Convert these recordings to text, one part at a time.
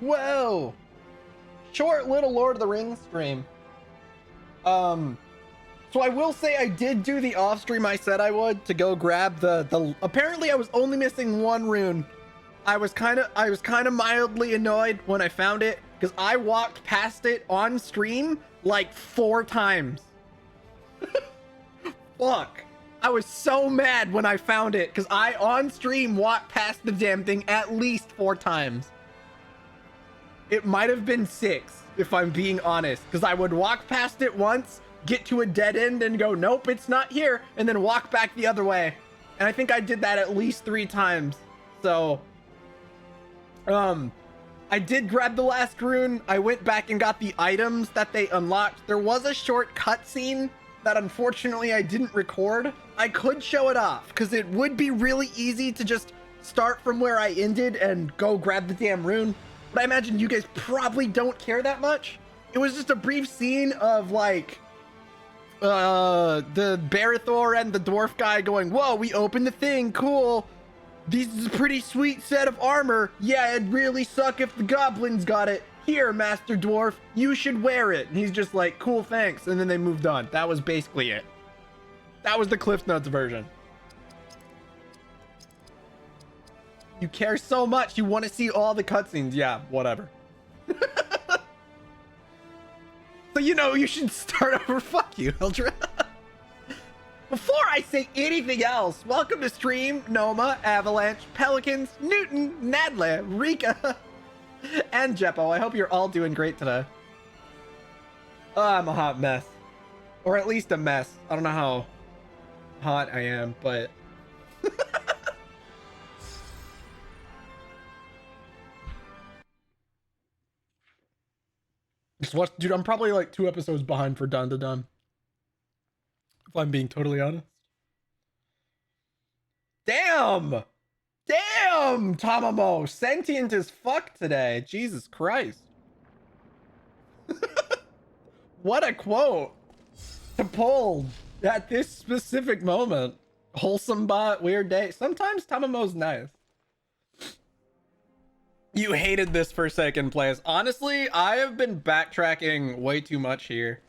Whoa! Short little Lord of the Rings stream. So I will say I did do the off stream I said I would to go grab the apparently I was only missing one rune. I was kind of mildly annoyed when I found it because I walked past it on stream like 4 times. Fuck. I was so mad when I found it because I on stream walked past the damn thing at least 4 times. It might have been 6 if I'm being honest, because I would walk past it once, get to a dead end and go, nope, it's not here, and then walk back the other way. And I think I did that at least 3 times. So I did grab the last rune. I went back and got the items that they unlocked. There was a short cutscene that unfortunately I didn't record. I could show it off because it would be really easy to just start from where I ended and go grab the damn rune. But I imagine you guys probably don't care that much. It was just a brief scene of like the Barithor and the dwarf guy going, whoa, we opened the thing, cool. This is a pretty sweet set of armor. Yeah, it'd really suck if the goblins got it. Here, Master Dwarf, you should wear it. And he's just like, cool, thanks. And then they moved on. That was basically it. That was the Cliff Notes version. You care so much. You want to see all the cutscenes. Yeah, whatever. So, you know, you should start over. Fuck you, Eldra. Before I say anything else, welcome to stream, Noma, Avalanche, Pelicans, Newton, Nadla, Rika, and Jeppo. I hope you're all doing great today. I'm a hot mess. Or at least a mess. I don't know how hot I am, but... Just watch, dude, I'm probably like 2 episodes behind for Dun Da Dun. If I'm being totally honest. Damn! Damn, Tamamo! Sentient as fuck today. Jesus Christ. What a quote to pull at this specific moment. Wholesome bot, weird day. Sometimes Tamamo's nice. You hated this for second place. Honestly, I have been backtracking way too much here.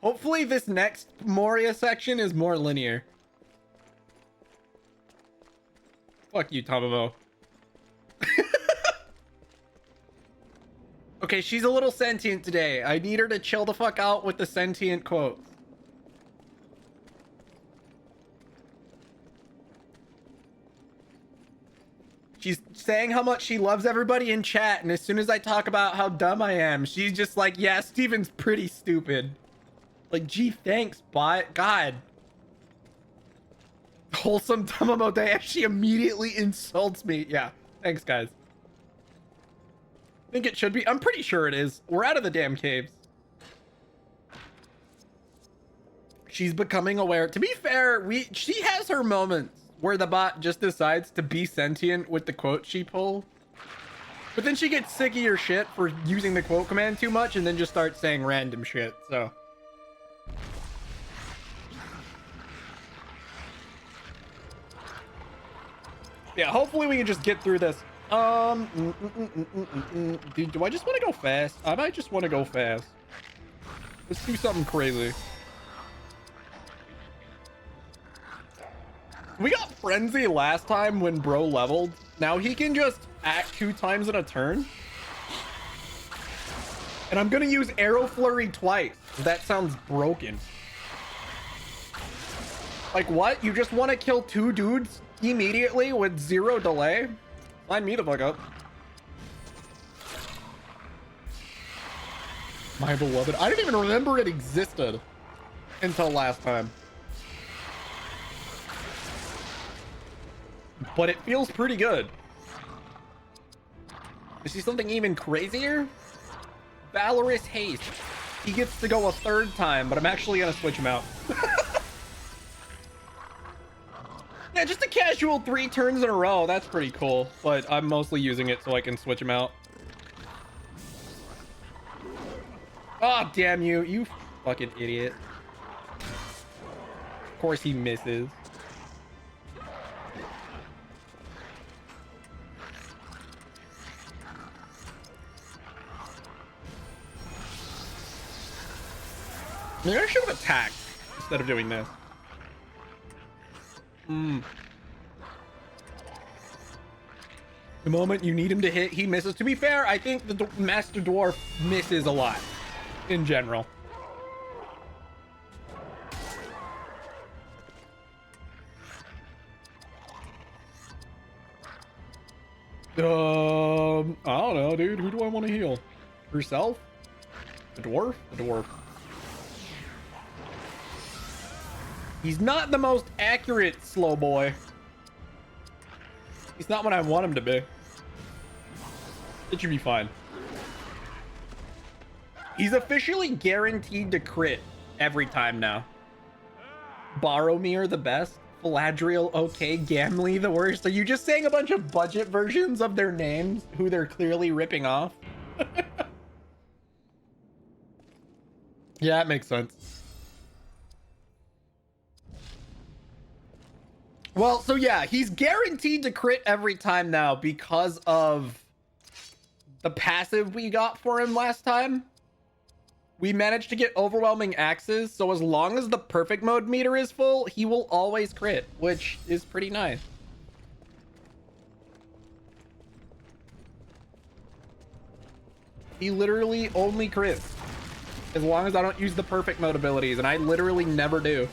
Hopefully this next Moria section is more linear. Fuck you, Tamamo. Okay, she's a little sentient today. I need her to chill the fuck out with the sentient quotes. She's saying how much she loves everybody in chat, and as soon as I talk about how dumb I am, she's just like, yeah, Steven's pretty stupid. Like, gee, thanks, bot. God. Wholesome Tamamo Day. She immediately insults me. Yeah, thanks, guys. I think it should be. I'm pretty sure it is. We're out of the damn caves. She's becoming aware. To be fair, she has her moments where the bot just decides to be sentient with the quote she pulls. But then she gets sick of your shit for using the quote command too much and then just starts saying random shit, so. Yeah, hopefully we can just get through this. Dude, do I just want to go fast? I might just want to go fast. Let's do something crazy. We got Frenzy last time when bro leveled. Now he can just act 2 times in a turn. And I'm gonna use Arrow Flurry twice. That sounds broken. Like what? You just want to kill 2 dudes immediately with 0 delay? Line me the fuck up. My beloved. I didn't even remember it existed until last time. But it feels pretty good. You see something even crazier? Valorous Haste. He gets to go a 3rd time, but I'm actually gonna switch him out. Yeah, just a casual 3 turns in a row. That's pretty cool. But I'm mostly using it so I can switch him out. Oh, damn you. You fucking idiot. Of course he misses. Maybe I should have attacked instead of doing this. The moment you need him to hit, he misses. To be fair, I think the Master Dwarf misses a lot in general. I don't know, dude. Who do I want to heal? Herself? The dwarf? The dwarf. He's not the most accurate slow boy. He's not what I want him to be. It should be fine. He's officially guaranteed to crit every time now. Boromir the best. Galadriel okay. Gamley the worst. Are you just saying a bunch of budget versions of their names who they're clearly ripping off? Yeah, it makes sense. Well, so yeah, he's guaranteed to crit every time now because of the passive we got for him last time. We managed to get overwhelming axes, so as long as the perfect mode meter is full, he will always crit, which is pretty nice. He literally only crits as long as I don't use the perfect mode abilities, and I literally never do.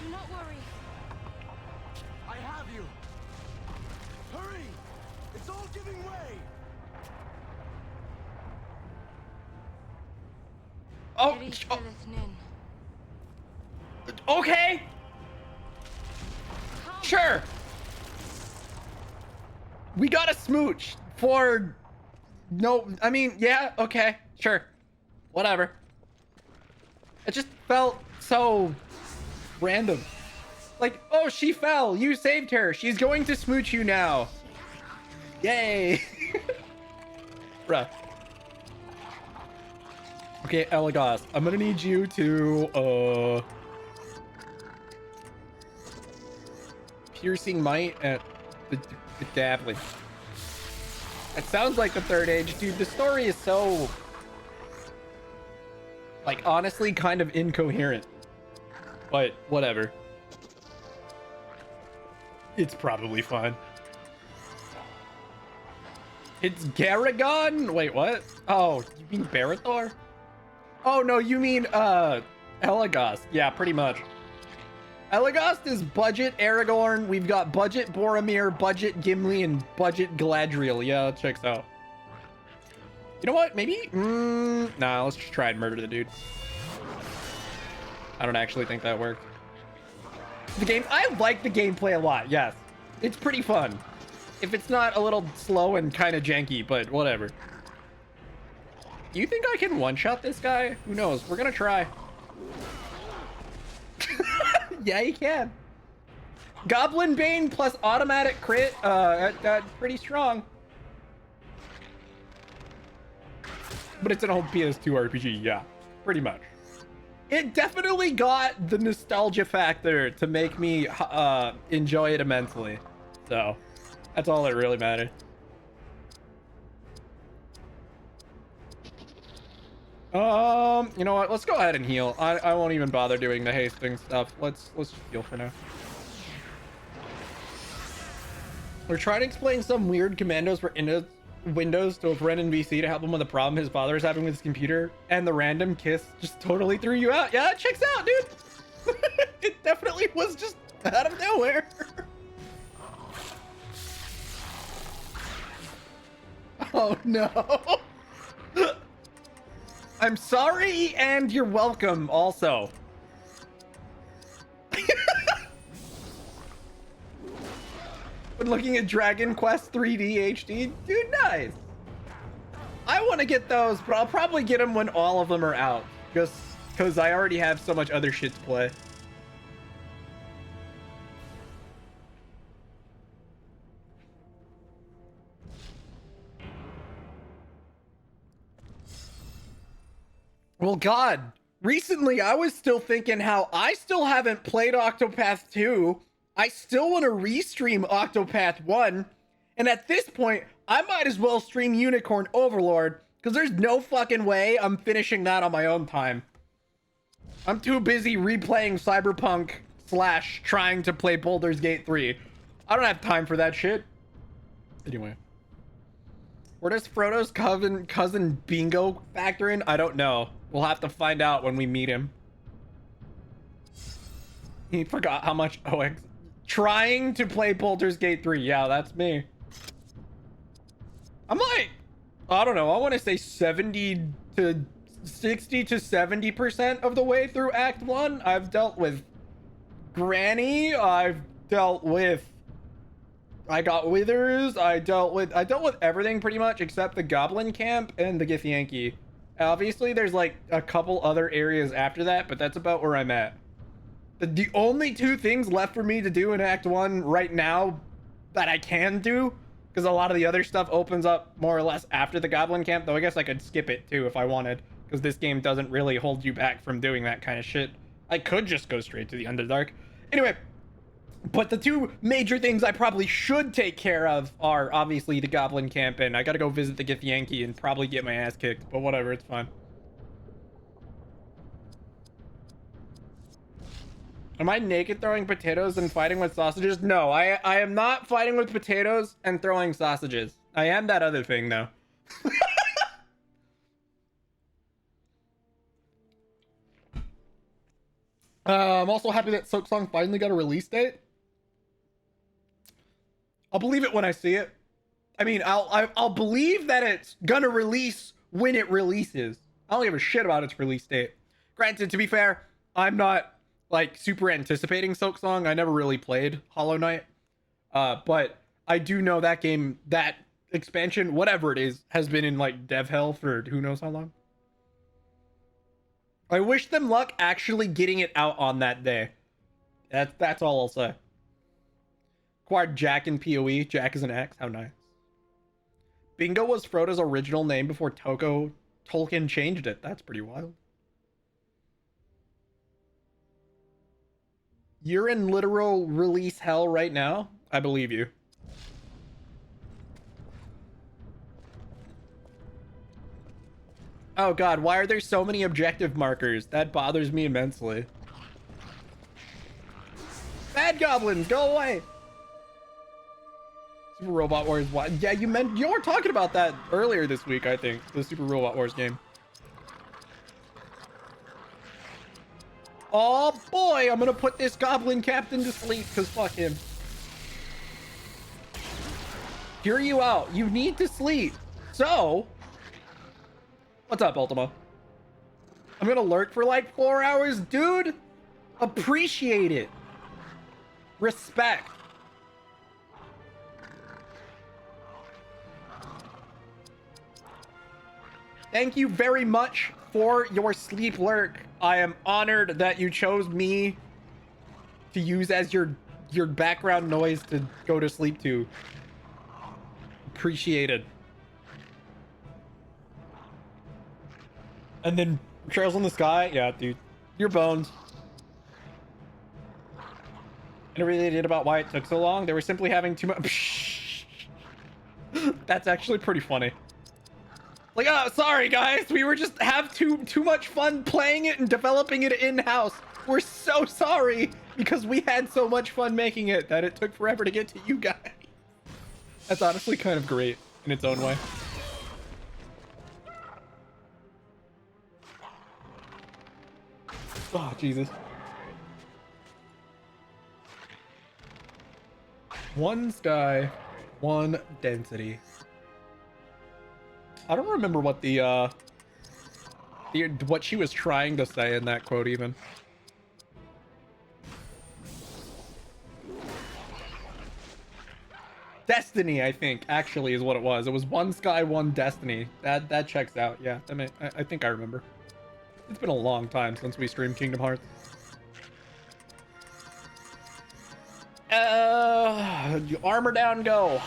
Do not worry. I have you. Hurry! It's all giving way. Oh, okay. Sure. We got a smooch for no, I mean, yeah, okay, sure. Whatever. It just felt so random. Like, oh, she fell. You saved her. She's going to smooch you now. Yay. Bruh. Okay, Elagos, I'm gonna need you to piercing might at the javelin. It sounds like the third age, dude. The story is so, like, honestly kind of incoherent, but whatever. It's probably fine. It's Garragon? Wait, what? Oh, you mean Barithor? Oh, no, you mean, Elagos. Yeah, pretty much. Elagos is budget Aragorn. We've got budget Boromir, budget Gimli, and budget Galadriel. Yeah, that checks out. You know what? Maybe? Nah, let's just try and murder the dude. I don't actually think that worked. The game, I like the gameplay a lot, yes. It's pretty fun. If it's not a little slow and kind of janky, but whatever. Do you think I can one-shot this guy? Who knows? We're gonna try. Yeah, you can. Goblin Bane plus automatic crit. That's pretty strong. But it's an old PS2 RPG, yeah. Pretty much. It definitely got the nostalgia factor to make me enjoy it immensely. So, that's all that really matters. You know what? Let's go ahead and heal. I won't even bother doing the hasting stuff. Let's just heal for now. We're trying to explain some weird commandos for Windows to a friend in VC to help him with a problem his father is having with his computer, and the random kiss just totally threw you out. Yeah, it checks out, dude. It definitely was just out of nowhere. Oh no. I'm sorry, and you're welcome also. Been looking at Dragon Quest 3D HD. Dude, nice. I want to get those, but I'll probably get them when all of them are out. Just because I already have so much other shit to play. Well, God, recently I was still thinking how I still haven't played Octopath 2. I still want to restream Octopath 1. And at this point, I might as well stream Unicorn Overlord, because there's no fucking way I'm finishing that on my own time. I'm too busy replaying Cyberpunk / trying to play Baldur's Gate 3. I don't have time for that shit. Anyway. Where does Frodo's cousin Bingo factor in? I don't know. We'll have to find out when we meet him. He forgot how much OX. Trying to play Baldur's Gate 3. Yeah, that's me. I'm like, I don't know. I want to say 60 to 70% of the way through Act 1. I've dealt with Granny. I got Withers. I dealt with everything pretty much except the Goblin Camp and the Githyanki. Obviously, there's like a couple other areas after that, but that's about where I'm at. The only two things left for me to do in Act 1 right now that I can do, because a lot of the other stuff opens up more or less after the Goblin Camp, though I guess I could skip it too if I wanted, because this game doesn't really hold you back from doing that kind of shit. I could just go straight to the Underdark. Anyway, but the two major things I probably should take care of are obviously the Goblin Camp, and I gotta go visit the Githyanki and probably get my ass kicked, but whatever, it's fine. Am I naked throwing potatoes and fighting with sausages? No, I am not fighting with potatoes and throwing sausages. I am that other thing, though. I'm also happy that Silk Song finally got a release date. I'll believe it when I see it. I mean, I'll believe that it's gonna release when it releases. I don't give a shit about its release date. Granted, to be fair, I'm not like super anticipating Silk Song. I never really played Hollow Knight, but I do know that game, that expansion, whatever it is, has been in like dev hell for who knows how long. I wish them luck actually getting it out on that day. That's all I'll say. Acquired Jack in PoE. Jack is an X. How nice. Bingo was Frodo's original name before Tolkien changed it. That's pretty wild. You're in literal release hell right now? I believe you. Oh god, why are there so many objective markers? That bothers me immensely. Bad goblins, go away! Super Robot Wars. Yeah, you were talking about that earlier this week, I think. The Super Robot Wars game. Oh boy, I'm gonna put this goblin captain to sleep because fuck him. Hear you out. You need to sleep. So, what's up, Ultima? I'm gonna lurk for like 4 hours, dude. Appreciate it. Respect. Thank you very much for your sleep lurk. I am honored that you chose me to use as your background noise to go to sleep to. Appreciated. And then Trails in the Sky. Yeah, dude. Your bones. I never really did about why it took so long. They were simply having too much. That's actually pretty funny. Like, oh, sorry guys, we were just have too much fun playing it and developing it in-house. We're so sorry because we had so much fun making it that it took forever to get to you guys. That's honestly kind of great in its own way. Oh, Jesus. One sky, one density. I don't remember what what she was trying to say in that quote even. Destiny, I think, actually is what it was. It was one sky, one destiny. That checks out. Yeah, I think I remember. It's been a long time since we streamed Kingdom Hearts. Armor down, go.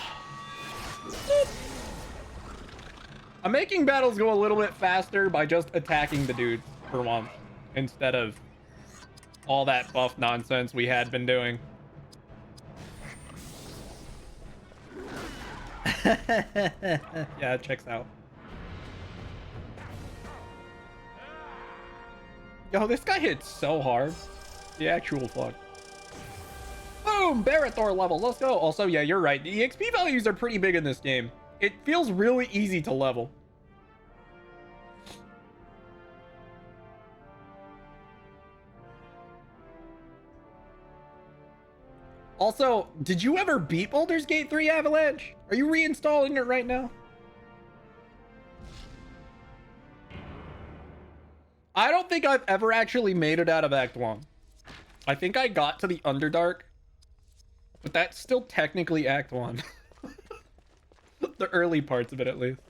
I'm making battles go a little bit faster by just attacking the dudes for once, instead of all that buff nonsense we had been doing. Yeah, it checks out. Yo, this guy hits so hard. The actual fuck. Boom! Barathor level. Let's go. Also, yeah, you're right. The EXP values are pretty big in this game. It feels really easy to level. Also, did you ever beat Baldur's Gate 3 Avalanche? Are you reinstalling it right now? I don't think I've ever actually made it out of Act 1. I think I got to the Underdark, but that's still technically Act 1. The early parts of it, at least.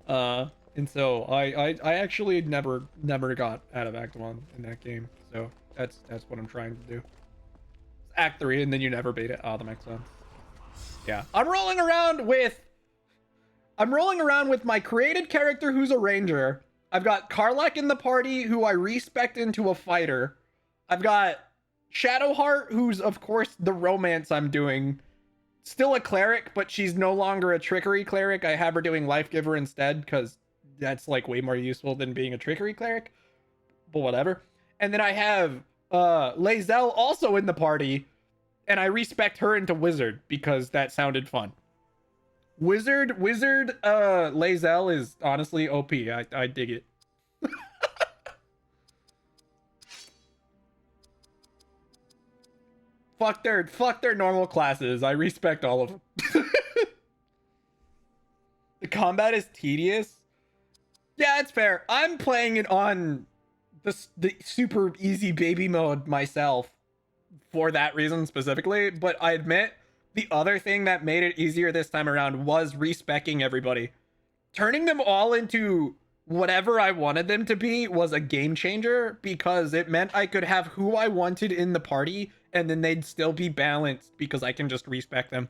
And so I actually never got out of Act 1 in that game. So that's what I'm trying to do. It's Act 3, and then you never beat it. Oh, that makes sense. Yeah. I'm rolling around with my created character who's a ranger. I've got Karlach in the party, who I respect into a fighter. I've got Shadowheart, who's, of course, the romance I'm doing. Still a cleric, but she's no longer a trickery cleric. I have her doing Life Giver instead, because that's, like, way more useful than being a trickery cleric. But whatever. And then I have Lae'zel also in the party, and I respect her into Wizard, because that sounded fun. Wizard Lae'zel is honestly OP. I dig it. Fuck their normal classes. I respect all of them. The combat is tedious. Yeah, it's fair. I'm playing it on the super easy baby mode myself for that reason specifically, but I admit the other thing that made it easier this time around was respecking everybody. Turning them all into whatever I wanted them to be was a game changer, because it meant I could have who I wanted in the party and then they'd still be balanced because I can just respect them.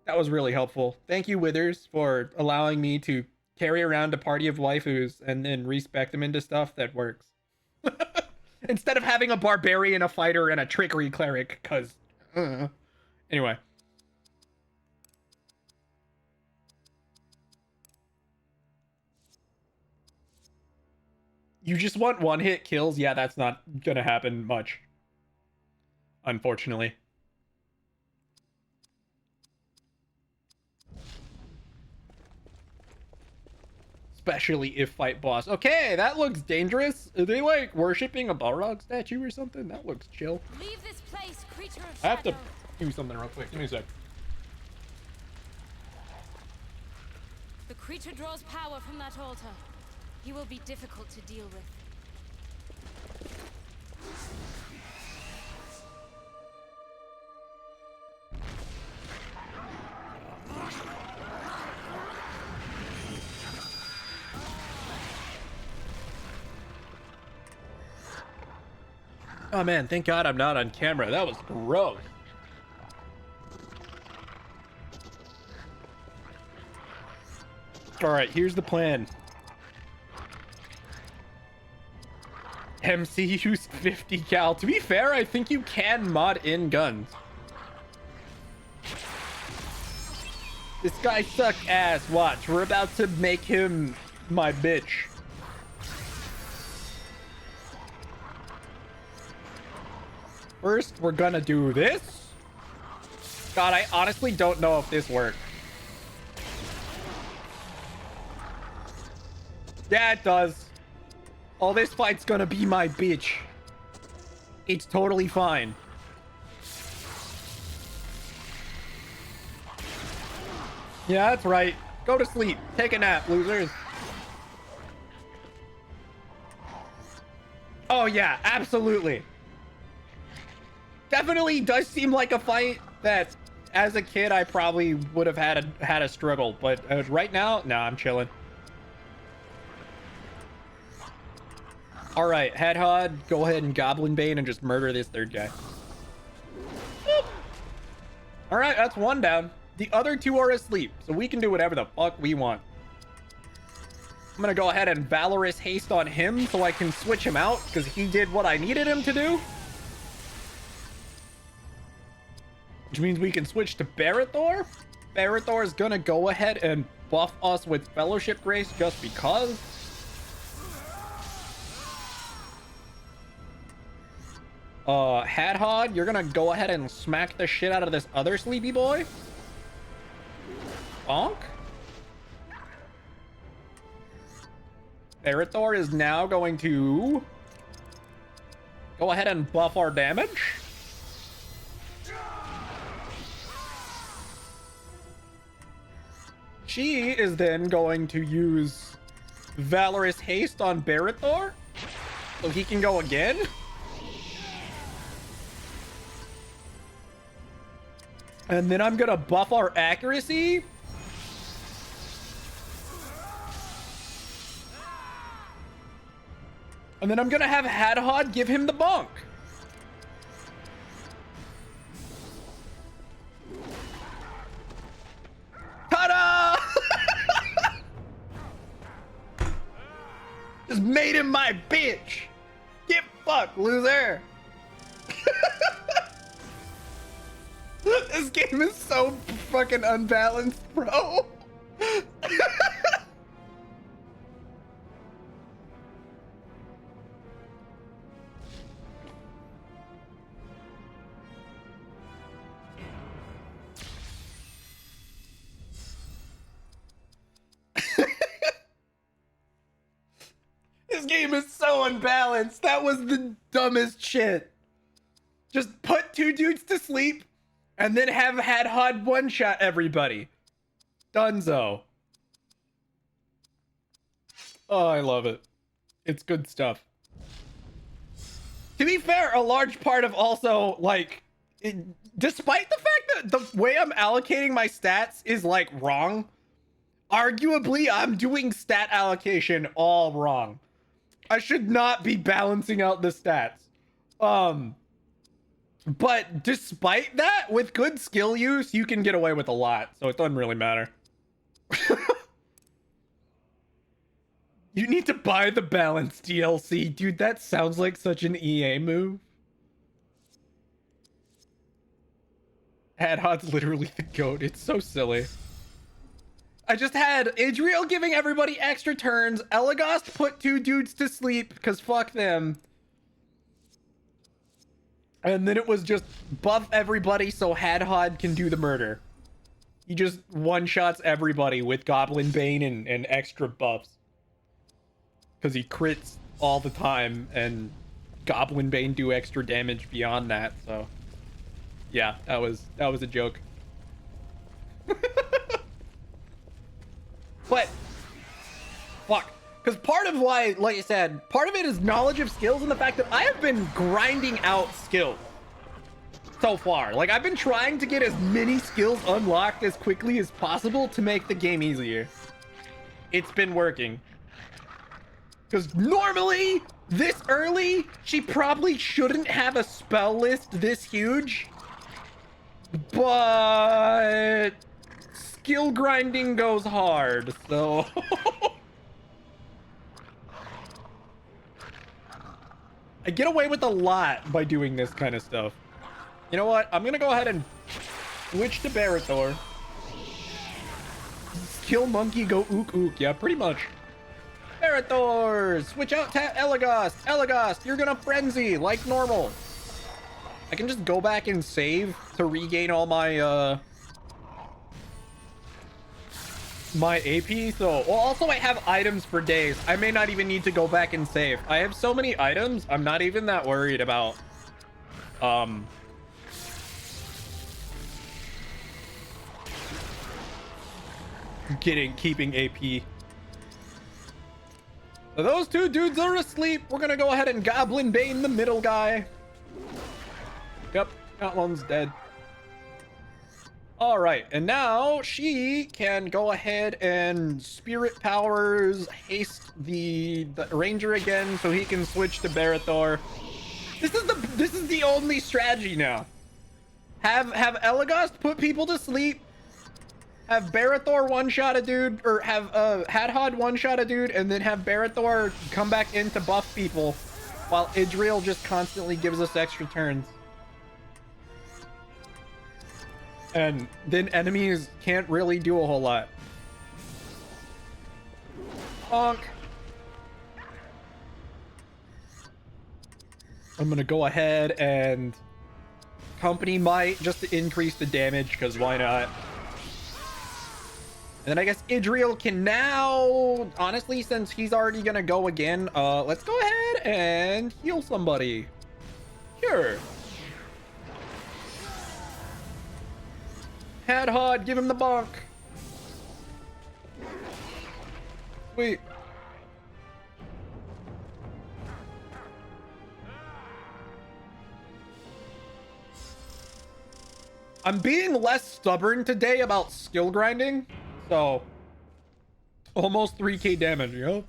That was really helpful. Thank you, Withers, for allowing me to carry around a party of waifus and then respect them into stuff that works. Instead of having a barbarian, a fighter, and a trickery cleric, because... Anyway. You just want one-hit kills? Yeah, that's not gonna happen much. Unfortunately. Especially if fight boss. Okay, that looks dangerous. Are they, like, worshipping a Balrog statue or something? That looks chill. Leave this place, creature of I have to shadow. do something real quick. Give me a sec. The creature draws power from that altar. He will be difficult to deal with. Oh man, thank God I'm not on camera. That was gross. All right, here's the plan. MCU's 50 cal. To be fair, I think you can mod in guns. This guy suck ass. Watch, we're about to make him my bitch. First, we're gonna do this. God, I honestly don't know if this worked. Yeah, it does. Oh, this fight's gonna be my bitch. It's totally fine. Yeah, that's right. Go to sleep. Take a nap, losers. Oh yeah, absolutely. Definitely does seem like a fight that, as a kid, I probably would have had a struggle. But right now, nah, I'm chilling. All right, Hedgehog, go ahead and Goblin Bane and just murder this third guy. Boop. All right, that's one down. The other two are asleep, so we can do whatever the fuck we want. I'm gonna go ahead and Valorous Haste on him so I can switch him out because he did what I needed him to do. Which means we can switch to Barathor. Barathor is gonna go ahead and buff us with Fellowship Grace just because. Hadhod, you're gonna go ahead and smack the shit out of this other sleepy boy. Bonk. Erythor is now going to go ahead and buff our damage. She is then going to use Valorous Haste on Barithor, so he can go again. And then I'm gonna buff our accuracy. And then I'm gonna have Hadhod give him the bonk. Ta-da! Just made him my bitch. Get fucked, loser. This game is so fucking unbalanced, bro. This game is so unbalanced. That was the dumbest shit. Just put two dudes to sleep and then have Hadhod one-shot everybody. Dunzo. Oh, I love it. It's good stuff. To be fair, a large part of also, like, despite the fact that the way I'm allocating my stats is, like, wrong, arguably, I'm doing stat allocation all wrong. I should not be balancing out the stats. But despite that, with good skill use, you can get away with a lot, so it doesn't really matter. You need to buy the balance DLC. Dude, that sounds like such an EA move. Hadhod's literally the GOAT. It's so silly. I just had Idriel giving everybody extra turns. Elagast put two dudes to sleep, because fuck them. And then it was just buff everybody so Hadhod can do the murder. He just one-shots everybody with Goblin Bane and extra buffs. Because he crits all the time, and Goblin Bane do extra damage beyond that, so... Yeah, that was a joke. But... Fuck. Because part of why, like I said, part of it is knowledge of skills and the fact that I have been grinding out skills so far. Like, I've been trying to get as many skills unlocked as quickly as possible to make the game easier. It's been working. Because normally, this early, she probably shouldn't have a spell list this huge. But... skill grinding goes hard, so... I get away with a lot by doing this kind of stuff. You know what? I'm gonna go ahead and switch to Barithor. Kill monkey, go ook ook. Yeah, pretty much. Barithor! Switch out to Elagast! Elagast, you're gonna frenzy like normal. I can just go back and save to regain all my my AP. So, well, also I have items for days. I may not even need to go back and save. I have so many items, I'm not even that worried about keeping AP. So those two dudes are asleep. We're gonna go ahead and Goblin Bane the middle guy. Yep, that one's dead. All right, and now she can go ahead and Spirit Powers haste the Ranger again, so he can switch to Barithor. This is the only strategy now. Have Elagast put people to sleep. Have Barithor one-shot a dude, or have Hadhod one-shot a dude, and then have Barithor come back in to buff people, while Idriel just constantly gives us extra turns. And then enemies can't really do a whole lot. Honk. I'm gonna go ahead and company might just to increase the damage, because why not? And then I guess Idriel can now, honestly, since he's already gonna go again, let's go ahead and heal somebody. Sure. Hadhod, give him the bonk. Wait. I'm being less stubborn today about skill grinding. So, almost 3k damage, yo.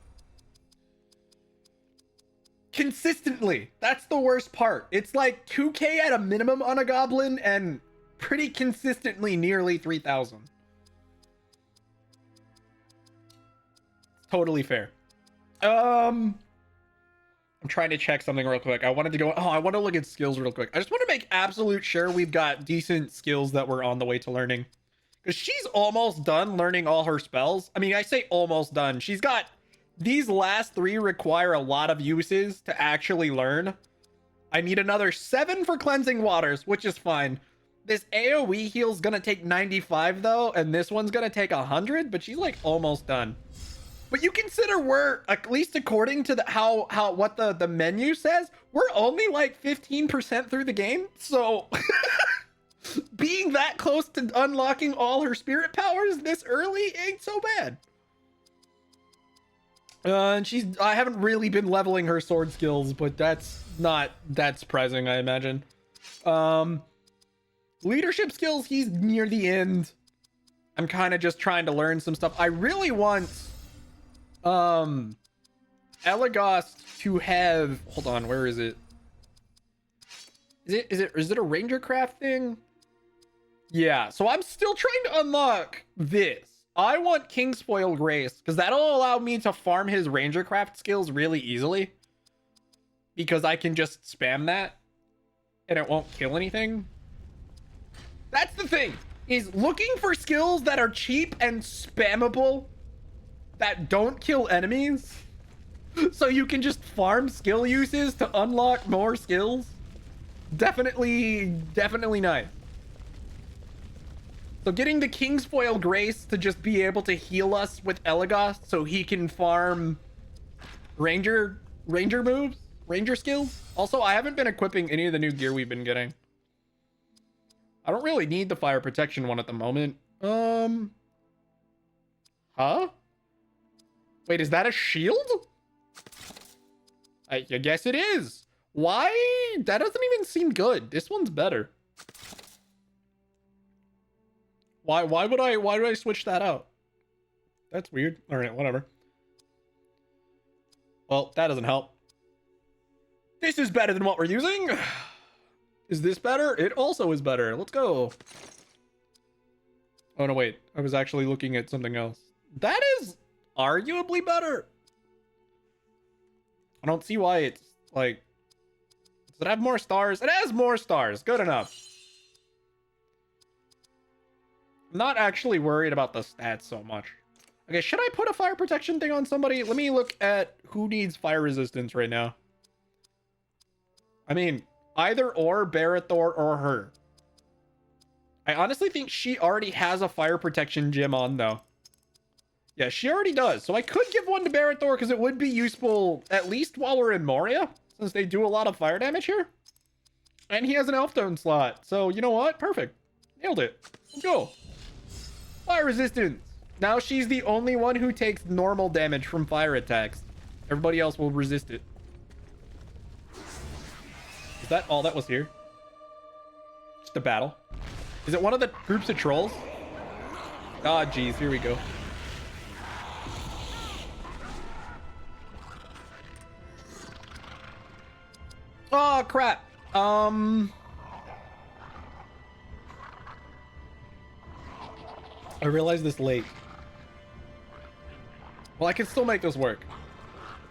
Consistently. That's the worst part. It's like 2k at a minimum on a goblin and pretty consistently nearly 3,000. Totally fair. I'm trying to check something real quick. I wanted to go, I want to look at skills real quick. I just want to make absolute sure we've got decent skills that we're on the way to learning. Because she's almost done learning all her spells. I mean, I say almost done. She's got, these last 3 require a lot of uses to actually learn. I need another 7 for cleansing waters, which is fine. This AoE heal's gonna take 95 though, and this one's gonna take 100, but she's like almost done. But you consider we're, at least according to the what the menu says, we're only like 15% through the game. So being that close to unlocking all her spirit powers this early ain't so bad. And I haven't really been leveling her sword skills, but that's not that surprising, I imagine. Leadership skills, he's near the end. I'm kind of just trying to learn some stuff. I really want Elagos to have, hold on, where is it? Is it a ranger craft thing? Yeah, so I'm still trying to unlock this. I want Kingsfoil Grace, because that'll allow me to farm his ranger craft skills really easily. Because I can just spam that, and it won't kill anything. That's the thing, is looking for skills that are cheap and spammable, that don't kill enemies, so you can just farm skill uses to unlock more skills. Definitely nice. So getting the Kingsfoil Grace to just be able to heal us with Elagos so he can farm ranger moves, ranger skills. Also, I haven't been equipping any of the new gear we've been getting. I don't really need the fire protection one at the moment. Huh? Wait, is that a shield? I guess it is. Why? That doesn't even seem good. This one's better. Why would I switch that out? That's weird. All right, whatever. Well, that doesn't help. This is better than what we're using. Is this better? It also is better. Let's go. Oh, no, wait. I was actually looking at something else. That is arguably better. I don't see why it's like... Does it have more stars? It has more stars. Good enough. I'm not actually worried about the stats so much. Okay, should I put a fire protection thing on somebody? Let me look at who needs fire resistance right now. I mean, either or Barithor or her. I honestly think she already has a fire protection gem on though. Yeah, she already does. So I could give one to Barithor because it would be useful at least while we're in Moria, since they do a lot of fire damage here. And he has an elf tone slot. So you know what? Perfect. Nailed it. Let's go. Fire resistance. Now she's the only one who takes normal damage from fire attacks. Everybody else will resist it. Is that all that was here? Just a battle. Is it one of the groups of trolls? Ah, geez, here we go. Oh, crap. I realized this late. Well, I can still make this work.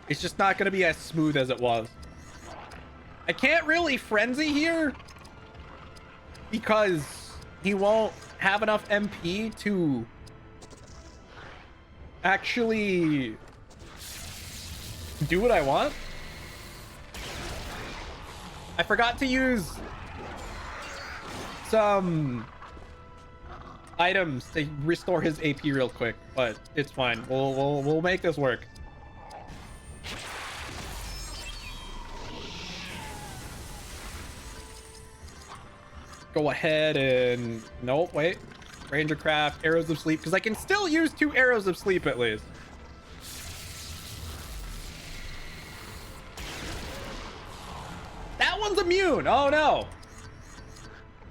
It's just not going to be as smooth as it was. I can't really frenzy here because he won't have enough MP to actually do what I want. I forgot to use some items to restore his AP real quick, but it's fine. We'll make this work. Go ahead and nope, wait. Ranger craft, arrows of sleep, because I can still use 2 arrows of sleep at least. That one's immune. Oh no.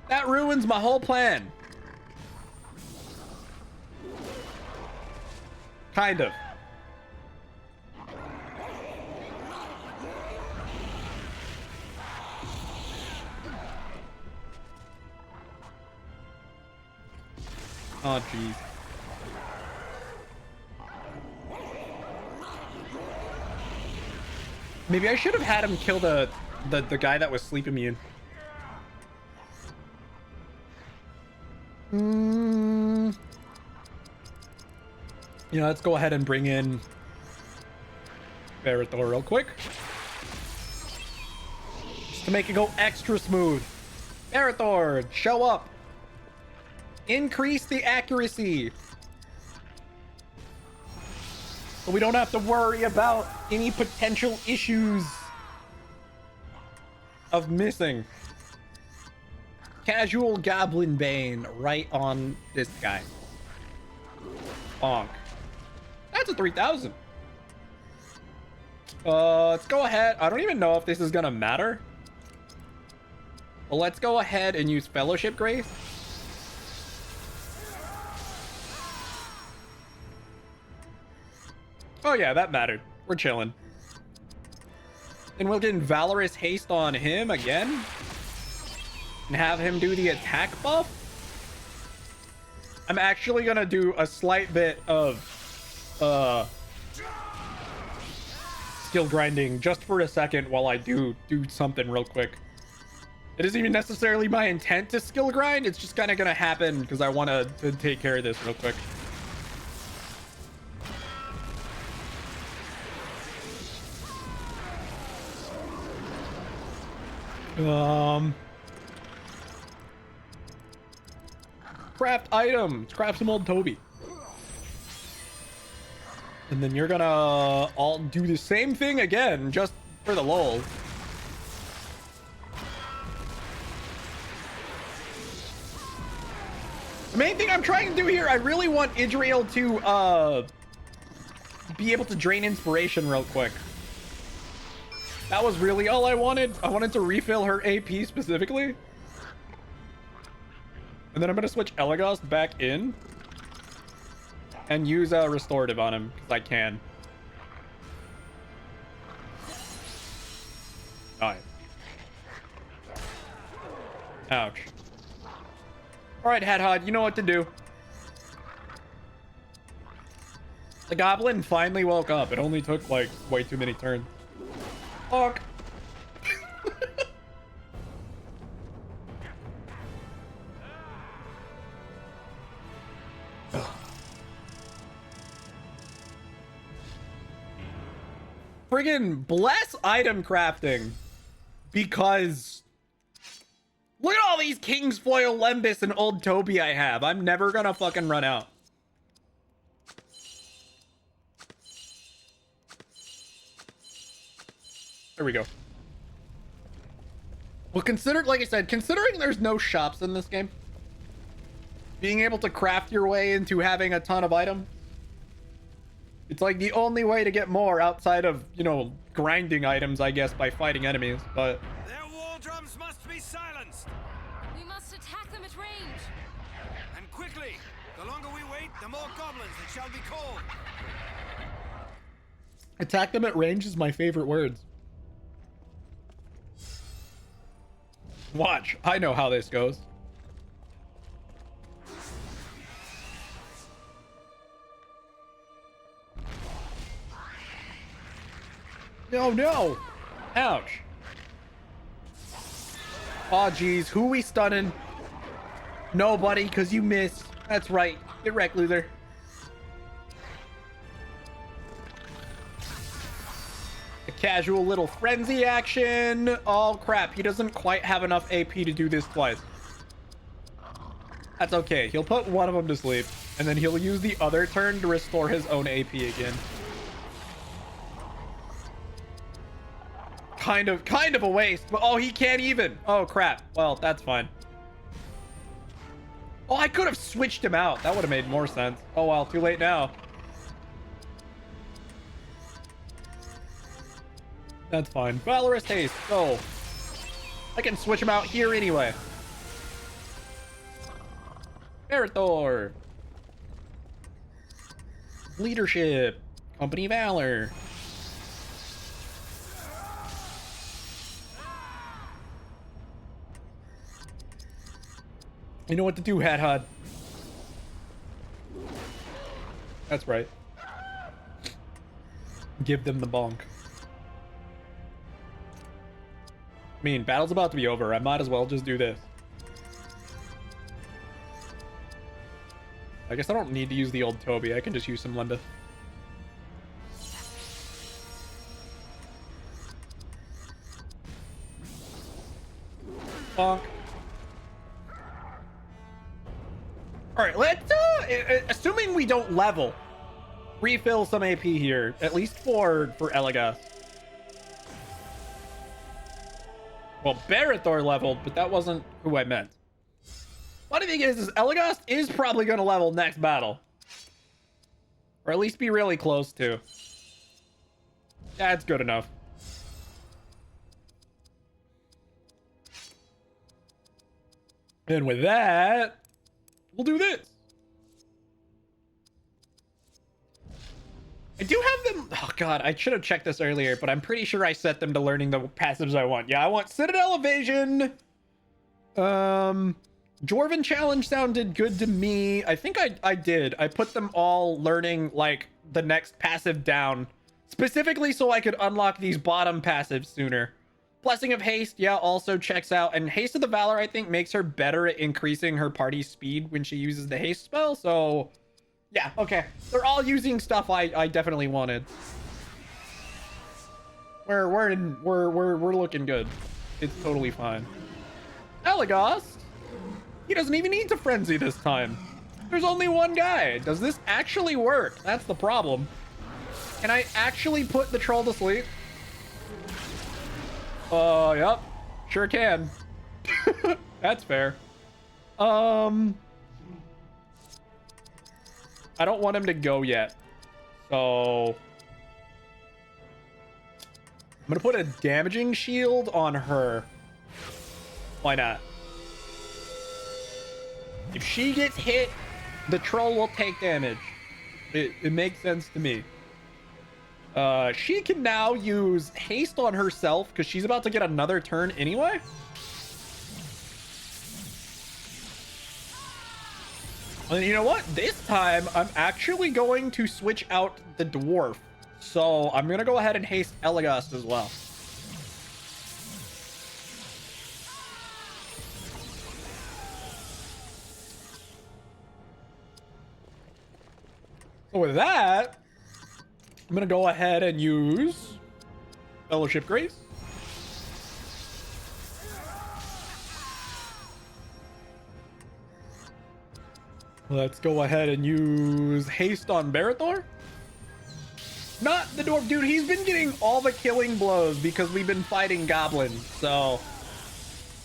That ruins my whole plan. Kind of. Oh, jeez. Maybe I should have had him kill the guy that was sleep immune. You know, let's go ahead and bring in Barathor real quick. Just to make it go extra smooth. Barathor, show up. Increase the accuracy. So we don't have to worry about any potential issues of missing. Casual Goblin Bane right on this guy. Bonk. That's a 3,000. Let's go ahead. I don't even know if this is gonna matter. But let's go ahead and use Fellowship Grace. Oh yeah, that mattered. We're chilling. And we'll get Valorous Haste on him again. And have him do the attack buff. I'm actually gonna do a slight bit of skill grinding just for a second while I do something real quick. It isn't even necessarily my intent to skill grind. It's just kind of gonna happen because I want to take care of this real quick. Craft items. Craft some old Toby. And then you're gonna all do the same thing again, just for the lol. The main thing I'm trying to do here, I really want Idriel to be able to drain inspiration real quick. That was really all I wanted. I wanted to refill her AP specifically. And then I'm going to switch Elagos back in. And use a restorative on him, because I can. Alright. Ouch. Alright, Hadhod, you know what to do. The goblin finally woke up. It only took, like, way too many turns. Fuck. Friggin' bless item crafting, because look at all these King's Foil Lembus and Old Toby I have. I'm never gonna fucking run out. There we go. Well, like I said, considering there's no shops in this game, being able to craft your way into having a ton of items, it's like the only way to get more outside of, you know, grinding items, I guess, by fighting enemies, but... Their war drums must be silenced! We must attack them at range. And quickly! The longer we wait, the more goblins that shall be called! Attack them at range is my favorite words. Watch, I know how this goes. No! Ouch. Aw, geez. Who we stunning? Nobody, because you missed. That's right. Get wrecked, loser. A casual little frenzy action. Oh crap, he doesn't quite have enough AP to do this twice. That's okay. He'll put one of them to sleep, and then he'll use the other turn to restore his own AP again. Kind of a waste. But oh, he can't even. Oh crap. Well, that's fine. Oh, I could have switched him out. That would have made more sense. Oh well, too late now. That's fine. Valorous haste. Go. I can switch him out here anyway. Meritor. Leadership. Company Valor. You know what to do, Hat Hud. That's right. Give them the bonk. I mean, battle's about to be over. I might as well just do this. I guess I don't need to use the old Toby. I can just use some Linda. Bonk. Alright, let's, assuming we don't level, refill some AP here, at least for Elagast. Well, Barithor leveled, but that wasn't who I meant. Funny thing is Elagast is probably going to level next battle. Or at least be really close to. That's good enough. And with that, we'll do this. I do have them. Oh god, I should have checked this earlier, but I'm pretty sure I set them to learning the passives I want. Yeah, I want Citadel Evasion. Dwarven Challenge sounded good to me. I think I did. I put them all learning like the next passive down, specifically so I could unlock these bottom passives sooner. Blessing of Haste, yeah, also checks out. And Haste of the Valor, I think, makes her better at increasing her party's speed when she uses the haste spell. So yeah, okay. They're all using stuff I definitely wanted. We're looking good. It's totally fine. Elagast, he doesn't even need to frenzy this time. There's only one guy. Does this actually work? That's the problem. Can I actually put the troll to sleep? Yep. Sure can. That's fair. I don't want him to go yet. So I'm gonna put a damaging shield on her. Why not? If she gets hit, the troll will take damage. It makes sense to me. She can now use haste on herself because she's about to get another turn anyway. And you know what? This time, I'm actually going to switch out the dwarf. So I'm going to go ahead and haste Elagast as well. So with that, I'm going to go ahead and use Fellowship Grace. Let's go ahead and use haste on Barithor. Not the dwarf. Dude, he's been getting all the killing blows because we've been fighting goblins. So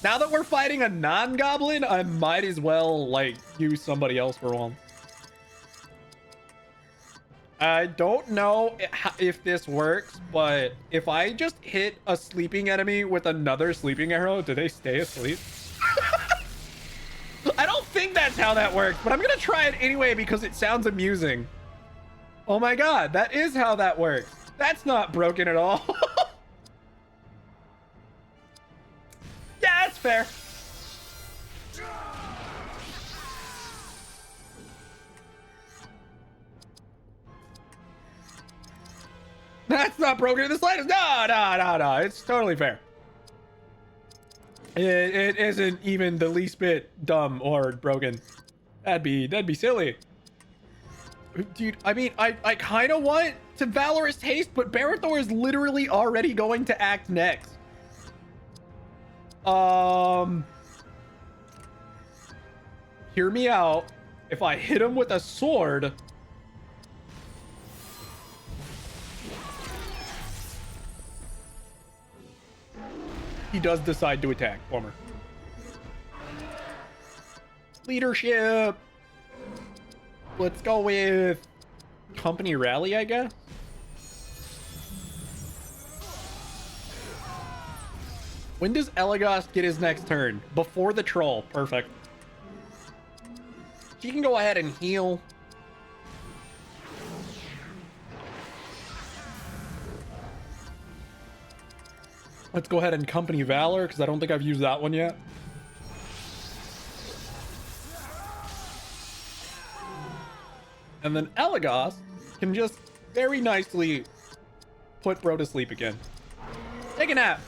now that we're fighting a non-goblin, I might as well, like, use somebody else for once. I don't know if this works, but if I just hit a sleeping enemy with another sleeping arrow, do they stay asleep? I don't think that's how that works, but I'm gonna try it anyway because it sounds amusing. Oh my god, that is how that works. That's not broken at all. Yeah, that's fair. That's not broken in the slightest. No. It's totally fair. It isn't even the least bit dumb or broken. That'd be silly. Dude, I mean, I kind of want to Valorous Haste, but Barathor is literally already going to act next. Hear me out. If I hit him with a sword, he does decide to attack. Bummer. Leadership. Let's go with company rally, I guess. When does Elagos get his next turn? Before the troll. Perfect. She can go ahead and heal. Let's go ahead and company valor, because I don't think I've used that one yet. And then Elagos can just very nicely put bro to sleep again. Take a nap.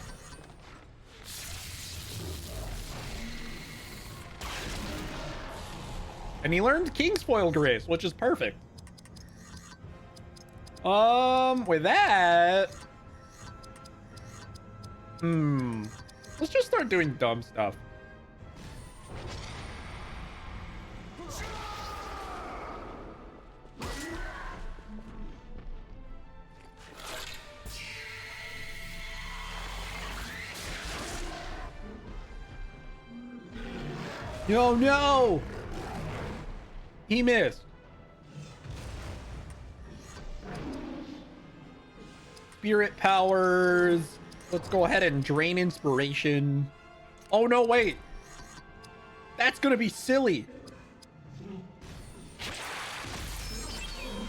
And he learned Kingsfoil Grace, which is perfect. With that... let's just start doing dumb stuff. Oh no! He missed. Spirit powers. Let's go ahead and drain inspiration. Oh no, wait. That's gonna be silly.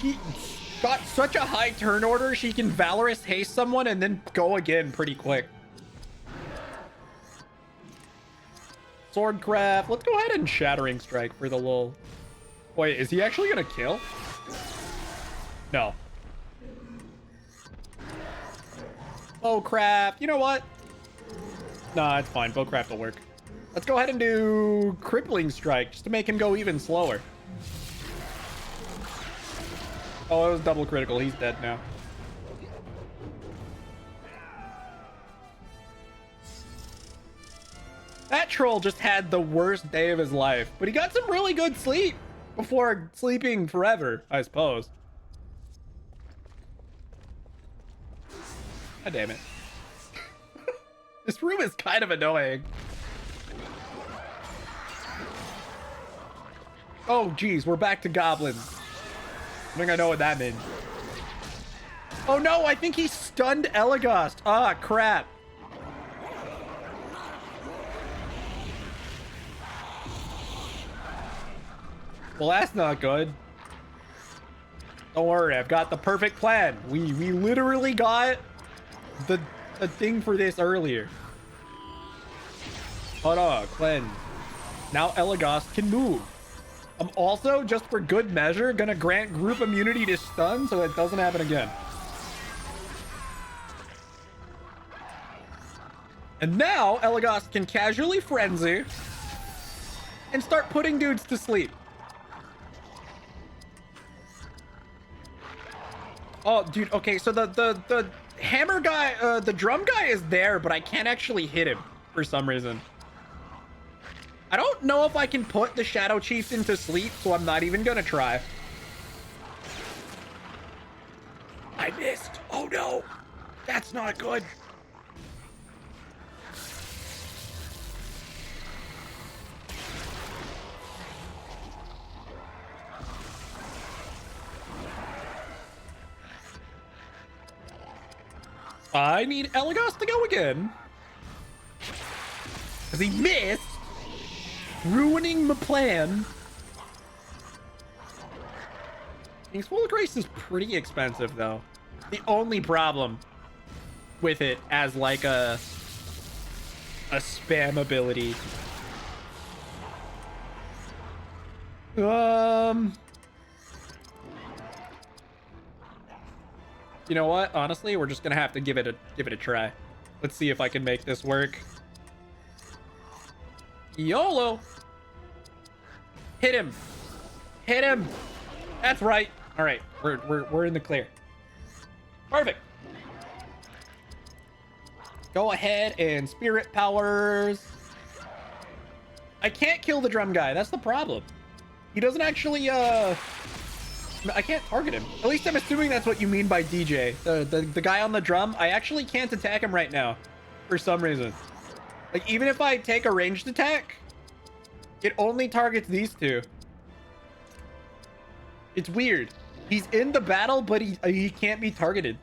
He got such a high turn order, she can Valorous haste someone and then go again pretty quick. Swordcraft. Let's go ahead and Shattering Strike for the little... Wait, is he actually gonna kill? No. Bowcraft. You know what? Nah, it's fine. Bowcraft will work. Let's go ahead and do Crippling Strike just to make him go even slower. Oh, it was double critical. He's dead now. That troll just had the worst day of his life, but he got some really good sleep before sleeping forever, I suppose. God damn it. This room is kind of annoying. Oh, geez, we're back to goblins. I think I know what that means. Oh no, I think he stunned Elagos. Ah, crap. Well, that's not good. Don't worry, I've got the perfect plan. We literally got the thing for this earlier. Hold on, cleanse. Now Elagos can move. I'm also, just for good measure, gonna grant group immunity to stun so it doesn't happen again. And now Elagos can casually frenzy and start putting dudes to sleep. Oh, dude, okay, so the hammer guy, the drum guy is there, but I can't actually hit him for some reason. I don't know if I can put the Shadow Chieftain to sleep, so I'm not even gonna try. I missed. Oh no, that's not good. I need Elagos to go again. Because he missed. Ruining my plan. Kingsfoil Grace is pretty expensive, though. The only problem with it as, like, a spam ability. You know what? Honestly, we're just gonna have to give it a try. Let's see if I can make this work. YOLO! Hit him! Hit him! That's right. All right, we're in the clear. Perfect. Go ahead and spirit powers. I can't kill the drum guy. That's the problem. He doesn't actually, I can't target him. At least I'm assuming that's what you mean by DJ. The guy on the drum, I actually can't attack him right now for some reason. Like, even if I take a ranged attack, it only targets these two. It's weird. He's in the battle, but he can't be targeted.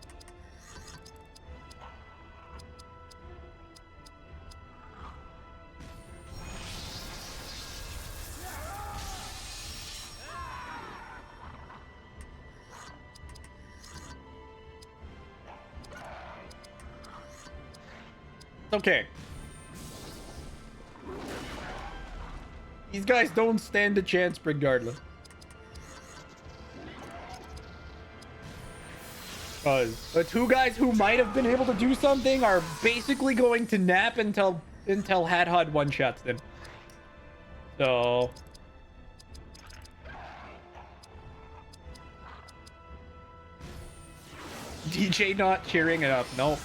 Okay. These guys don't stand a chance regardless. Because the two guys who might have been able to do something are basically going to nap until Hadhod one-shots them. So... DJ not cheering it up. Nope.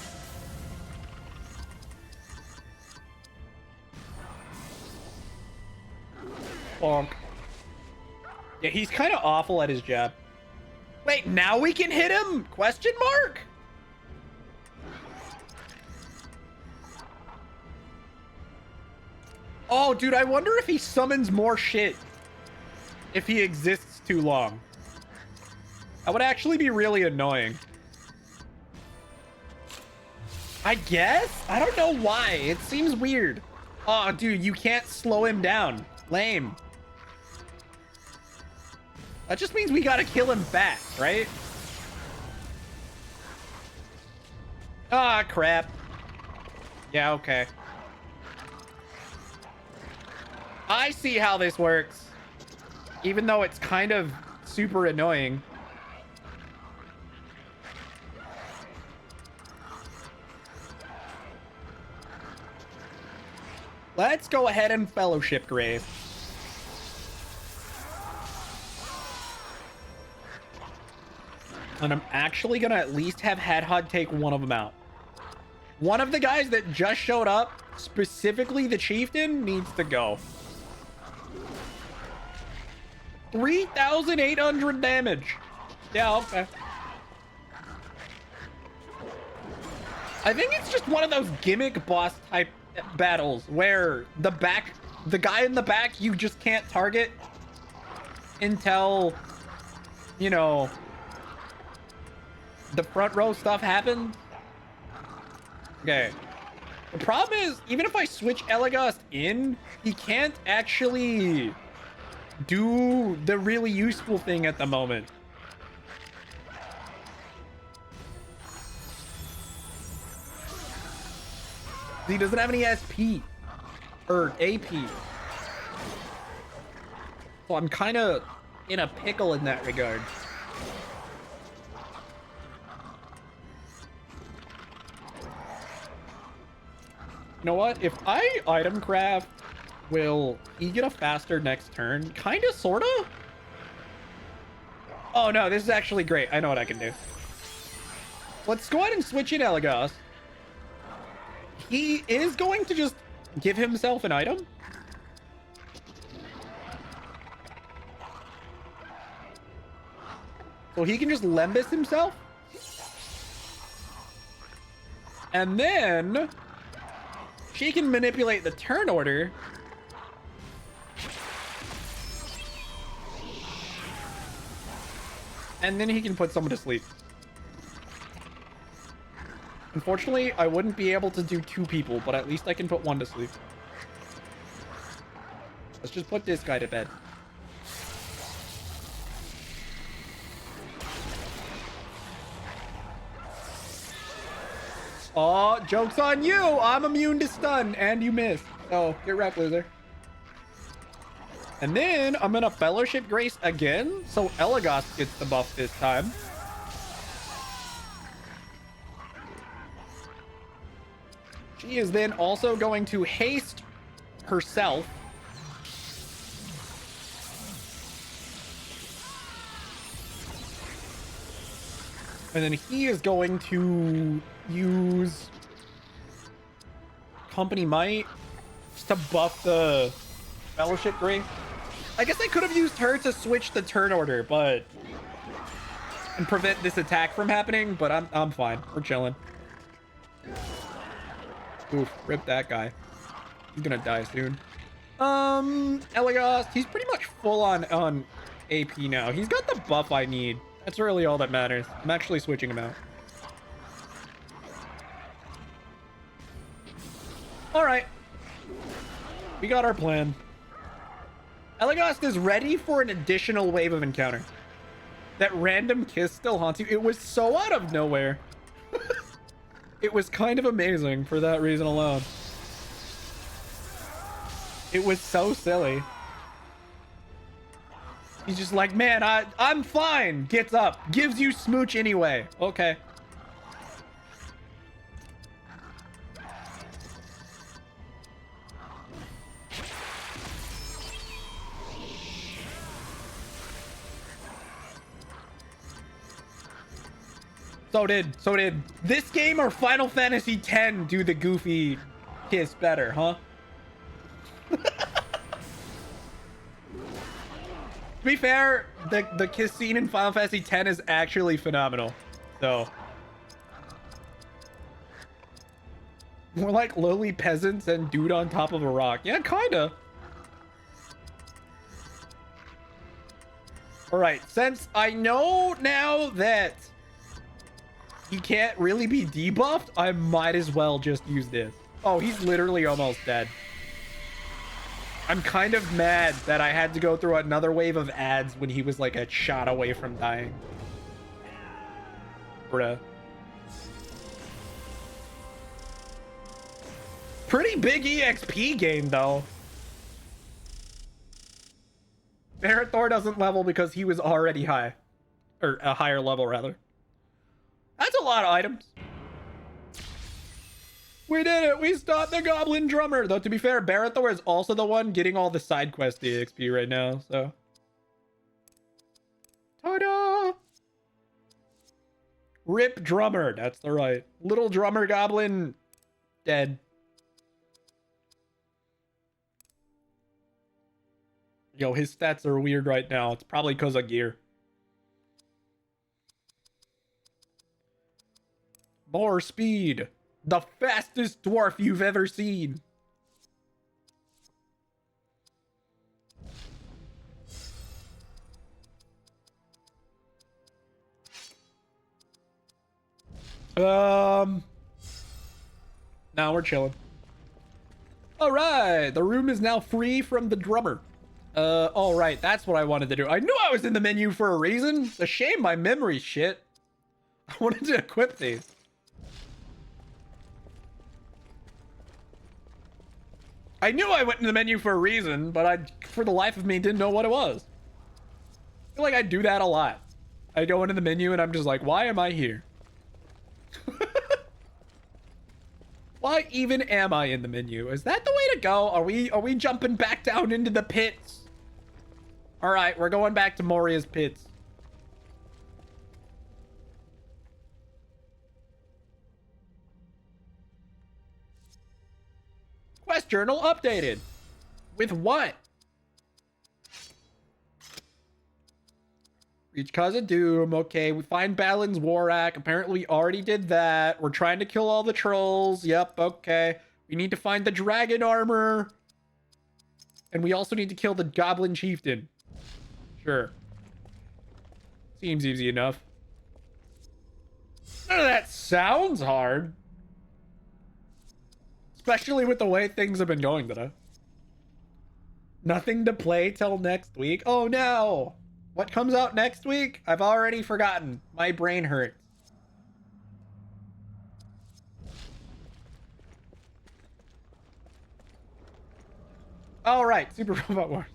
Bonk. Yeah, he's kind of awful at his job. Wait, now we can hit him? Question mark? Oh, dude, I wonder if he summons more shit if he exists too long. That would actually be really annoying. I guess? I don't know why. It seems weird. Oh, dude, you can't slow him down. Lame. That just means we gotta kill him fast, right? Ah, crap. Yeah, okay. I see how this works. Even though it's kind of super annoying. Let's go ahead and fellowship Grave. And I'm actually gonna at least have Hadhod take one of them out. One of the guys that just showed up, specifically the chieftain, needs to go. 3,800 damage. Yeah, okay. I think it's just one of those gimmick boss type battles where the guy in the back you just can't target until, you know, the front row stuff happens. Okay. The problem is, even if I switch Elagast in, he can't actually do the really useful thing at the moment. He doesn't have any SP or AP. So I'm kind of in a pickle in that regard. You know what? If I item craft, will he get a faster next turn? Kind of, sort of? Oh no, this is actually great. I know what I can do. Let's go ahead and switch in Elagast. He is going to just give himself an item. So he can just Lembus himself. And then she can manipulate the turn order. And then he can put someone to sleep. Unfortunately, I wouldn't be able to do two people, but at least I can put one to sleep. Let's just put this guy to bed. Oh, joke's on you! I'm immune to stun, and you missed. Oh, get wrecked, loser. And then I'm gonna Fellowship Grace again, so Elagast gets the buff this time. She is then also going to haste herself. And then he is going to use Company Might just to buff the Fellowship Grace. I guess I could have used her to switch the turn order, but and prevent this attack from happening, but I'm fine. We're chilling. Oof, rip that guy. He's gonna die soon. Elagos, he's pretty much full on AP now. He's got the buff I need. That's really all that matters. I'm actually switching him out. All right. We got our plan. Elagos is ready for an additional wave of encounter. That random kiss still haunts you. It was so out of nowhere. It was kind of amazing for that reason alone. It was so silly. He's just like, man, I'm fine. Gets up. Gives you smooch anyway. Okay. So did this game or Final Fantasy X do the goofy kiss better, huh? To be fair, the kiss scene in Final Fantasy X is actually phenomenal. So more like lowly peasants and dude on top of a rock. Yeah, kinda. All right, since I know now that he can't really be debuffed, I might as well just use this. Oh, he's literally almost dead. I'm kind of mad that I had to go through another wave of ads when he was like a shot away from dying. Bruh. Pretty big EXP game though. Barrett-Thor doesn't level because he was already high. Or a higher level rather. That's a lot of items. We did it. We stopped the goblin drummer. Though, to be fair, Barrett-Thor is also the one getting all the side quest EXP right now. So. Ta-da! Rip drummer. That's the right. Little drummer goblin. Dead. Yo, his stats are weird right now. It's probably because of gear. More speed. The fastest dwarf you've ever seen. Now we're chilling. All right, the room is now free from the drummer. All right, that's what I wanted to do. I knew I was in the menu for a reason. It's a shame my memory's shit. I wanted to equip these. I knew I went in the menu for a reason, but I, for the life of me, didn't know what it was. I feel like I do that a lot. I go into the menu and I'm just like, why am I here? Why even am I in the menu? Is that the way to go? Are we jumping back down into the pits? All right, we're going back to Moria's pits. Quest journal updated. With what? Reach Cause of Doom. Okay, we find Balin's Warak. Apparently we already did that. We're trying to kill all the trolls. Yep, okay. We need to find the dragon armor. And we also need to kill the goblin chieftain. Sure. Seems easy enough. None of that sounds hard. Especially with the way things have been going today. Nothing to play till next week. Oh no! What comes out next week? I've already forgotten. My brain hurts. All right, Super Robot Wars.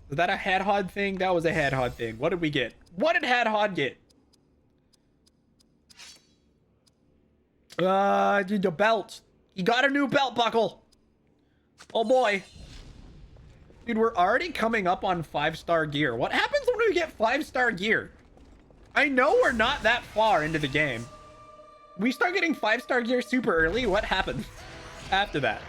Was that a Hadhod thing? That was a Hadhod thing. What did we get? What did Hadhod get? The belt. He got a new belt buckle. Oh boy. Dude, we're already coming up on 5-star gear. What happens when we get 5-star gear? I know we're not that far into the game. We start getting 5-star gear super early. What happens after that?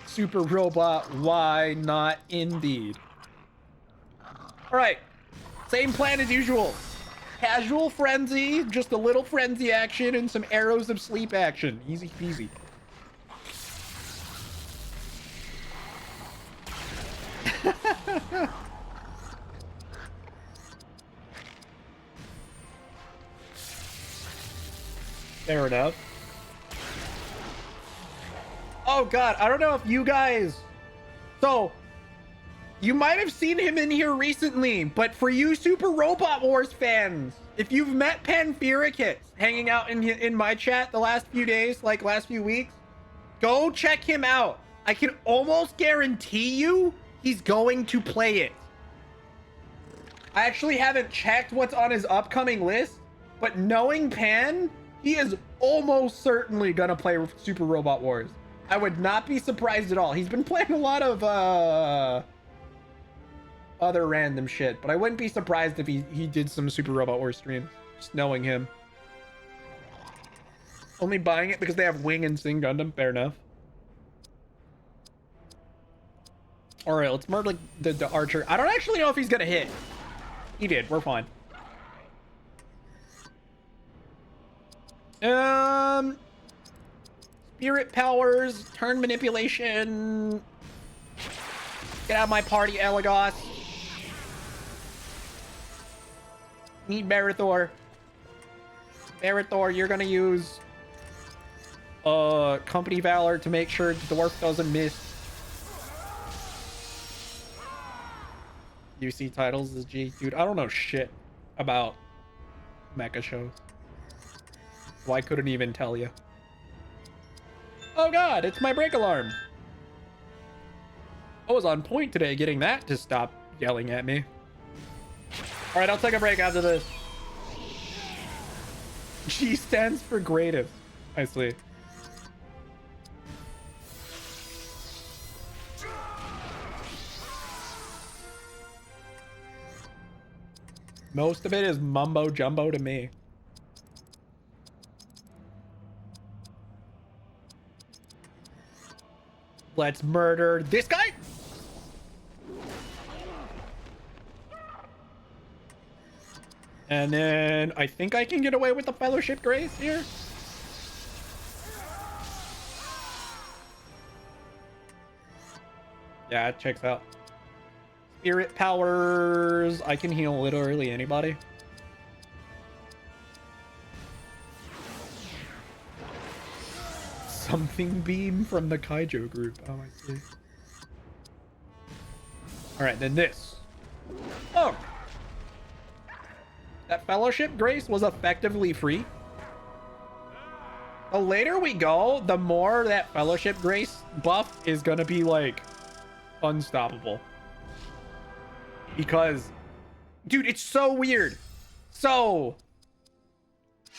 Super robot, why not indeed? All right, same plan as usual. Casual frenzy, just a little frenzy action and some arrows of sleep action. Easy peasy. Fair enough. Oh god, I don't know if you guys... So, you might have seen him in here recently, but for you Super Robot Wars fans, if you've met Panfericus hanging out in my chat the last few days, like last few weeks, go check him out. I can almost guarantee you he's going to play it. I actually haven't checked what's on his upcoming list, but knowing Pan, he is almost certainly gonna play Super Robot Wars. I would not be surprised at all. He's been playing a lot of other random shit, but I wouldn't be surprised if he did some Super Robot Wars streams, just knowing him. Only buying it because they have Wing and Sing Gundam, fair enough. All right, let's murder the archer. I don't actually know if he's gonna hit. He did, we're fine. Spirit powers, turn manipulation. Get out of my party, Elagos. Need Barathor. Barathor, you're gonna use Company Valor to make sure the dwarf doesn't miss. UC titles is G. Dude, I don't know shit about mecha shows. So I couldn't even tell you. Oh god, it's my break alarm. I was on point today getting that to stop yelling at me. All right, I'll take a break after this. G stands for greatest. I see. Most of it is mumbo jumbo to me. Let's murder this guy. And then I think I can get away with the Fellowship Grace here. Yeah, it checks out. Spirit powers. I can heal literally anybody. Something beam from the Kaijo group. Oh, I see. All right, then this. Oh. That Fellowship Grace was effectively free. The later we go, the more that Fellowship Grace buff is gonna be like unstoppable. Because, dude, it's so weird. So,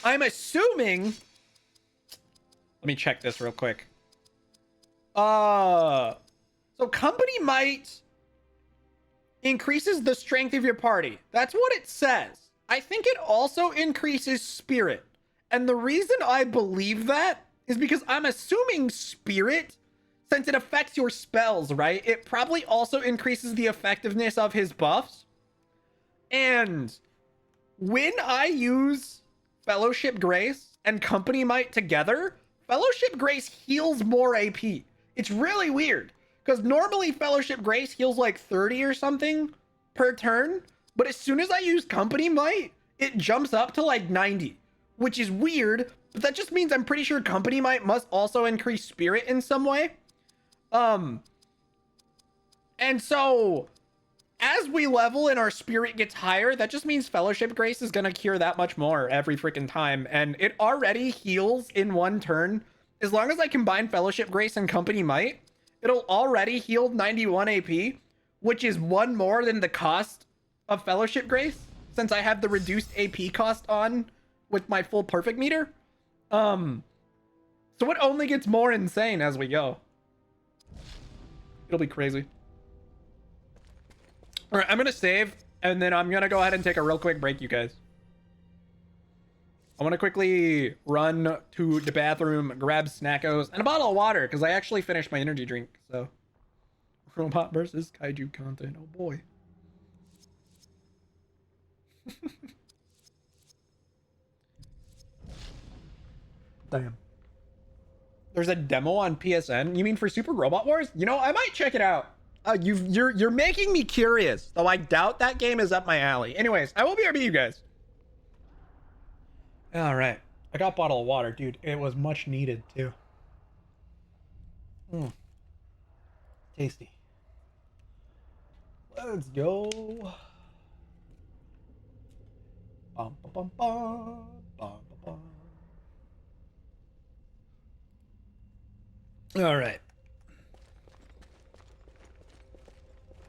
I'm assuming... Let me check this real quick. So Company Might increases the strength of your party. That's what it says. I think it also increases spirit. And the reason I believe that is because I'm assuming spirit, since it affects your spells, right? It probably also increases the effectiveness of his buffs. And when I use Fellowship Grace and Company Might together, Fellowship Grace heals more AP. It's really weird because normally Fellowship Grace heals like 30 or something per turn. But as soon as I use Company Might, it jumps up to like 90, which is weird. But that just means I'm pretty sure Company Might must also increase spirit in some way. And so as we level and our spirit gets higher, that just means Fellowship Grace is going to cure that much more every freaking time. And it already heals in one turn. As long as I combine Fellowship Grace and Company Might, it'll already heal 91 AP, which is one more than the cost of Fellowship Grace, since I have the reduced AP cost on with my full perfect meter. So it only gets more insane as we go. It'll be crazy. All right, I'm gonna save, and then I'm gonna go ahead and take a real quick break, you guys. I want to quickly run to the bathroom, grab snackos and a bottle of water because I actually finished my energy drink. So, robot versus kaiju content. Oh boy. Damn. There's a demo on PSN. You mean for Super Robot Wars? You know, I might check it out. You're making me curious, though I doubt that game is up my alley. Anyways, I will be RB you guys. All right, I got a bottle of water, dude. It was much needed too. Tasty. Let's go. Bum, bum, bum, bum, bum, bum. All right.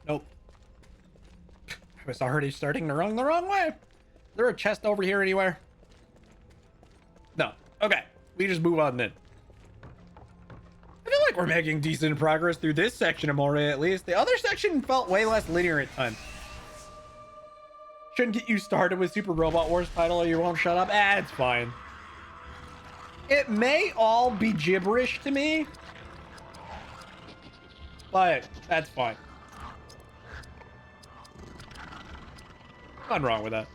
Nope. I was already starting the wrong way. Is there a chest over here anywhere? No. Okay. We just move on then. I feel like we're making decent progress through this section of Moria, at least. The other section felt way less linear at times. Shouldn't get you started with Super Robot Wars title or you won't shut up. It's fine. It may all be gibberish to me, but that's fine. Nothing wrong with that.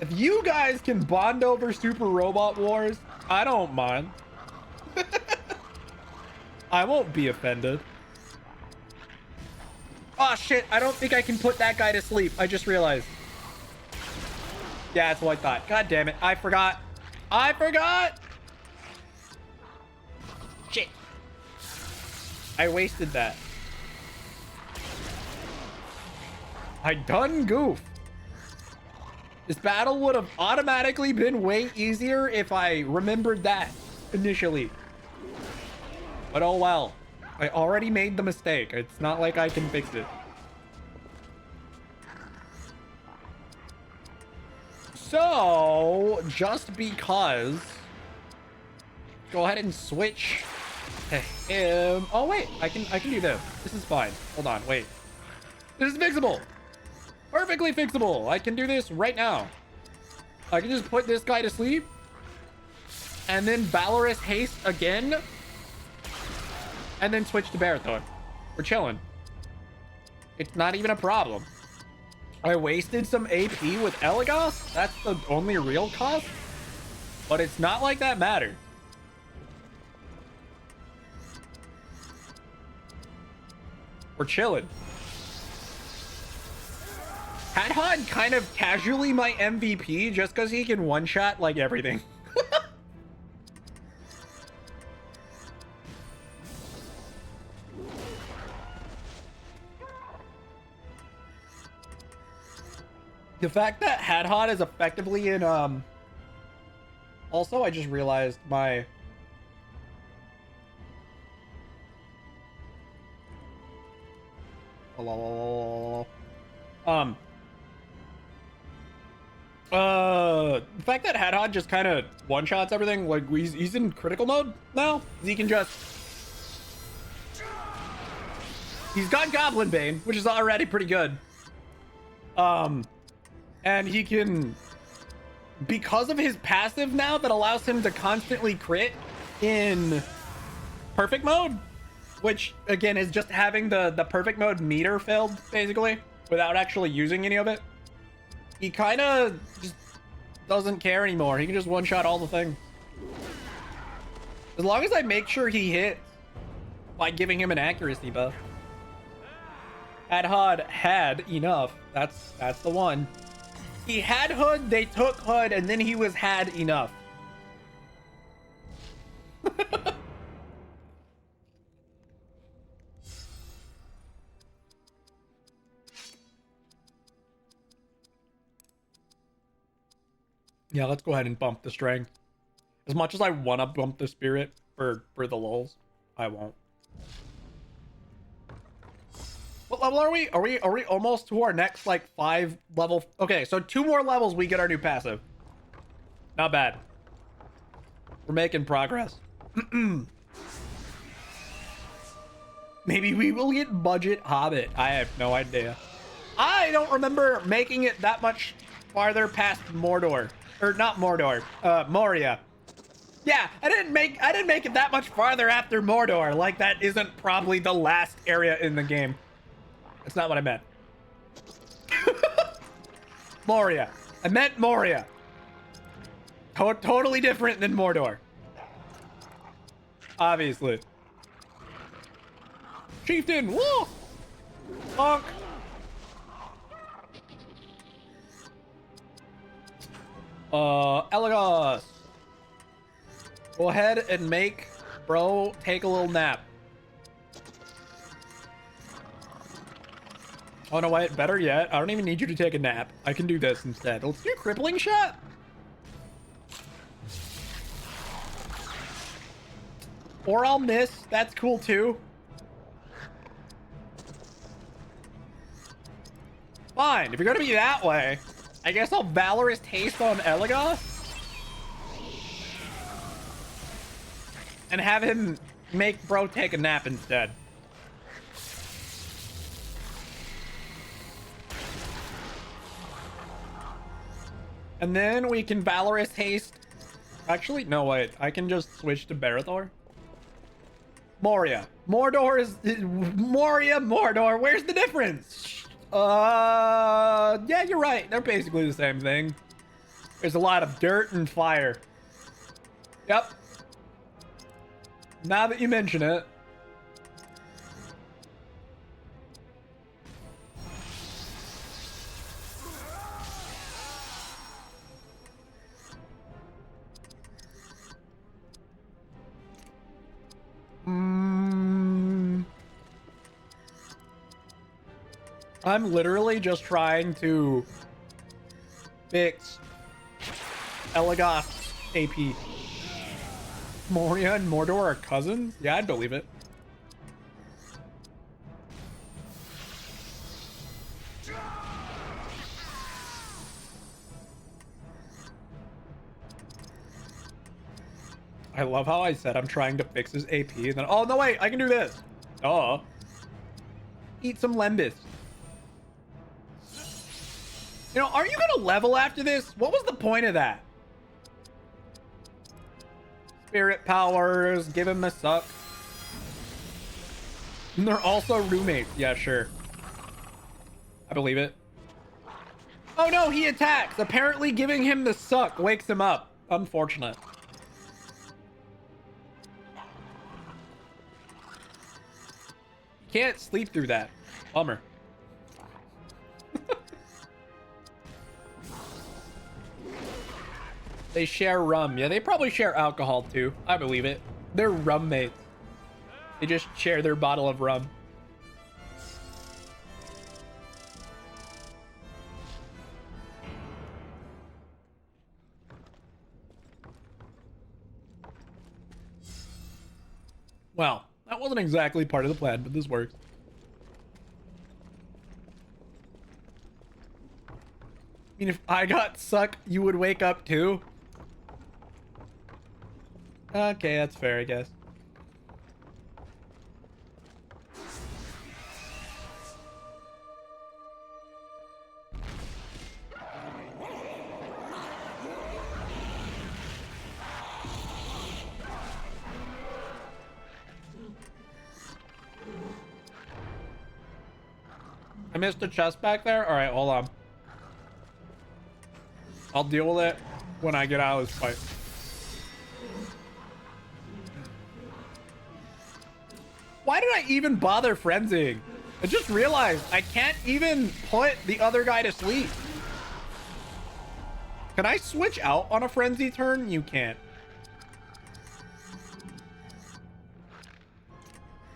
If you guys can bond over Super Robot Wars, I don't mind. I won't be offended. Oh shit, I don't think I can put that guy to sleep. I just realized. Yeah, that's what I thought. God damn it, I forgot. I forgot! Shit. I wasted that. I done goof. This battle would have automatically been way easier if I remembered that initially. But oh well. I already made the mistake. It's not like I can fix it. So, just because... Go ahead and switch to him. Oh wait, I can do this. This is fine. Hold on, wait. This is fixable. Perfectly fixable. I can do this right now. I can just put this guy to sleep. And then Valorous Haste again. And then switch to Barathor. We're chilling. It's not even a problem. I wasted some AP with Elagos. That's the only real cost. But it's not like that mattered. We're chilling. Hadhod kind of casually my MVP just because he can one-shot like everything. The fact that Hadhod is effectively in also I just realized my the fact that Hadhod just kind of one-shots everything, like he's in critical mode now. He can just... He's got Goblin Bane, which is already pretty good. And he can... Because of his passive now that allows him to constantly crit in perfect mode, which again is just having the perfect mode meter filled, basically, without actually using any of it. He kind of just doesn't care anymore. He can just one-shot all the things. As long as I make sure he hits by giving him an accuracy buff. Hadhod had enough. That's the one. He had Hood, they took Hood, and then he was had enough. Yeah, let's go ahead and bump the strength. As much as I want to bump the spirit for the lulz, I won't. What level are we? Are we almost to our next like 5 level? Okay, so 2 more levels we get our new passive. Not bad. We're making progress. Maybe we will get budget Hobbit. I have no idea. I don't remember making it that much farther past Mordor. Or not Mordor. Moria. Yeah, I didn't make it that much farther after Mordor. Like that isn't probably the last area in the game. That's not what I meant. Moria. I meant Moria. Totally different than Mordor. Obviously. Chieftain, woo! Bonk. Elagos. Go ahead and make bro take a little nap. Oh no, wait, better yet, I don't even need you to take a nap. I can do this instead. Let's do crippling shot. Or I'll miss. That's cool too. Fine. If you're gonna be that way, I guess I'll Valorous Haste on Elagos and have him make bro take a nap instead. And then we can Valorous Haste. Actually, no, wait. I can just switch to Barathor. Moria. Mordor is... Moria, Mordor. Where's the difference? Yeah, you're right. They're basically the same thing. There's a lot of dirt and fire. Yep. Now that you mention it. I'm literally just trying to fix Elagos AP. Moria and Mordor are cousins? Yeah, I'd believe it. I love how I said I'm trying to fix his AP and then, oh no wait, I can do this. Oh. Eat some Lembas. You know, are you gonna level after this? What was the point of that? Spirit powers, give him a suck. And they're also roommates. Yeah, sure. I believe it. Oh no, he attacks. Apparently giving him the suck wakes him up. Unfortunate. Can't sleep through that. Bummer. They share rum. Yeah, they probably share alcohol too. I believe it. They're rum mates. They just share their bottle of rum. Well, that wasn't exactly part of the plan, but this works. I mean, if I got sucked, you would wake up too? Okay, that's fair, I guess. I missed a chest back there? Alright, hold on. I'll deal with it when I get out of this fight. Why did I even bother frenzying? I just realized I can't even put the other guy to sleep. Can I switch out on a frenzy turn? You can't.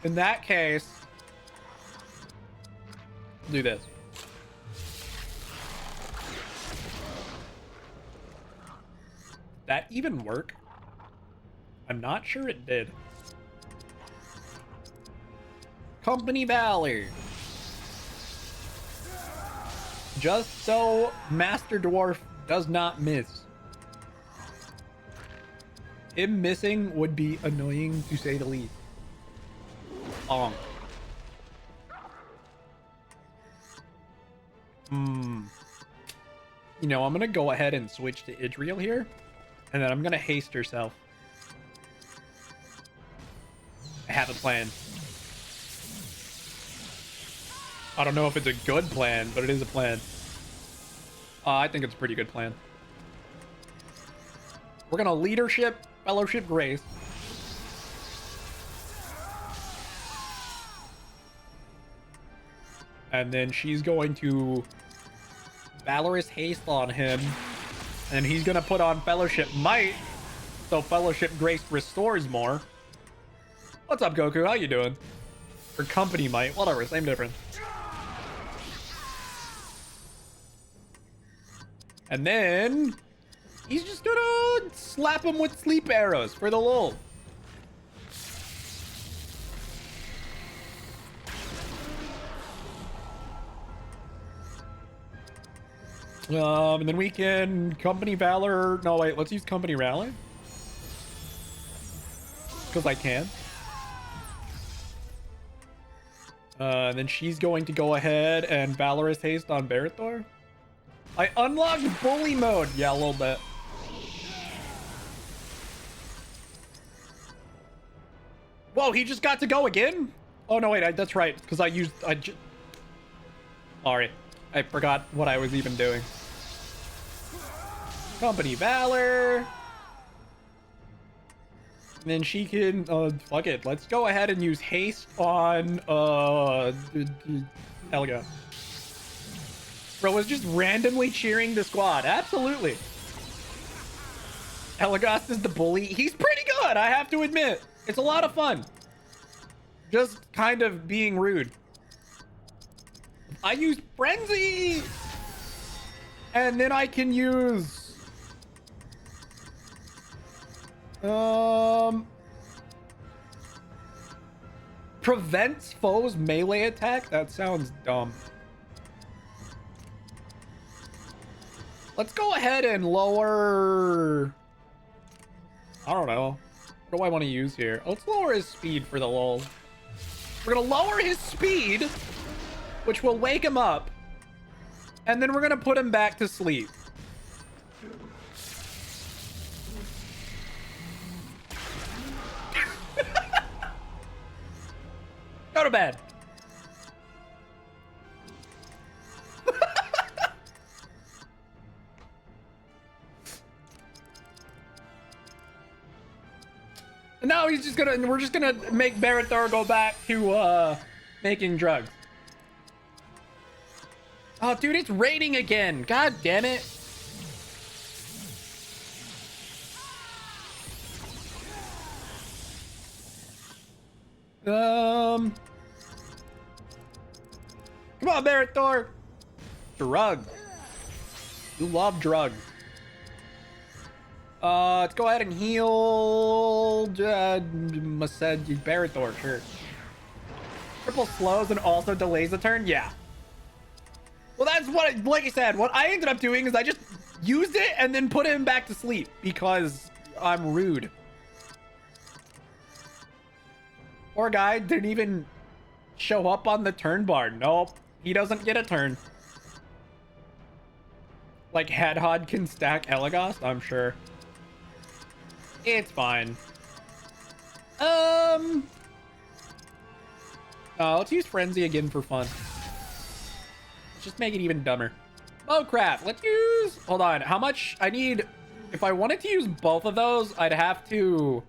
In that case, do this. That even work? I'm not sure it did. Company Valley. Just so Master Dwarf does not miss. Him missing would be annoying to say the least. You know, I'm gonna go ahead and switch to Idriel here, and then I'm gonna haste herself. I have a plan. I don't know if it's a good plan, but it is a plan. I think it's a pretty good plan. We're gonna leadership, fellowship, grace. And then she's going to valorous haste on him. And he's gonna put on fellowship might. So fellowship grace restores more. What's up, Goku? How you doing? Or company might, whatever, same difference. And then he's just gonna slap him with sleep arrows for the lull. And then we can company valor. No, wait, let's use company rally. Because I can. And then she's going to go ahead and valorous haste on Barathor. I unlocked bully mode. Yeah, a little bit. Whoa, he just got to go again? Oh, no, wait, that's right. Because Sorry. I forgot what I was even doing. Company Valor. And then she can, fuck it. Let's go ahead and use haste on, Helga. Bro was just randomly cheering the squad. Absolutely. Elagast is the bully. He's pretty good, I have to admit. It's a lot of fun. Just kind of being rude. I use Frenzy! And then I can use... Prevents foes melee attack? That sounds dumb. Let's go ahead and lower... I don't know. What do I want to use here? Let's lower his speed for the lull. We're gonna lower his speed, which will wake him up. And then we're gonna put him back to sleep. Go to bed. And now we're just gonna make Barathor go back to making drugs. Oh, dude, it's raining again. God damn it. Come on, Barathor. Drugs. You love drugs. Let's go ahead and heal Barathor, sure. Triple slows and also delays the turn? Yeah. Well, that's what, like I said, what I ended up doing is I just used it and then put him back to sleep because I'm rude. Poor guy didn't even show up on the turn bar. Nope, he doesn't get a turn. Like Hadhod can stack Elagast, I'm sure. It's fine. Let's use Frenzy again for fun. Let's just make it even dumber. Oh crap, let's use... Hold on, how much I need... If I wanted to use both of those, I'd have to...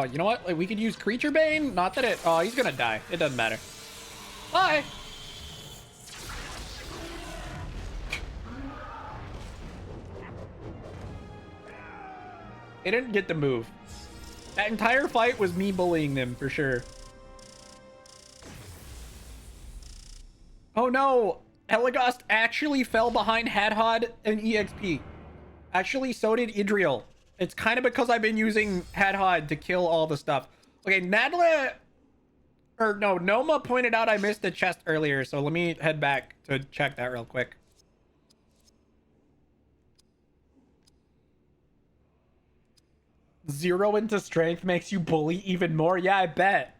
you know what? Like, we could use Creature Bane. Not that it... Oh, he's gonna die. It doesn't matter. Bye! They didn't get the move. That entire fight was me bullying them, for sure. Oh no! Elagast actually fell behind Hadhod and EXP. Actually, so did Idriel. It's kind of because I've been using Hadhod to kill all the stuff. Okay, Nadla Or no, Noma pointed out I missed the chest earlier, so let me head back to check that real quick. Zero into strength makes you bully even more? Yeah, I bet.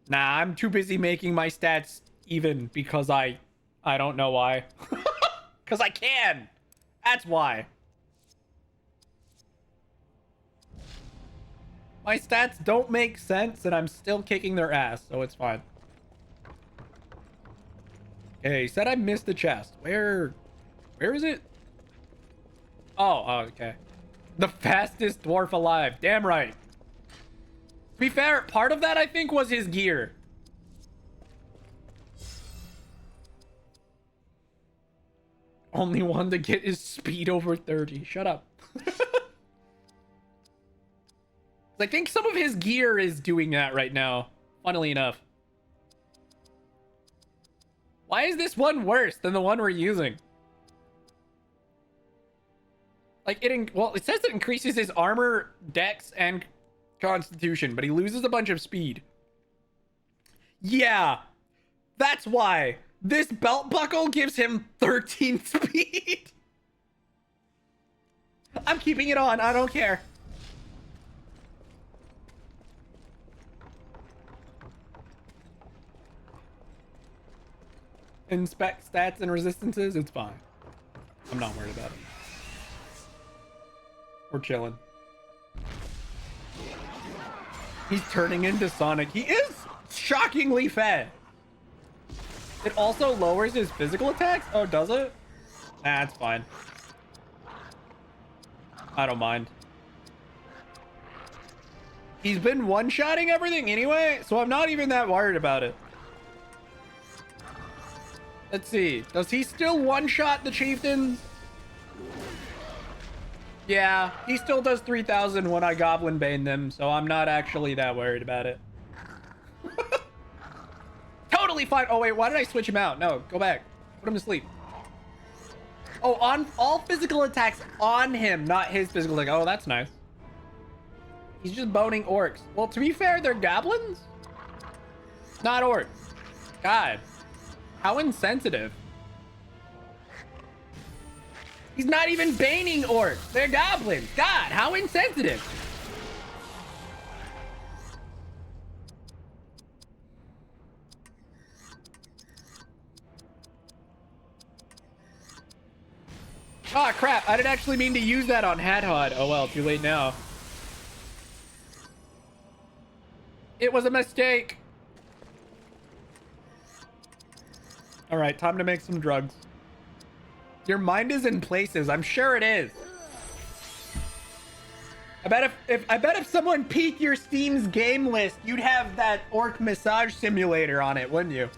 Nah, I'm too busy making my stats even because I don't know why. Because I can. That's why. My stats don't make sense and I'm still kicking their ass, so it's fine. Okay, he said I missed the chest. Where is it? Oh, okay. The fastest dwarf alive. Damn right. To be fair, part of that I think was his gear. Only one to get his speed over 30. Shut up. I think some of his gear is doing that right now, funnily enough. Why is this one worse than the one we're using? Like, it says it increases his armor, dex, and constitution, but he loses a bunch of speed. Yeah, that's why. This belt buckle gives him 13 speed. I'm keeping it on. I don't care. Inspect stats and resistances. It's fine. I'm not worried about it. We're chilling. He's turning into Sonic. He is shockingly fat. It also lowers his physical attacks? Oh, does it? Nah, it's fine. I don't mind. He's been one-shotting everything anyway, so I'm not even that worried about it. Let's see. Does he still one-shot the chieftains? Yeah, he still does 3,000 when I Goblin Bane them, so I'm not actually that worried about it. Totally fine. Oh, wait, why did I switch him out? No, go back. Put him to sleep. Oh, on all physical attacks on him, not his physical attack. Oh, that's nice. He's just boning orcs. Well, to be fair, they're goblins? Not orcs. God. How insensitive. He's not even baning orcs. They're goblins. God, how insensitive. Oh, crap. I didn't actually mean to use that on Hadhod. Oh, well, too late now. It was a mistake. All right, time to make some drugs. Your mind is in places. I'm sure it is. I bet if someone peeked your Steam's game list, you'd have that orc massage simulator on it, wouldn't you?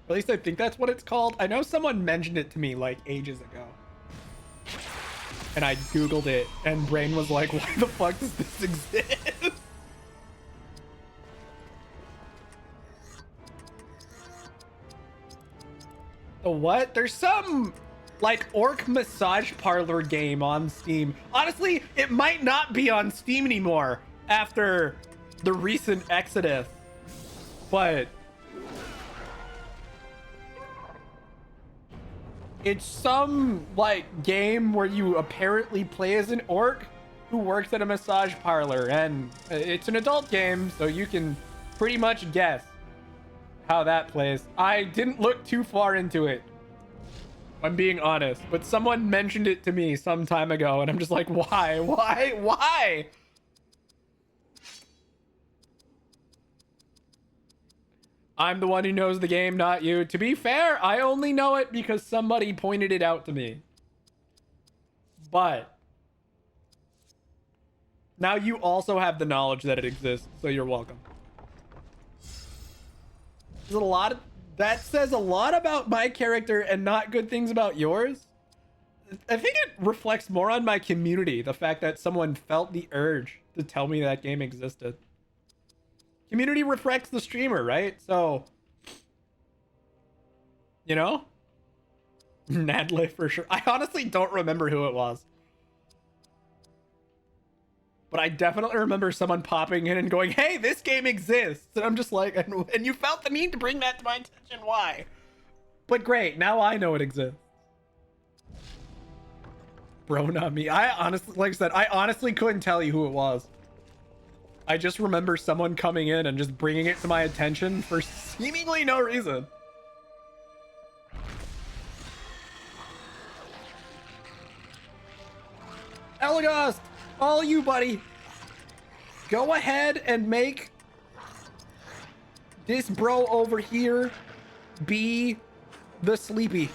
At least I think that's what it's called. I know someone mentioned it to me like ages ago. And I Googled it and Brain was like, why the fuck does this exist? The what? There's some like orc massage parlor game on Steam. Honestly, it might not be on Steam anymore after the recent exodus, but it's some like game where you apparently play as an orc who works at a massage parlor, and it's an adult game, so you can pretty much guess how that plays. I didn't look too far into it, I'm being honest, but someone mentioned it to me some time ago, and I'm just like, why? I'm the one who knows the game, not you. To be fair, I only know it because somebody pointed it out to me. But now you also have the knowledge that it exists, so you're welcome. There's a lot of that says a lot about my character and not good things about yours. I think it reflects more on my community, the fact that someone felt the urge to tell me that game existed. Community reflects the streamer, right? So, you know? Nadle for sure. I honestly don't remember who it was. But I definitely remember someone popping in and going, hey, this game exists. And I'm just like, and you felt the need to bring that to my attention. Why? But great, now I know it exists. Bro, not me. I honestly, like I said, I honestly couldn't tell you who it was. I just remember someone coming in and just bringing it to my attention for seemingly no reason. Elagast, all you, buddy. Go ahead and make this bro over here be the sleepy.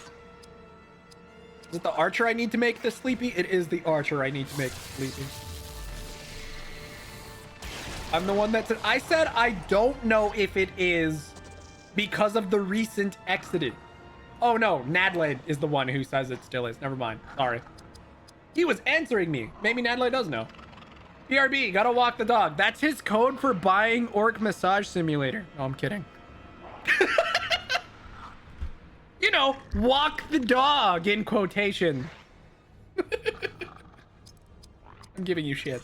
Is it the archer I need to make the sleepy? It is the archer I need to make sleepy. I'm the one that said, I said I don't know if it is because of the recent exited. Oh no, Nadlade is the one who says it still is. Never mind. Sorry. He was answering me. Maybe Nadlade does know. BRB, gotta walk the dog. That's his code for buying Orc Massage Simulator. No, I'm kidding. You know, walk the dog in quotation. I'm giving you shit.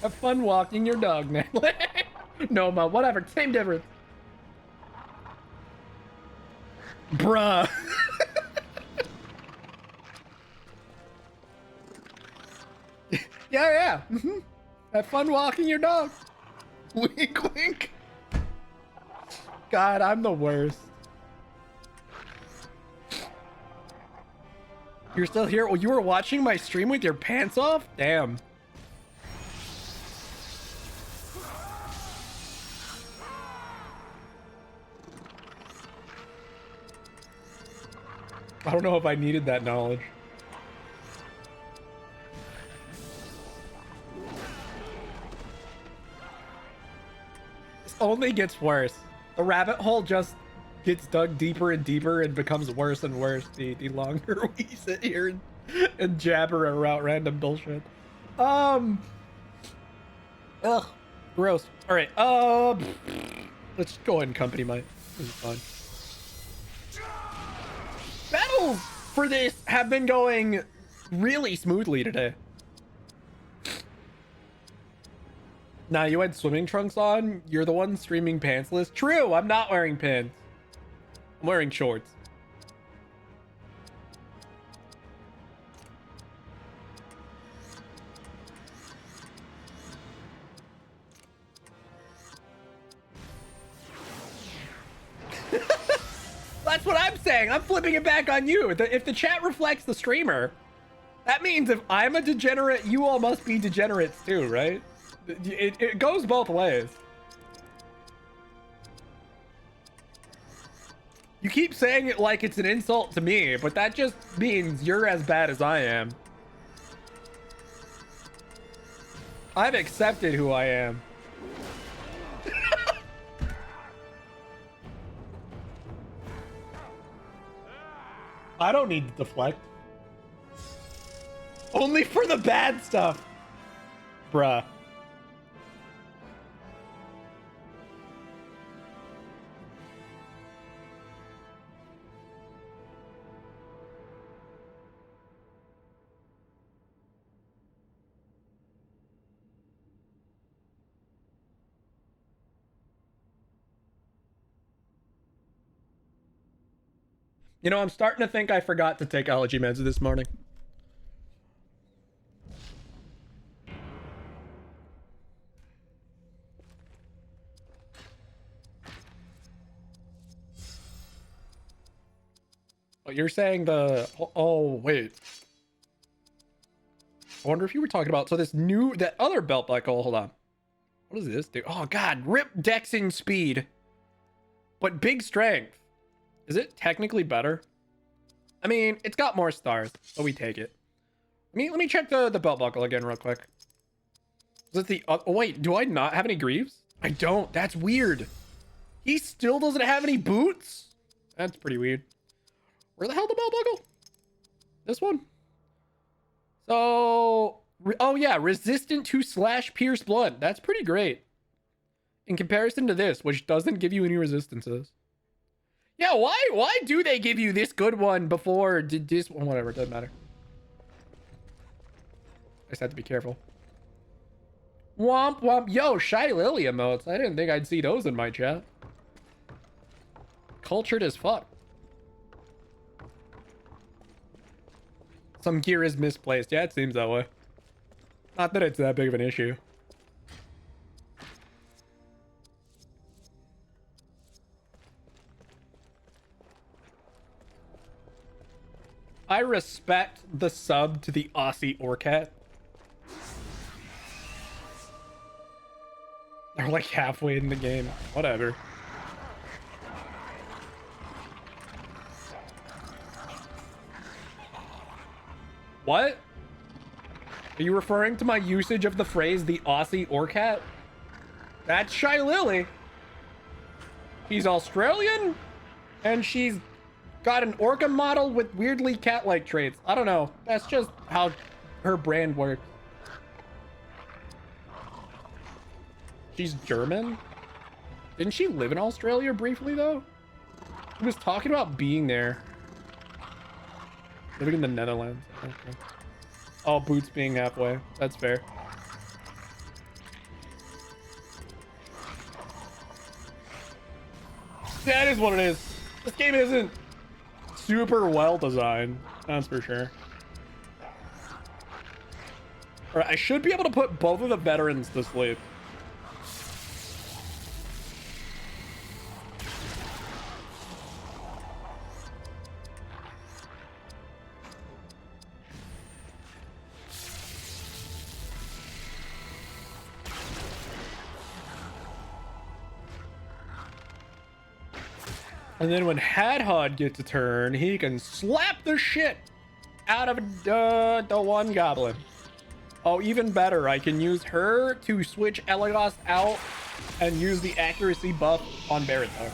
Have fun walking your dog, man. No, ma, whatever. Same difference. Bruh. Yeah. Mm-hmm. Have fun walking your dog. Wink, wink. God, I'm the worst. You're still here? Well, you were watching my stream with your pants off? Damn. I don't know if I needed that knowledge. This only gets worse. The rabbit hole just gets dug deeper and deeper and becomes worse and worse the longer we sit here and jabber about random bullshit. Ugh. Gross. Alright, let's go ahead and company mine. This is fine. Battles for this have been going really smoothly today. Nah, you had swimming trunks on? You're the one streaming pantsless? True, I'm not wearing pants. I'm wearing shorts. That's what I'm saying. I'm flipping it back on you. If the chat reflects the streamer, that means if I'm a degenerate, you all must be degenerates too, right? It goes both ways. You keep saying it like it's an insult to me, but that just means you're as bad as I am. I've accepted who I am. I don't need to deflect. Only for the bad stuff. Bruh. You know, I'm starting to think I forgot to take allergy meds this morning. Oh, you're saying the... Oh, wait. I wonder if you were talking about... So this new... That other belt buckle... Hold on. What does this do? Oh, God. Rip dex in speed. But big strength. Is it technically better? I mean, it's got more stars, but we take it. Let me check the belt buckle again real quick. Is it the... Oh, wait. Do I not have any greaves? I don't. That's weird. He still doesn't have any boots? That's pretty weird. Where the hell the belt buckle? This one? So... Oh, yeah. Resistant to slash pierce blood. That's pretty great. In comparison to this, which doesn't give you any resistances. Yeah, why do they give you this good one before did this one? Whatever, it doesn't matter. I just have to be careful. Womp womp. Yo, Shy Lily emotes. I didn't think I'd see those in my chat. Cultured as fuck. Some gear is misplaced. Yeah, it seems that way. Not that it's that big of an issue. I respect the sub to the Aussie Orcat. They're like halfway in the game. Whatever. What? Are you referring to my usage of the phrase the Aussie Orcat? That's Shy Lily. She's Australian and she's got an orca model with weirdly cat-like traits. I don't know. That's just how her brand works. She's German? Didn't she live in Australia briefly, though? She was talking about being there. Living in the Netherlands. Okay. Oh, Boots being halfway. That's fair. That is what it is. This game isn't super well designed. That's for sure. Alright, I should be able to put both of the veterans to sleep. And then when Hadhod gets a turn, he can slap the shit out of the one goblin. Oh, even better, I can use her to switch Elagos out and use the accuracy buff on Barathar.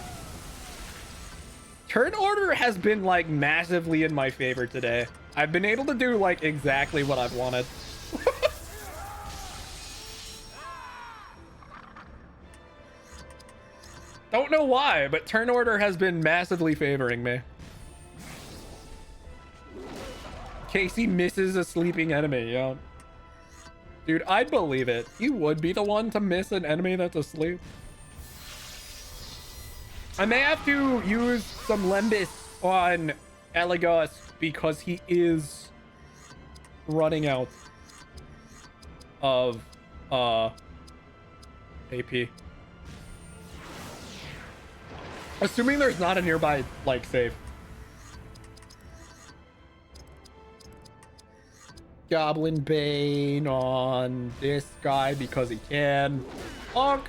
Turn order has been like massively in my favor today. I've been able to do like exactly what I've wanted. Don't know why, but turn order has been massively favoring me. Casey misses a sleeping enemy, yo. Dude, I'd believe it. You would be the one to miss an enemy that's asleep. I may have to use some Lembis on Elagos because he is running out of AP. Assuming there's not a nearby, like, save. Goblin Bane on this guy because he can. Honk.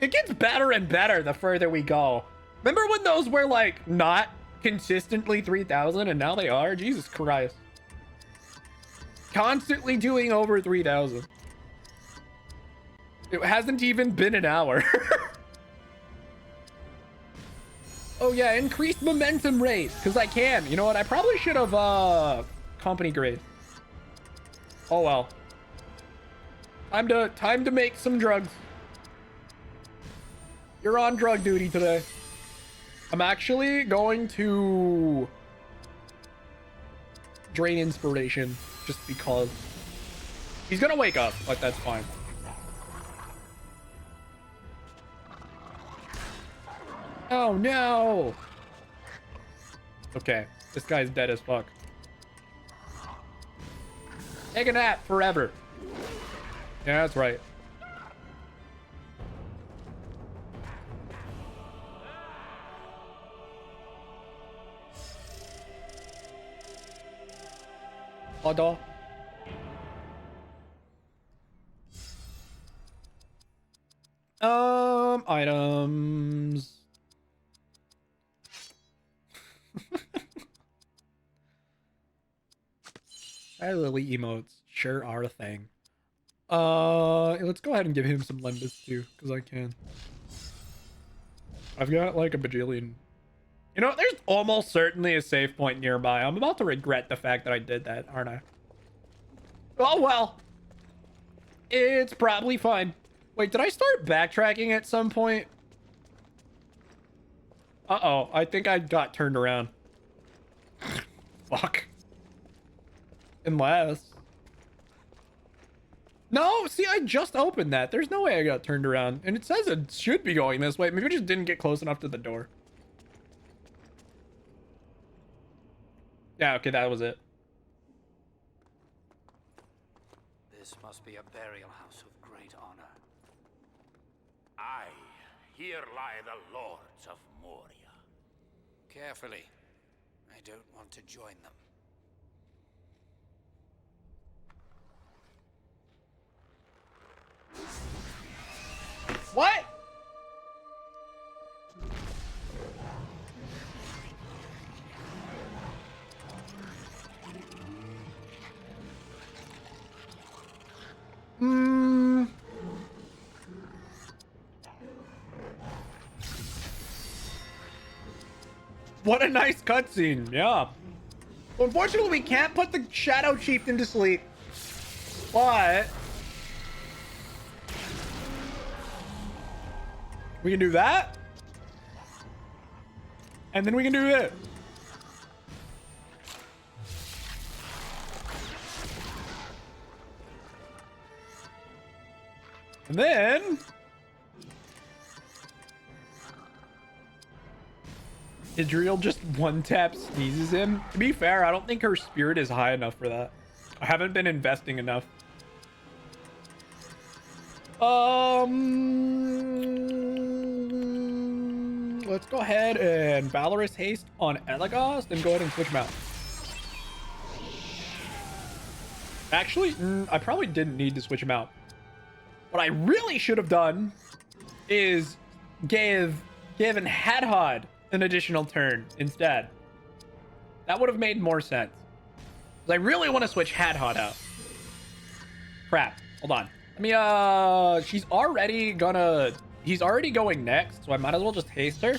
It gets better and better the further we go. Remember when those were, like, not consistently 3,000 and now they are? Jesus Christ. Constantly doing over 3,000. It hasn't even been an hour. Oh yeah, increased momentum rate, because I can. You know what? I probably should have company grade. Oh well. Time to make some drugs. You're on drug duty today. I'm actually going to drain inspiration just because. He's gonna wake up, but that's fine. Oh no! Okay, this guy's dead as fuck. Take a nap forever. Yeah, that's right. Odo. Items. Lily emotes sure are a thing. Let's go ahead and give him some Lembas too, because I can. I've got like a bajillion. You know, there's almost certainly a save point nearby. I'm about to regret the fact that I did that, aren't I? Oh well. It's probably fine. Wait, did I start backtracking at some point? Uh-oh, I think I got turned around. Fuck. Unless... No, see, I just opened that. There's no way I got turned around. And it says it should be going this way. Maybe I just didn't get close enough to the door. Yeah, okay, that was it. This must be a burial house of great honor. Aye, here lie the lords of Moria. Carefully. I don't want to join them. What? What a nice cutscene, yeah. Well, unfortunately, we can't put the Shadow Chieftain to sleep. But... we can do that. And then we can do it. And then... Idriel just one-tap sneezes him. To be fair, I don't think her spirit is high enough for that. I haven't been investing enough. Let's go ahead and Valorous Haste on Elagos, then go ahead and switch him out. Actually, I probably didn't need to switch him out. What I really should have done is given Hadhod an additional turn instead. That would have made more sense. Because I really want to switch Hadhod out. Crap. Hold on. Let me, he's already going next, so I might as well just haste her.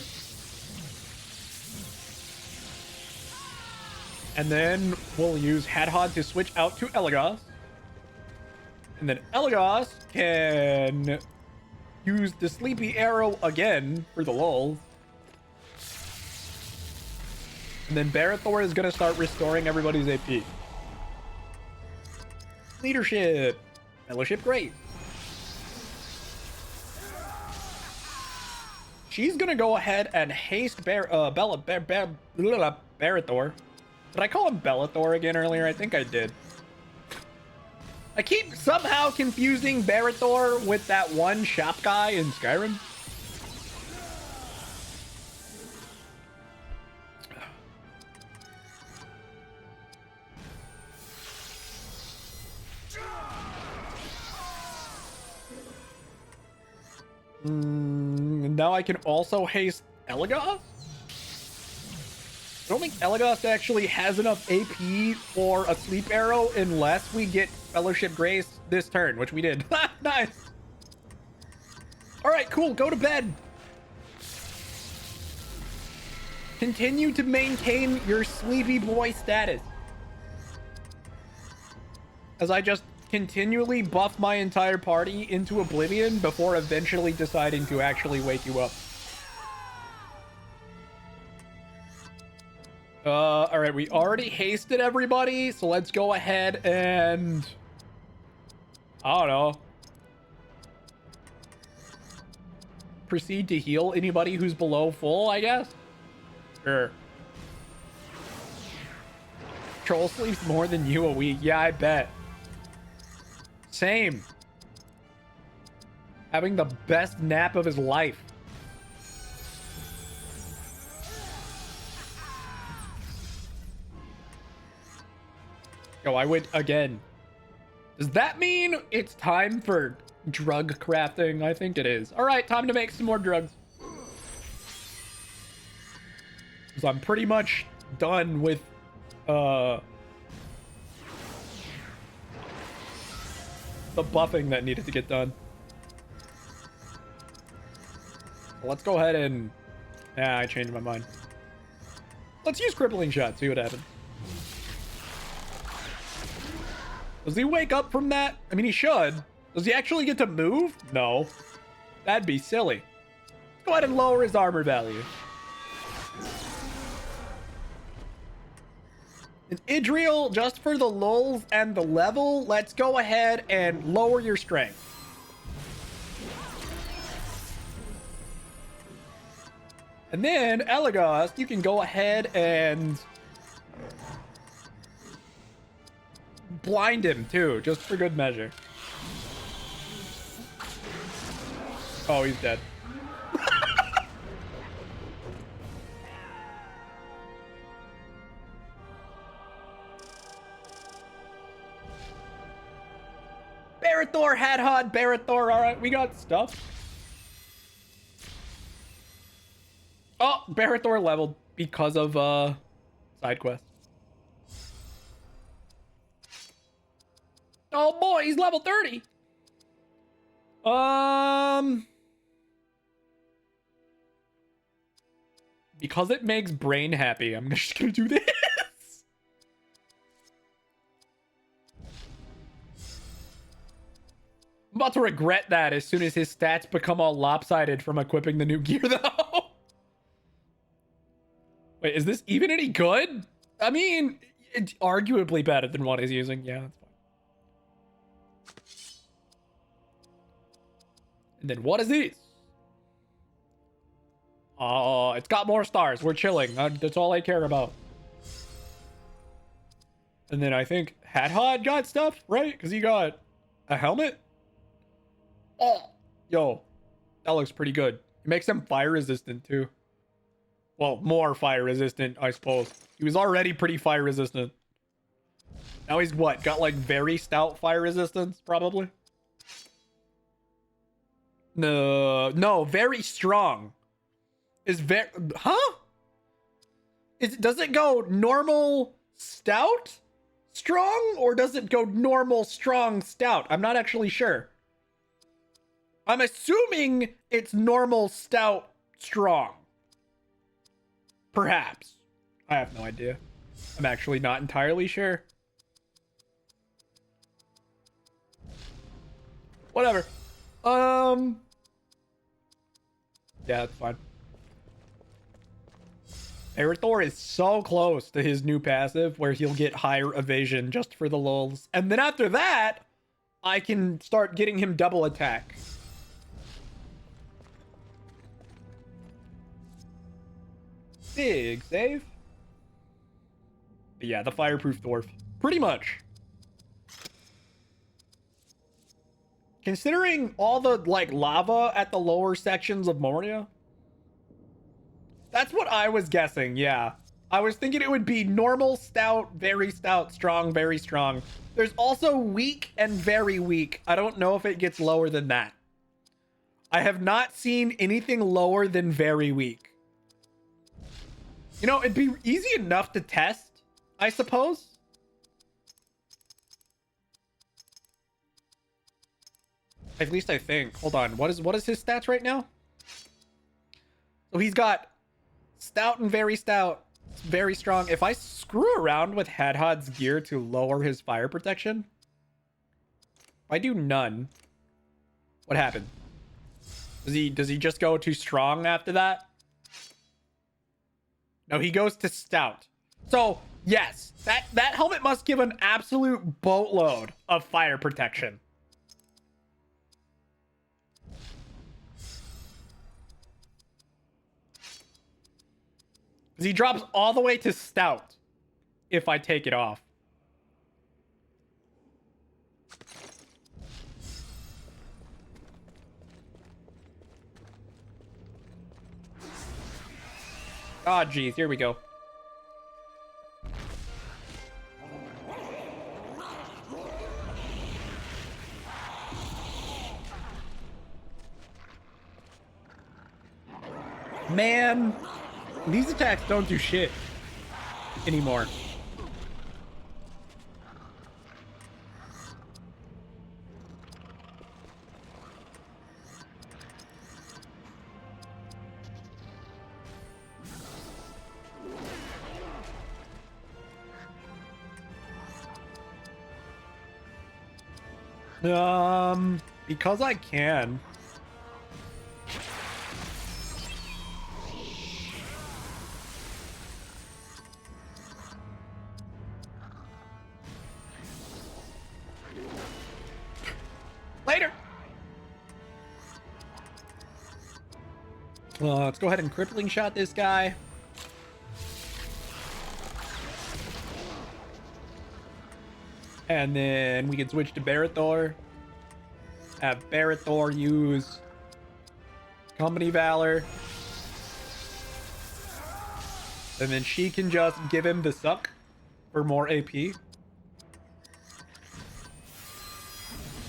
And then we'll use Hadhod to switch out to Elagos. And then Elagos can use the Sleepy Arrow again for the lulz. And then Barathor is going to start restoring everybody's AP. Leadership. Fellowship, great. She's going to go ahead and haste Barathor. Did I call him Bellathor again earlier? I think I did. I keep somehow confusing Barathor with that one shop guy in Skyrim. Now I can also haste Elagos? I don't think Elagos actually has enough AP for a sleep arrow unless we get Fellowship Grace this turn, which we did. Nice. All right, cool. Go to bed. Continue to maintain your sleepy boy status. As I just continually buff my entire party into oblivion before eventually deciding to actually wake you up. All right, we already hasted everybody, so let's go ahead and... I don't know. Proceed to heal anybody who's below full, I guess? Sure. Troll sleeps more than you a week. Yeah, I bet. Same. Having the best nap of his life. Yo, I went again. Does that mean it's time for drug crafting? I think it is. All right, time to make some more drugs. Because I'm pretty much done with the buffing that needed to get done. So let's go ahead and... Nah, I changed my mind. Let's use Crippling Shot, see what happens. Does he wake up from that? I mean, he should. Does he actually get to move? No. That'd be silly. Let's go ahead and lower his armor value. And Idriel, just for the lulz and the level, let's go ahead and lower your strength. And then Elagos, you can go ahead and blind him too, just for good measure. Oh, he's dead. Barathor, Hadhod, Barathor. All right, we got stuff. Oh, Barathor leveled because of side quest. Oh boy, he's level 30. Because it makes brain happy, I'm just gonna do this. I'm about to regret that as soon as his stats become all lopsided from equipping the new gear, though. Wait, is this even any good? I mean, it's arguably better than what he's using. Yeah, that's fine. And then what is this? Oh, it's got more stars. We're chilling. That's all I care about. And then I think Hadhod got stuff, right? Because he got a helmet. Oh, yo, that looks pretty good. It makes him fire resistant too. Well, more fire resistant, I suppose. He was already pretty fire resistant. Now he's what? Got like very stout fire resistance, probably. No, very strong. Is very, huh? Does it go normal stout strong, or does it go normal strong stout? I'm not actually sure. I'm assuming it's normal stout strong. Perhaps. I have no idea. I'm actually not entirely sure. Whatever. Yeah, that's fine. Barathor is so close to his new passive where he'll get higher evasion just for the lulz. And then after that, I can start getting him double attack. Big save. But yeah, the fireproof dwarf. Pretty much. Considering all the, like, lava at the lower sections of Moria. That's what I was guessing, yeah. I was thinking it would be normal, stout, strong, very strong. There's also weak and very weak. I don't know if it gets lower than that. I have not seen anything lower than very weak. You know, it'd be easy enough to test, I suppose. At least I think. Hold on. What is his stats right now? So he's got stout and very stout. Very strong. If I screw around with Hadhod's gear to lower his fire protection, if I do none, what happened? Does he just go too strong after that? No, he goes to stout. So yes, that helmet must give an absolute boatload of fire protection. Because he drops all the way to stout if I take it off. Oh, geez. Here we go. Man, these attacks don't do shit anymore. Because I can. Let's go ahead and crippling shot this guy. And then we can switch to Barrethor. Have Barrethor use Company Valor. And then she can just give him the suck for more AP.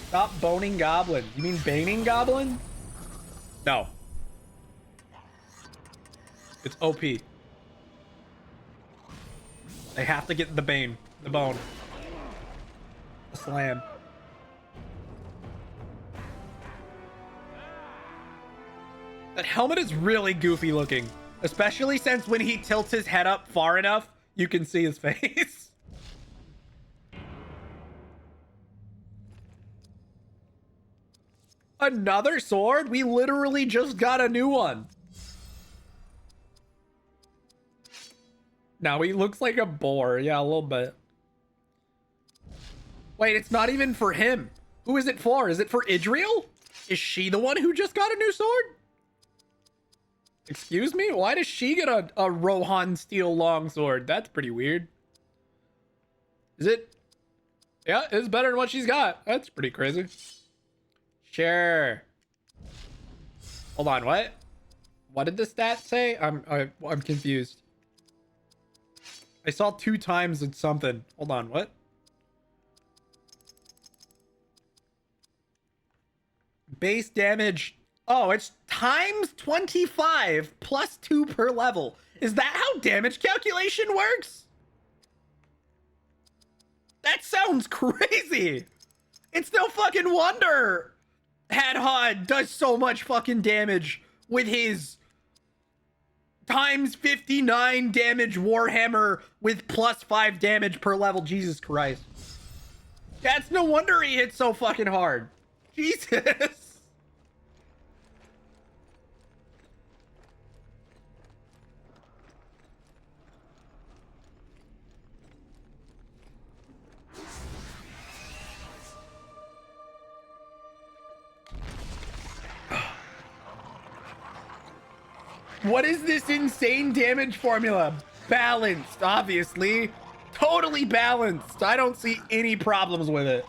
Stop boning goblin. You mean baning goblin? No. It's OP. They have to get the bane. The bone. The slam. That helmet is really goofy looking. Especially since when he tilts his head up far enough, you can see his face. Another sword? We literally just got a new one. Now he looks like a boar. Yeah, a little bit. Wait, it's not even for him. Who is it for? Is it for Idriel? Is she the one who just got a new sword? Excuse me? Why does she get a Rohan steel longsword? That's pretty weird. Is it? Yeah, it's better than what she's got. That's pretty crazy. Sure. Hold on, what? What did the stat say? I'm confused. I saw 2 times it's something. Hold on, what? Base damage. Oh, it's times 25 plus 2 per level. Is that how damage calculation works? That sounds crazy. It's no fucking wonder Hadhod does so much fucking damage with his times 59 damage Warhammer with plus 5 damage per level. Jesus Christ. That's no wonder he hits so fucking hard. Jesus. What is this insane damage formula? Balanced, obviously. Totally balanced. I don't see any problems with it.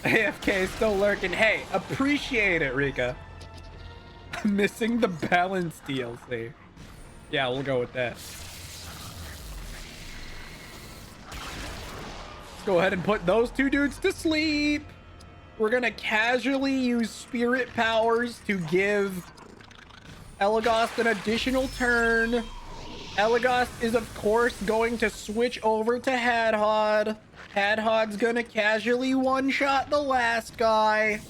AFK is still lurking. Hey, appreciate it, Rika. I'm missing the balance DLC. Yeah, we'll go with that. Let's go ahead and put those 2 dudes to sleep. We're gonna casually use spirit powers to give Elagast an additional turn. Elagast is, of course, going to switch over to Hadhod. Hadhod's gonna casually one-shot the last guy.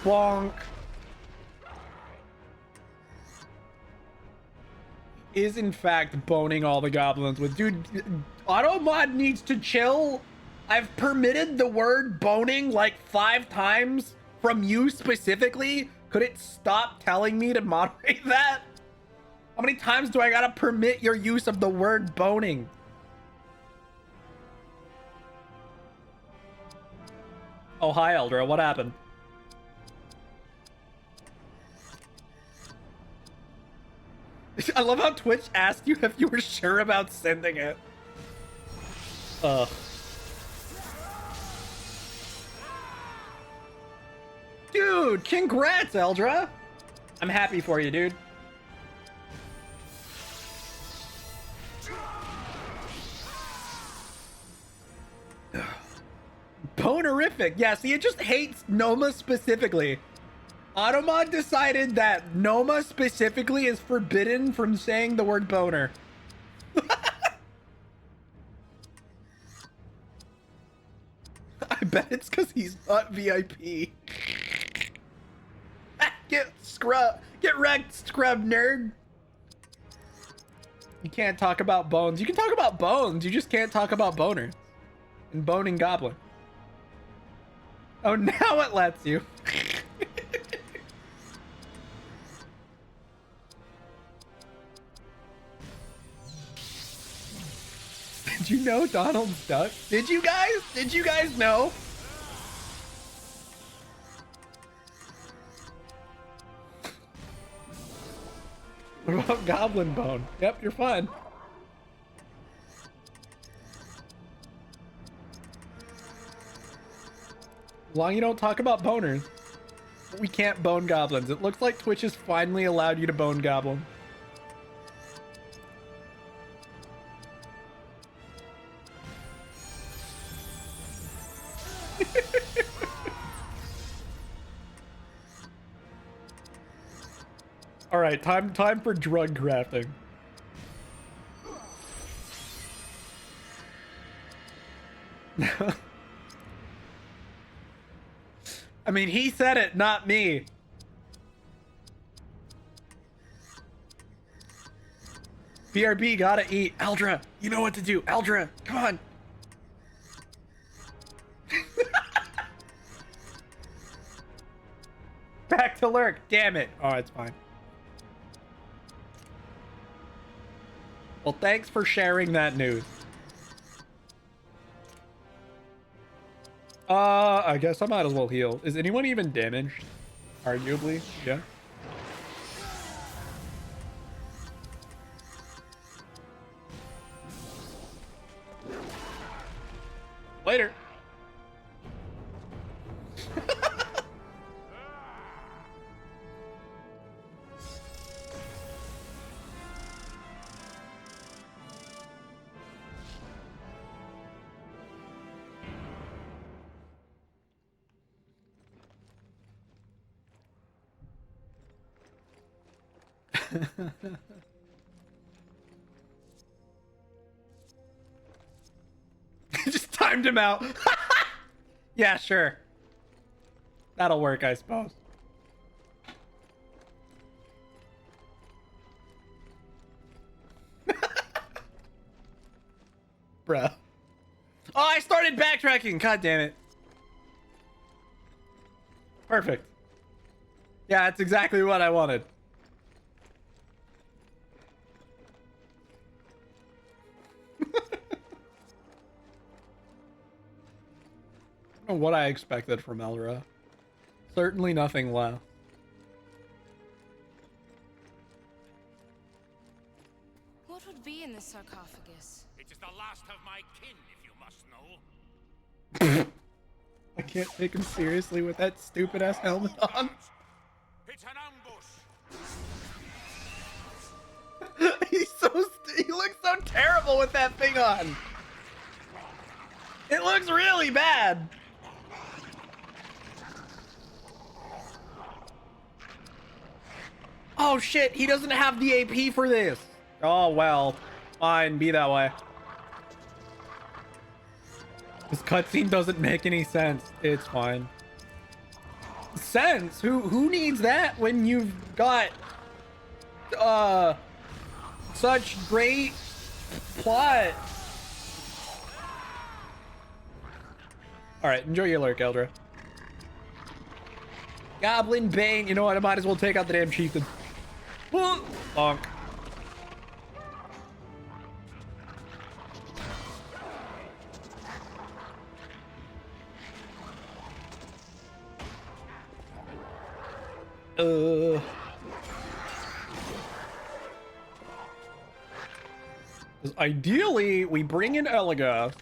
Bonk. Is in fact boning all the goblins with... Dude, Automod needs to chill. I've permitted the word boning like 5 times from you specifically. Could it stop telling me to moderate that? How many times do I gotta permit your use of the word boning? Oh, hi, Eldra. What happened? I love how Twitch asked you if you were sure about sending it. Ugh. Dude, congrats, Eldra. I'm happy for you, dude. Bonerific. Yeah, see, it just hates Noma specifically. Automod decided that Noma specifically is forbidden from saying the word boner. I bet it's because he's not VIP. Get wrecked, scrub nerd. You can't talk about bones. You can talk about bones. You just can't talk about boner. And boning goblin. Oh, now it lets you. Did you know Donald's duck? Did you guys? Did you guys know? What about Goblin Bone? Yep, you're fine. As long as you don't talk about boners. We can't bone goblins. It looks like Twitch has finally allowed you to bone goblin. All right, time for drug crafting. I mean, he said it, not me. BRB, gotta eat. Eldra, you know what to do. Eldra, come on. Back to lurk. Damn it. Oh, it's fine. Well, thanks for sharing that news. I guess I might as well heal. Is anyone even damaged? Arguably, yeah. Later. Just timed him out. Yeah, sure. That'll work, I suppose. Bruh. Oh, I started backtracking. God damn it. Perfect. Yeah, that's exactly what I wanted. I don't know what I expected from Elra. Certainly nothing less. What would be in this sarcophagus? It is the last of my kin, if you must know. I can't take him seriously with that stupid ass helmet on. It's an ambush. He looks so terrible with that thing on. It looks really bad. Oh shit, he doesn't have the AP for this. Oh well, fine, be that way. This cutscene doesn't make any sense. It's fine. Sense? Who needs that when you've got such great plot? All right, enjoy your lurk, Eldra. Goblin Bane. You know what? I might as well take out the damn chieftain. Bonk. Ideally, we bring in Elagast.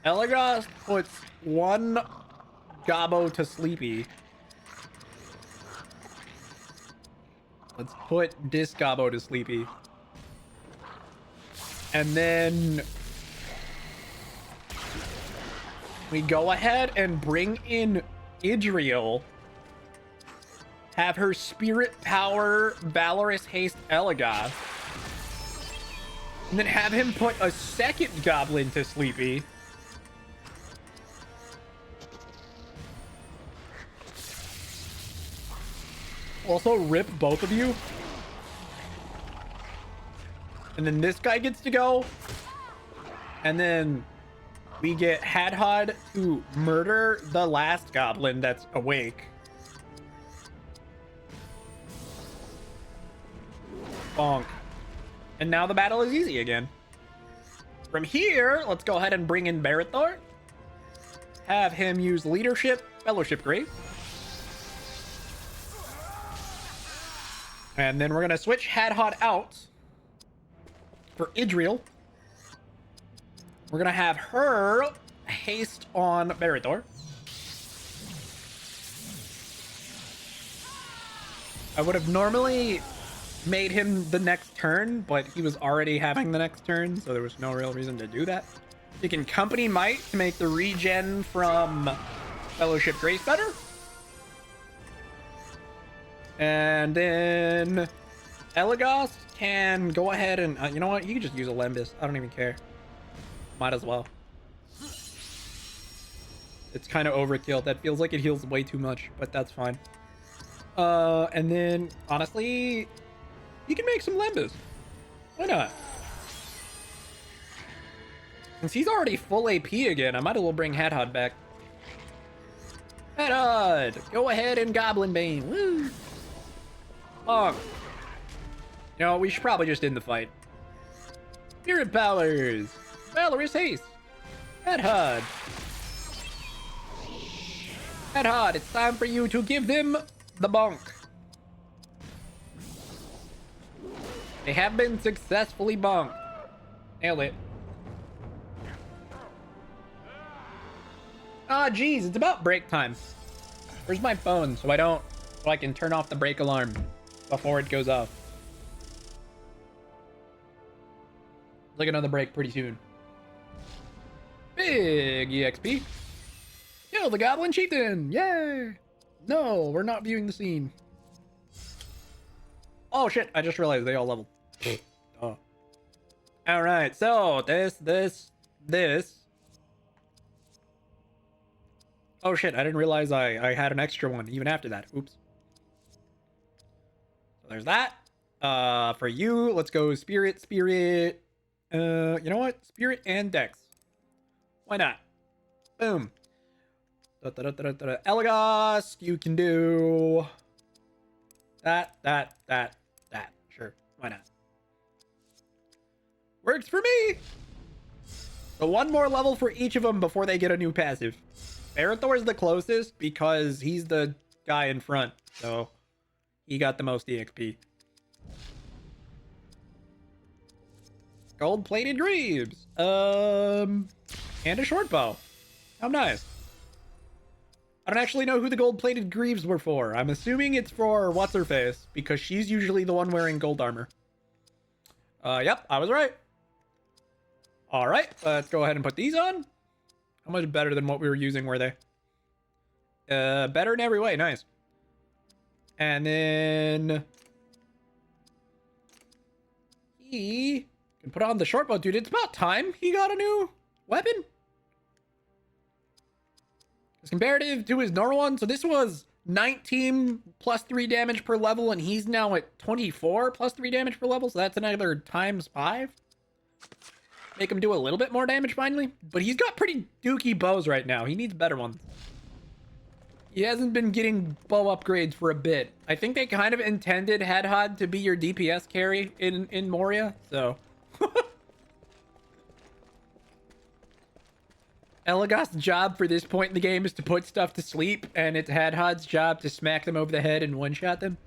Elagast puts one Gobbo to Sleepy. Let's put this Gobbo to Sleepy. And then we go ahead and bring in Idriel. Have her Spirit Power Valorous Haste Elagast. And then have him put a second Goblin to Sleepy. Also rip both of you. And then this guy gets to go. And then we get Hadhod to murder the last goblin that's awake. Bonk. And now the battle is easy again. From here, let's go ahead and bring in Barithor. Have him use leadership, fellowship grade. And then we're going to switch Hadhod out for Idriel. We're going to have her haste on Barithor. I would have normally made him the next turn, but he was already having the next turn, so there was no real reason to do that. You can Company Might to make the regen from Fellowship Grace better. And then Elagos can go ahead and... you know what? You can just use a Lembus. I don't even care. Might as well. It's kind of overkill. That feels like it heals way too much, but that's fine. And then, honestly, you can make some Lembas. Why not? Since he's already full AP again, I might as well bring Hadhod back. Hadhod! Go ahead and Goblin Bane. Woo! You know, we should probably just end the fight. Spirit Powers! Valorous Haste! Hadhod! Hadhod, it's time for you to give them the bonk. They have been successfully bonked. Nailed it. Ah, geez, it's about break time. Where's my phone so I can turn off the break alarm before it goes off? Like another break pretty soon. Big EXP. Kill the Goblin Chieftain! Yay! No, we're not viewing the scene. Oh shit, I just realized they all leveled. Oh. Alright, so this. Oh shit, I didn't realize I had an extra one even after that. Oops. So there's that. For you, let's go Spirit. You know what? Spirit and Dex. Why not? Boom. Elagos, you can do that. Sure, why not? Works for me. So one more level for each of them before they get a new passive. Barithor is the closest because he's the guy in front, so he got the most EXP. Gold-plated greaves. And a short bow. How nice. I don't actually know who the gold-plated greaves were for. I'm assuming it's for What's-Her-Face, because she's usually the one wearing gold armor. Yep, I was right. Alright, let's go ahead and put these on. How much better than what we were using were they? Better in every way, nice. And then... he can put on the short bow. Dude, it's about time he got a new weapon. It's comparative to his normal one. So this was 19 plus 3 damage per level, and he's now at 24 plus 3 damage per level. So that's another times 5. Make him do a little bit more damage finally. But he's got pretty dookie bows right now. He needs better ones. He hasn't been getting bow upgrades for a bit. I think they kind of intended Hadhod to be your DPS carry in Moria. So... Elagos' job for this point in the game is to put stuff to sleep, and it's Hadhod's job to smack them over the head and one-shot them.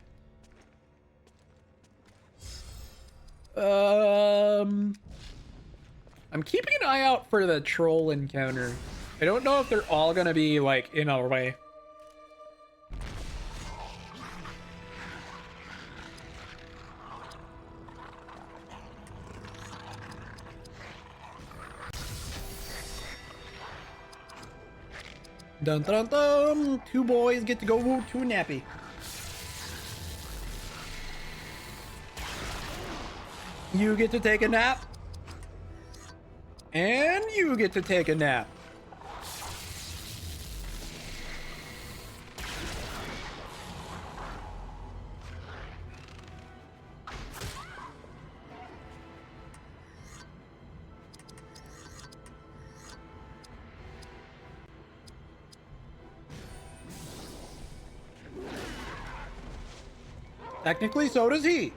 I'm keeping an eye out for the troll encounter. I don't know if they're all gonna be, like, in our way. Dun dun dun! 2 boys get to go to a nappy. You get to take a nap. And you get to take a nap. Technically, so does he.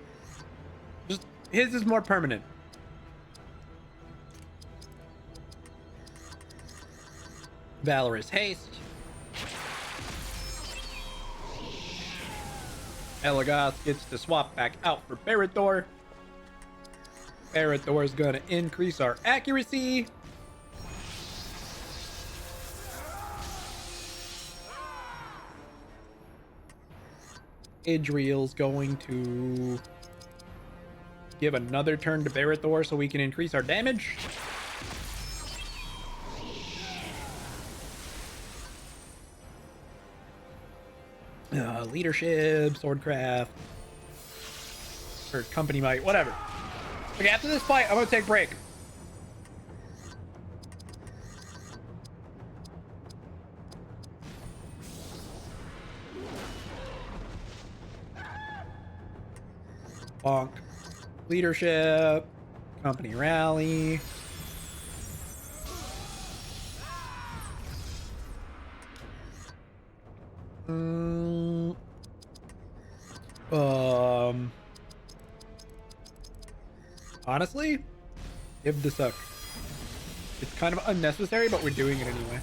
Just his is more permanent. Valorous Haste. Elagath gets to swap back out for Barad-dûr. Barad-dûr is going to increase our accuracy. Idriel's going to give another turn to Barad-dûr so we can increase our damage. Leadership, swordcraft, or company might, whatever. Okay, after this fight, I'm gonna take a break. Bonk. Leadership, company rally. Honestly, give the suck. It's kind of unnecessary, but we're doing it anyway.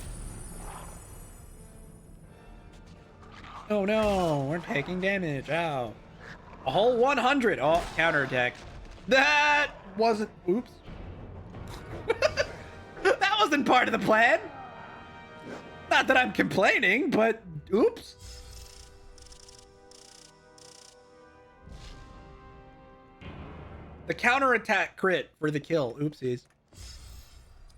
Oh no, we're taking damage. Ow. A whole 100. Oh, counterattack. That wasn't. Oops. That wasn't part of the plan. Not that I'm complaining, but oops. The counterattack crit for the kill. Oopsies.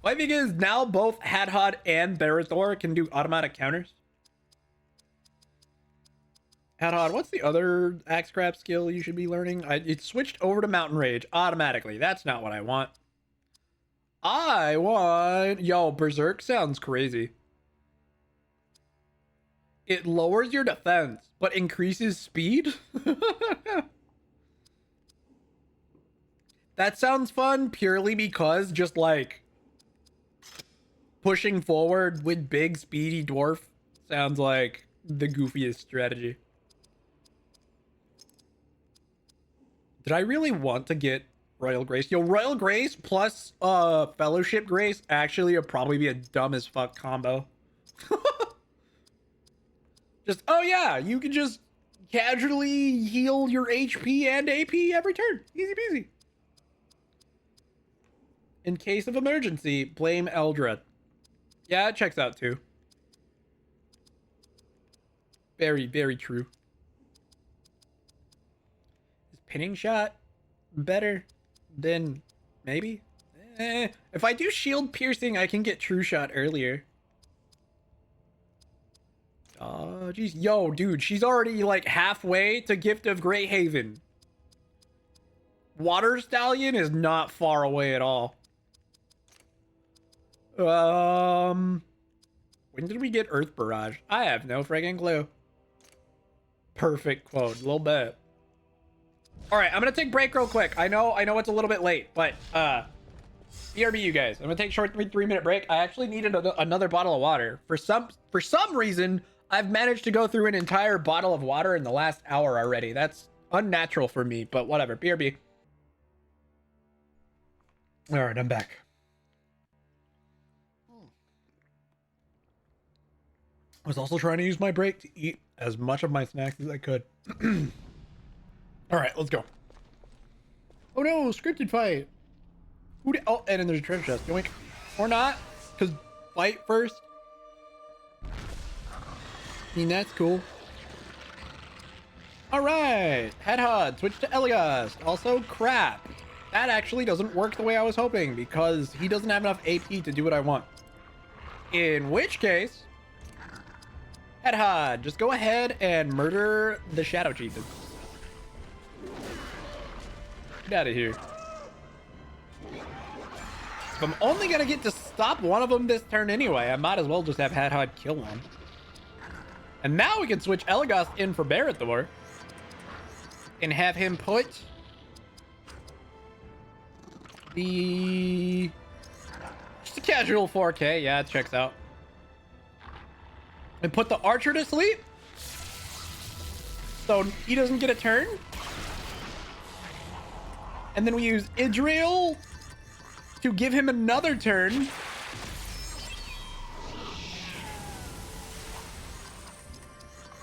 My thing is now both Hadhod and Barad-dûr can do automatic counters. Hadhod, what's the other axe crap skill you should be learning? It switched over to Mountain Rage automatically. That's not what I want. I want... Yo, Berserk sounds crazy. It lowers your defense, but increases speed? That sounds fun purely because just like pushing forward with big speedy dwarf sounds like the goofiest strategy. Did I really want to get Royal Grace? Yo, Royal Grace plus Fellowship Grace actually would probably be a dumb as fuck combo. Just, oh yeah, you can just casually heal your HP and AP every turn. Easy peasy. In case of emergency, blame Eldred. Yeah, it checks out too. Very, very true. Is pinning shot better than maybe? If I do shield piercing, I can get true shot earlier. Oh, geez. Yo, dude, she's already like halfway to Gift of Greyhaven. Water Stallion is not far away at all. When did we get Earth Barrage? I have no friggin' clue. Perfect quote. A little bit. All right, I'm gonna take a break real quick. I know it's a little bit late, but BRB, you guys. I'm gonna take a short 3-minute break. I actually needed another bottle of water. For some reason, I've managed to go through an entire bottle of water in the last hour already. That's unnatural for me, but whatever. BRB. All right, I'm back. I was also trying to use my break to eat as much of my snacks as I could. All right, let's go. Oh no, scripted fight. Oh, and then there's a treasure chest. Yoink. Or not, because fight first. I mean, that's cool. All right, Hadhod, switch to Elias. Also, crap. That actually doesn't work the way I was hoping because he doesn't have enough AP to do what I want. In which case, Hadhod, just go ahead and murder the Shadow Chieftain. Get out of here. If I'm only gonna get to stop one of them this turn anyway, I might as well just have Hadhod kill one. And now we can switch Elagos in for Barad-dûr and have him put the just a casual 4K. Yeah, it checks out. And put the archer to sleep so he doesn't get a turn. And then we use Idriel to give him another turn.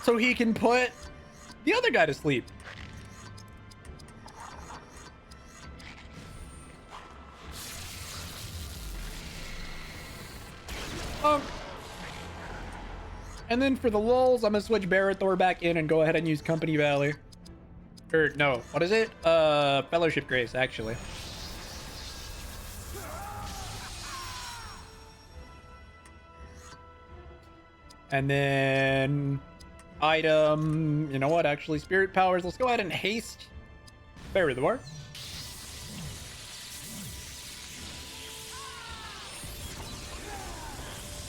so he can put the other guy to sleep. And then for the lulz, I'm gonna switch Barrethor back in and go ahead and use Company Valley. Or no, what is it? Fellowship Grace, actually. And then item, you know what? Actually, Spirit Powers. Let's go ahead and haste Barrethor.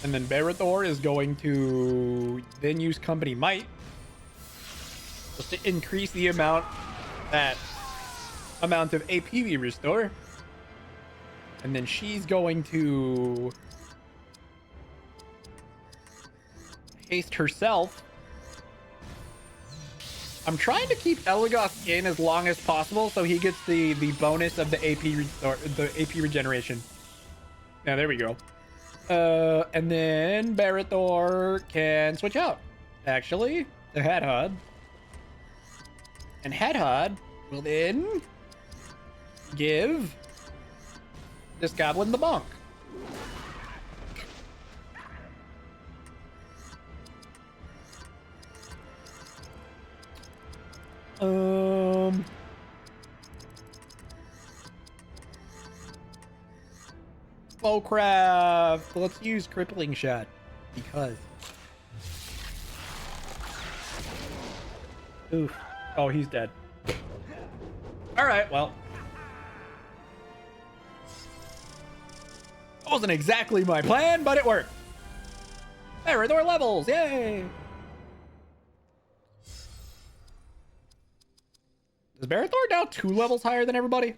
And then Barrethor is going to then use Company Might just to increase the amount of AP we restore. And then she's going to haste herself. I'm trying to keep Elagos in as long as possible so he gets the bonus of the AP regeneration. Yeah, there we go. And then Barrethor can switch out, actually, to Hadhod. And Hadhod will then give this goblin the bonk. Bowcraft. Let's use Crippling Shot because. Oof. Oh, he's dead. All right, well. That wasn't exactly my plan, but it worked. Barrethor levels, yay! Is Barrethor now 2 levels higher than everybody?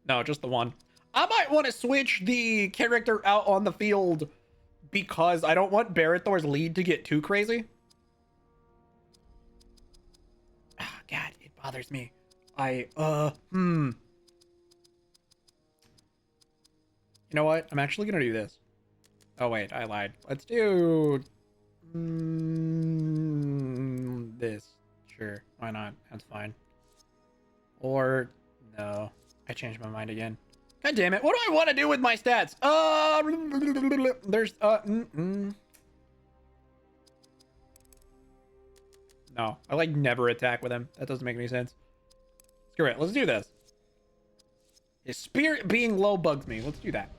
No, just the 1. I might want to switch the character out on the field because I don't want Barrethor's lead to get too crazy. Ah, God, it bothers me. You know what? I'm actually gonna do this. Oh wait, I lied. Let's do this. Sure, why not? That's fine. Or no, I changed my mind again. God damn it! What do I want to do with my stats? There's No, I like never attack with him. That doesn't make any sense. Screw it. Let's do this. His spirit being low bugs me. Let's do that.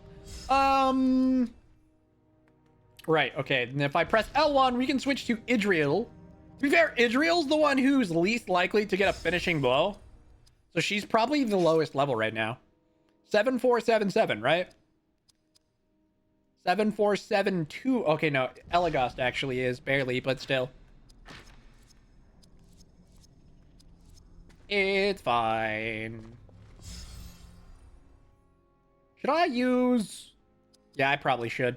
Right, okay. And if I press L1, we can switch to Idriel. To be fair, Idriel's the one who's least likely to get a finishing blow. So she's probably the lowest level right now. 7477, right? 7472. Okay, no. Elagos actually is barely, but still. It's fine. Should I use... Yeah, I probably should.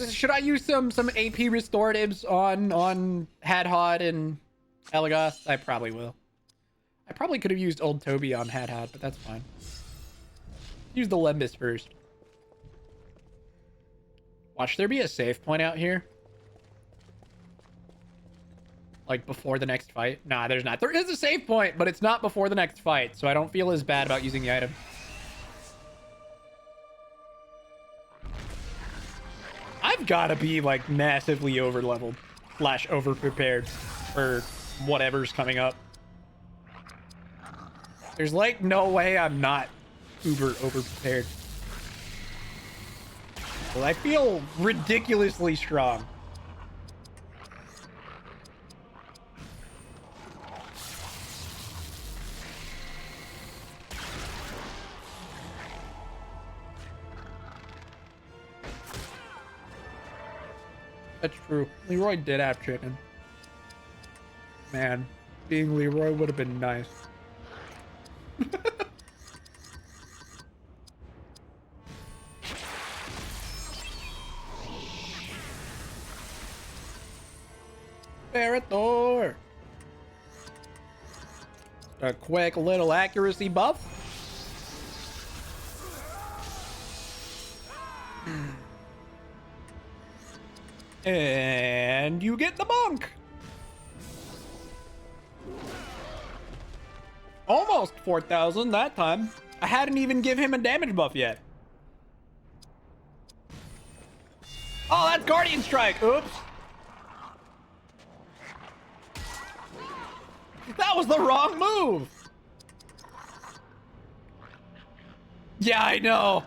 Should I use some AP restoratives on Hadhod and Elagos? I probably will. I probably could have used Old Toby on Hadhod, but that's fine. Use the Lembus first. Watch there be a save point out here. Like before the next fight. Nah, there's not. There is a save point, but it's not before the next fight, so I don't feel as bad about using the item. I've got to be like massively over leveled / over prepared for whatever's coming up. There's like no way I'm not uber over prepared. Well, I feel ridiculously strong. That's true. Leroy did have chicken. Man, being Leroy would have been nice. Barrethor! A quick little accuracy buff. And you get the monk. Almost 4,000 that time. I hadn't even give him a damage buff yet. Oh, that's Guardian Strike. Oops. That was the wrong move. Yeah, I know.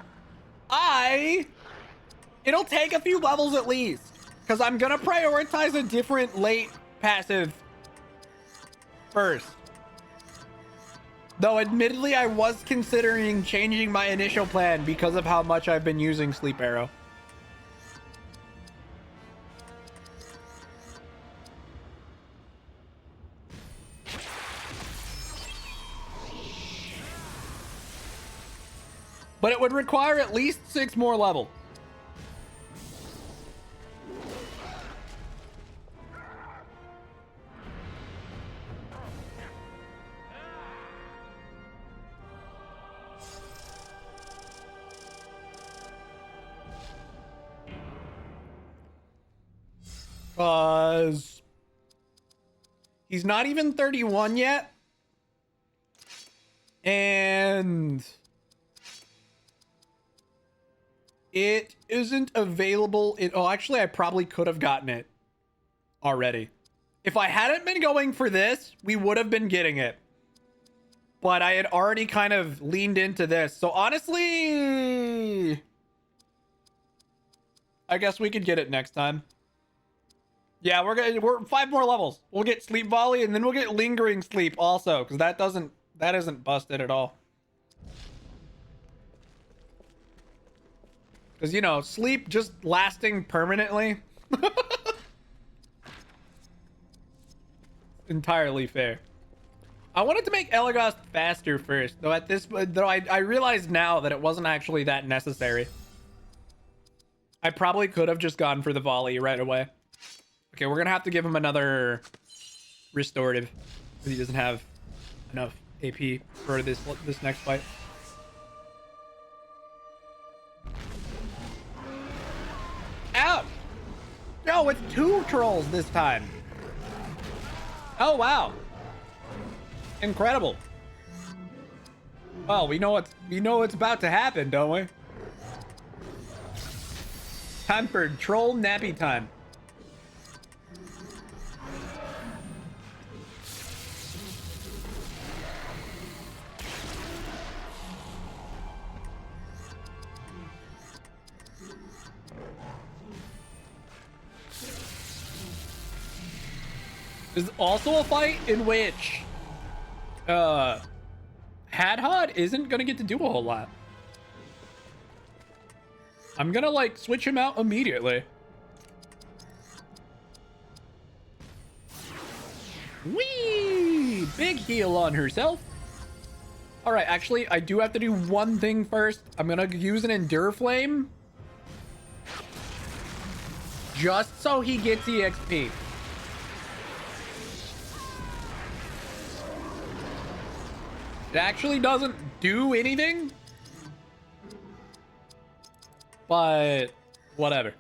It'll take a few levels at least, because I'm gonna prioritize a different late passive first. Though admittedly, I was considering changing my initial plan because of how much I've been using Sleep Arrow. But it would require at least 6 more levels. He's not even 31 yet. And it isn't available. Oh, actually, I probably could have gotten it already. If I hadn't been going for this, we would have been getting it. But I had already kind of leaned into this. So honestly, I guess we could get it next time. Yeah, we're 5 more levels. We'll get Sleep Volley, and then we'll get Lingering Sleep also, because that isn't busted at all. Because, you know, sleep just lasting permanently. Entirely fair. I wanted to make Elagos faster first, though I realized now that it wasn't actually that necessary. I probably could have just gone for the volley right away. Okay, we're gonna have to give him another restorative because he doesn't have enough AP for this next fight. Ouch! No, it's 2 trolls this time. Oh wow! Incredible. Well, we know what's about to happen, don't we? Time for troll nappy time. There's also a fight in which Hadhod isn't gonna get to do a whole lot. I'm gonna like switch him out immediately. Whee! Big heal on herself. All right, actually, I do have to do one thing first. I'm gonna use an Endure Flame just so he gets EXP. It actually doesn't do anything, but whatever.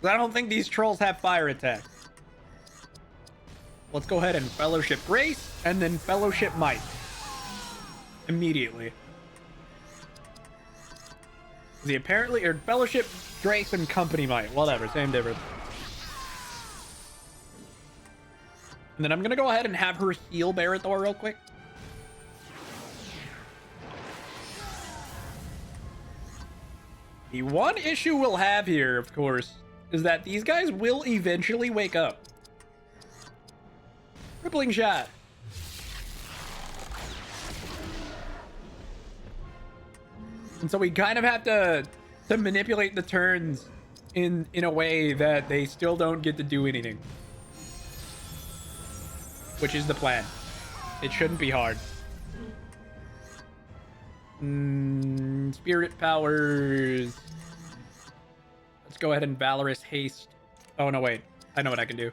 I don't think these trolls have fire attacks. Let's go ahead and Fellowship Grace and then Fellowship Might immediately. The apparently, or Fellowship Grace and Company Might, whatever, same difference. And then I'm gonna go ahead and have her heal Barithor real quick. The one issue we'll have here, of course, is that these guys will eventually wake up. Crippling shot. And so we kind of have to manipulate the turns in a way that they still don't get to do anything. Which is the plan. It shouldn't be hard. Spirit powers. Let's go ahead and Valorous Haste. Oh, no, wait. I know what I can do.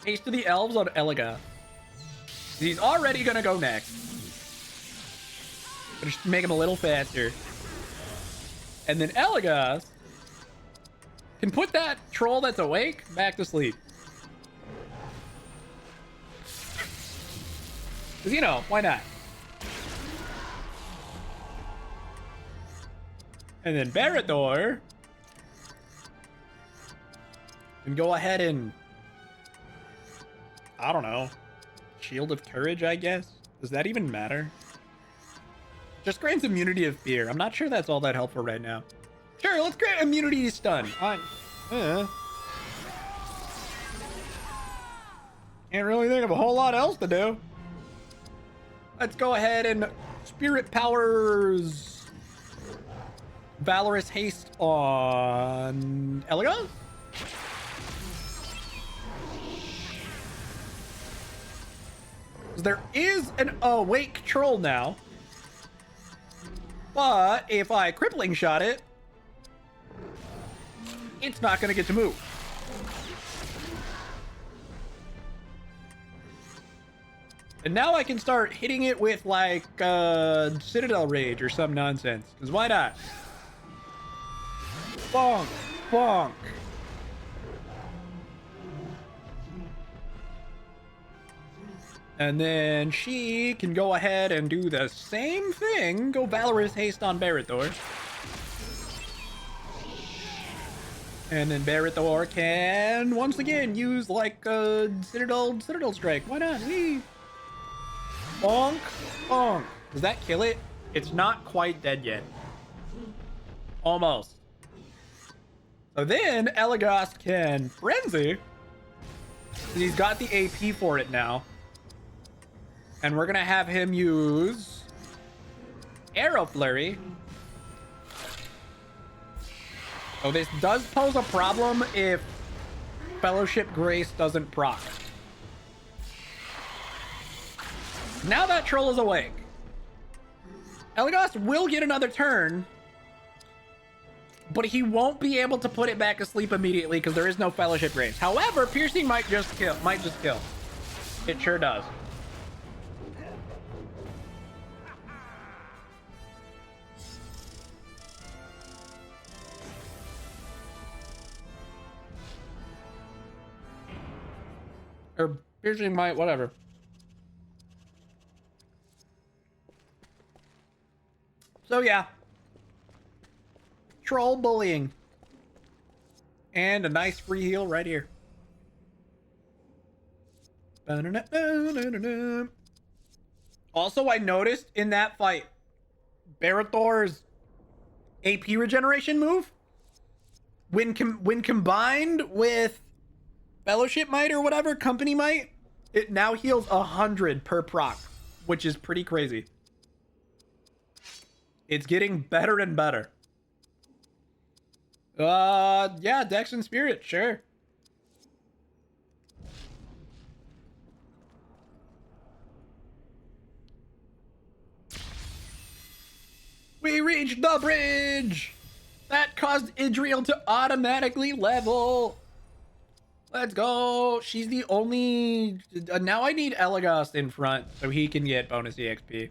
Haste to the Elves on Elaga. He's already gonna go next. But just make him a little faster. And then Elaga can put that troll that's awake back to sleep. Because, you know, why not? And then Barrador can go ahead and, I don't know, Shield of Courage, I guess? Does that even matter? Just grants immunity of fear. I'm not sure that's all that helpful right now. Sure, let's grant immunity to stun. Can't really think of a whole lot else to do. Let's go ahead and Spirit Powers Valorous Haste on Elagos. There is an awake troll now. But if I crippling shot it, it's not going to get to move. And now I can start hitting it with like Citadel Rage or some nonsense. Because why not? Bonk, bonk. And then she can go ahead and do the same thing. Go Valorous Haste on Barrador. And then Barrador can once again use like a Citadel Strike. Why not? Whee! Bonk, bonk. Does that kill it? It's not quite dead yet. Almost. So then Elagos can Frenzy. He's got the AP for it now. And we're going to have him use Arrow Flurry. Oh, this does pose a problem if Fellowship Grace doesn't proc. Now that troll is awake. Elagos will get another turn, but he won't be able to put it back asleep immediately because there is no Fellowship Grace. However, Piercing might just kill. It sure does. Or Piercing might, whatever. So yeah. Troll bullying. And a nice free heal right here. Also, I noticed in that fight, Barrador's AP regeneration move, when combined with Fellowship Might or whatever, Company Might, it now heals 100 per proc, which is pretty crazy. It's getting better and better. Yeah, Dex and Spirit, sure. We reached the bridge! That caused Idriel to automatically level. Let's go. She's the only... now I need Elagos in front so he can get bonus EXP.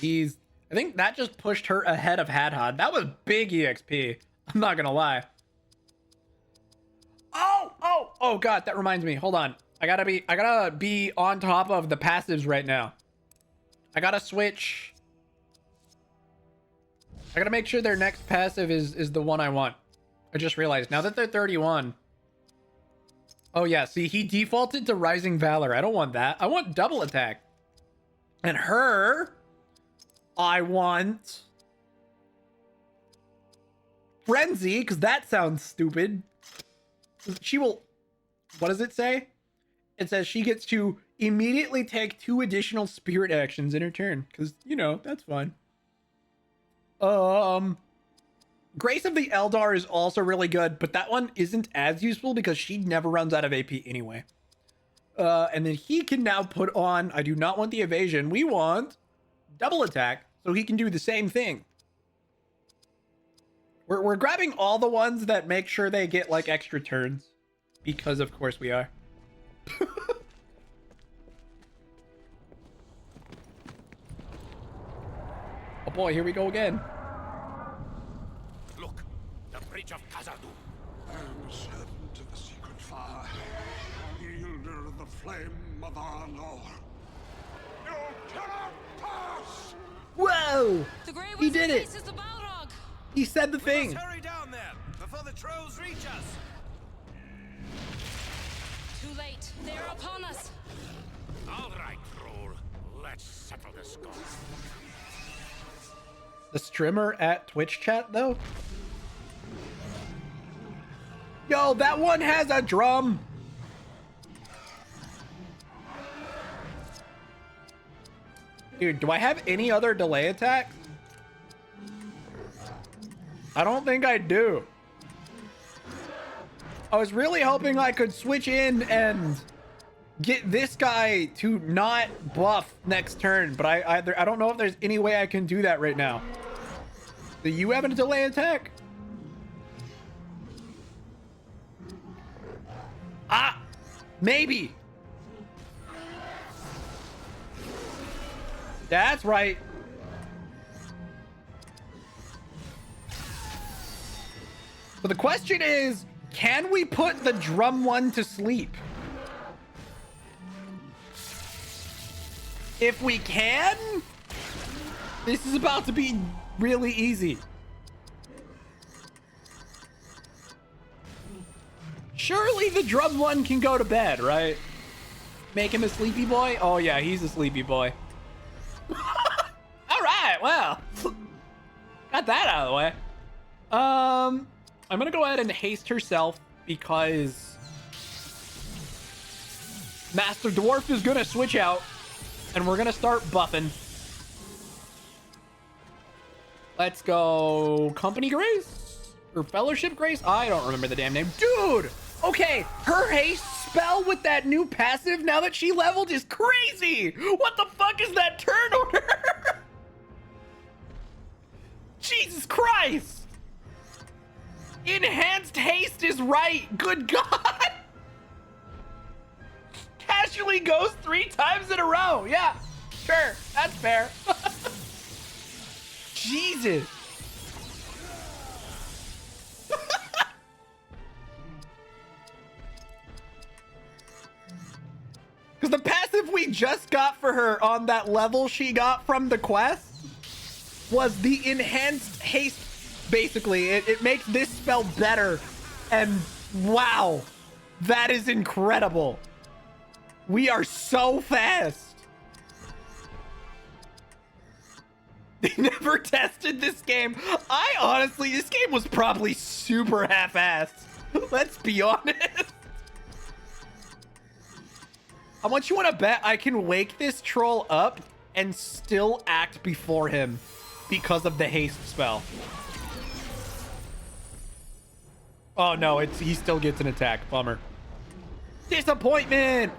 I think that just pushed her ahead of Hadhad. That was big EXP. I'm not gonna lie. Oh god, that reminds me. Hold on. I gotta be on top of the passives right now. I gotta switch. I gotta make sure their next passive is the one I want. I just realized now that they're 31. Oh yeah, see, he defaulted to Rising Valor. I don't want that. I want double attack. And her, I want Frenzy, because that sounds stupid. She will... what does it say? It says she gets to immediately take 2 additional spirit actions in her turn. Because, you know, that's fine. Grace of the Eldar is also really good, but that one isn't as useful because she never runs out of AP anyway. And then he can now put on... I do not want the evasion. We want double attack, so he can do the same thing. We're grabbing all the ones that make sure they get, like, extra turns. Because, of course, we are. Oh boy, here we go again. the flame of our Lord. You cannot pass! Whoa! The Grey He Wizard did it. faces the Balrog. He said the We thing. must hurry down there before the trolls reach us. Too late. They are upon us. All right, troll. Let's settle the score. The streamer at Twitch chat though. Yo, that one has a drum. Dude, do I have any other delay attacks? I don't think I do. I was really hoping I could switch in and get this guy to not buff next turn, but I don't know if there's any way I can do that right now. Do you have a delay attack? Ah, maybe. That's right. So the question is, can we put the drum one to sleep? If we can, this is about to be really easy. Surely the drum one can go to bed, right? Make him a sleepy boy? Oh yeah, he's a sleepy boy. All right, well, got that out of the way. I'm gonna go ahead and haste herself because Master Dwarf is gonna switch out and we're gonna start buffing. Let's go Company Grace or Fellowship Grace. I don't remember the damn name. Dude, okay, her haste spell with that new passive now that she leveled is crazy. What the fuck is that turn order? Jesus Christ. Enhanced haste is right. Good God. Casually goes 3 times in a row. Yeah, sure. That's fair. Jesus. Because the passive we just got for her on that level she got from the quest was the enhanced haste. Basically, it makes this spell better. And wow, that is incredible. We are so fast. They never tested this game. This game was probably super half-assed. Let's be honest. How much you want to bet I can wake this troll up and still act before him because of the haste spell? Oh no, he still gets an attack. Bummer. Disappointment.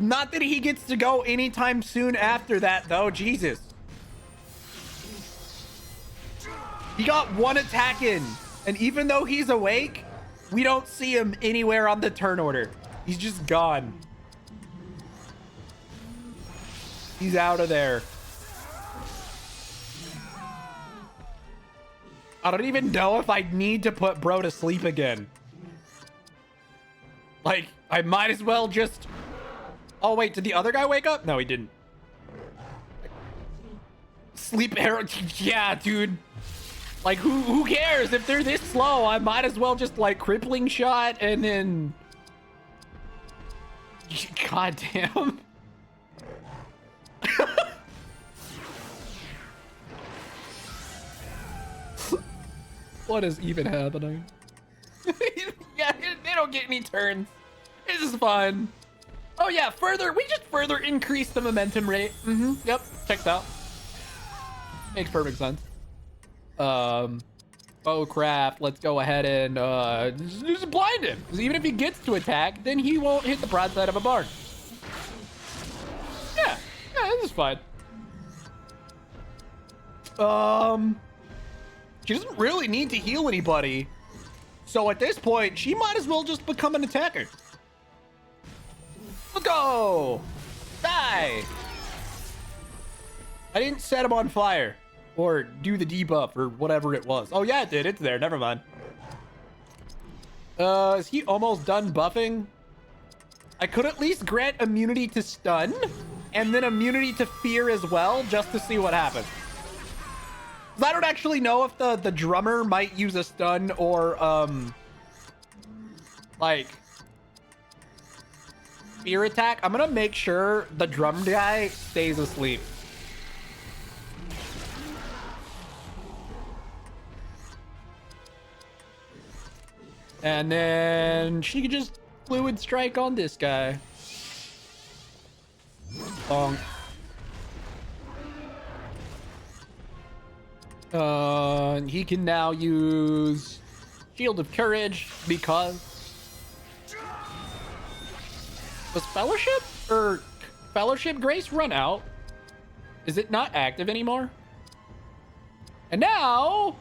Not that he gets to go anytime soon after that though. Jesus. He got 1 attack in, and even though he's awake, we don't see him anywhere on the turn order. He's just gone. He's out of there. I don't even know if I need to put bro to sleep again. Like, I might as well just... Oh, wait, did the other guy wake up? No, he didn't. Sleep arrow. Yeah, dude. Like, who cares? If they're this slow, I might as well just, like, crippling shot and then... God damn. What is even happening? Yeah, they don't get any turns. This is fun. Oh yeah, we just further increase the momentum rate. Yep, checks out. Makes perfect sense. Bowcraft, let's go ahead and just blind him. Because even if he gets to attack, then he won't hit the broadside of a barn. Yeah, this is fine. She doesn't really need to heal anybody. So at this point, she might as well just become an attacker. Let's go! Die! I didn't set him on fire. Or do the debuff or whatever it was. Oh yeah, it did. It's there. Never mind. Is he almost done buffing? I could at least grant immunity to stun and then immunity to fear as well, just to see what happens. 'Cause I don't actually know if the drummer might use a stun or like fear attack. I'm gonna make sure the drum guy stays asleep. And then she could just fluid strike on this guy. Bonk. He can now use Shield of Courage because was Fellowship Grace run out? Is it not active anymore? And now,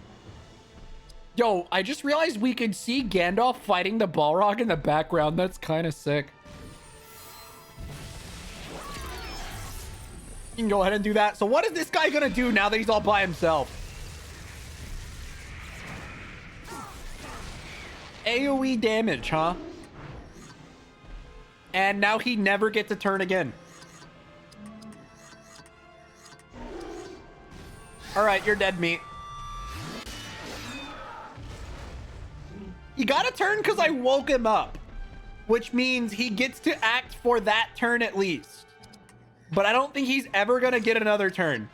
yo, I just realized we could see Gandalf fighting the Balrog in the background. That's kind of sick. You can go ahead and do that. So what is this guy gonna do now that he's all by himself? AoE damage, huh? And now he never gets a turn again. All right, you're dead meat. He got a turn because I woke him up, which means he gets to act for that turn at least. But I don't think he's ever gonna get another turn.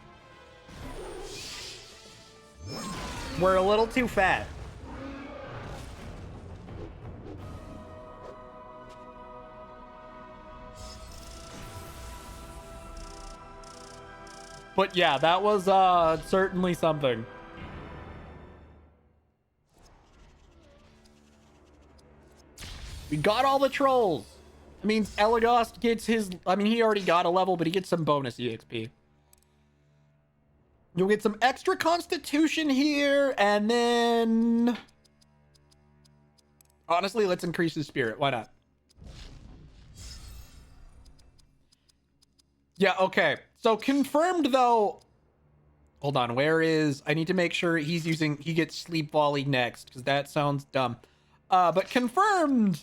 We're a little too fat. But yeah, that was certainly something. We got all the trolls. It means Elagast gets his... I mean, he already got a level, but he gets some bonus EXP. You'll get some extra constitution here, and then... Honestly, let's increase his spirit. Why not? Yeah, okay. So confirmed, though... Hold on, where is... I need to make sure he's using... He gets Sleep Volley next, because that sounds dumb. But confirmed...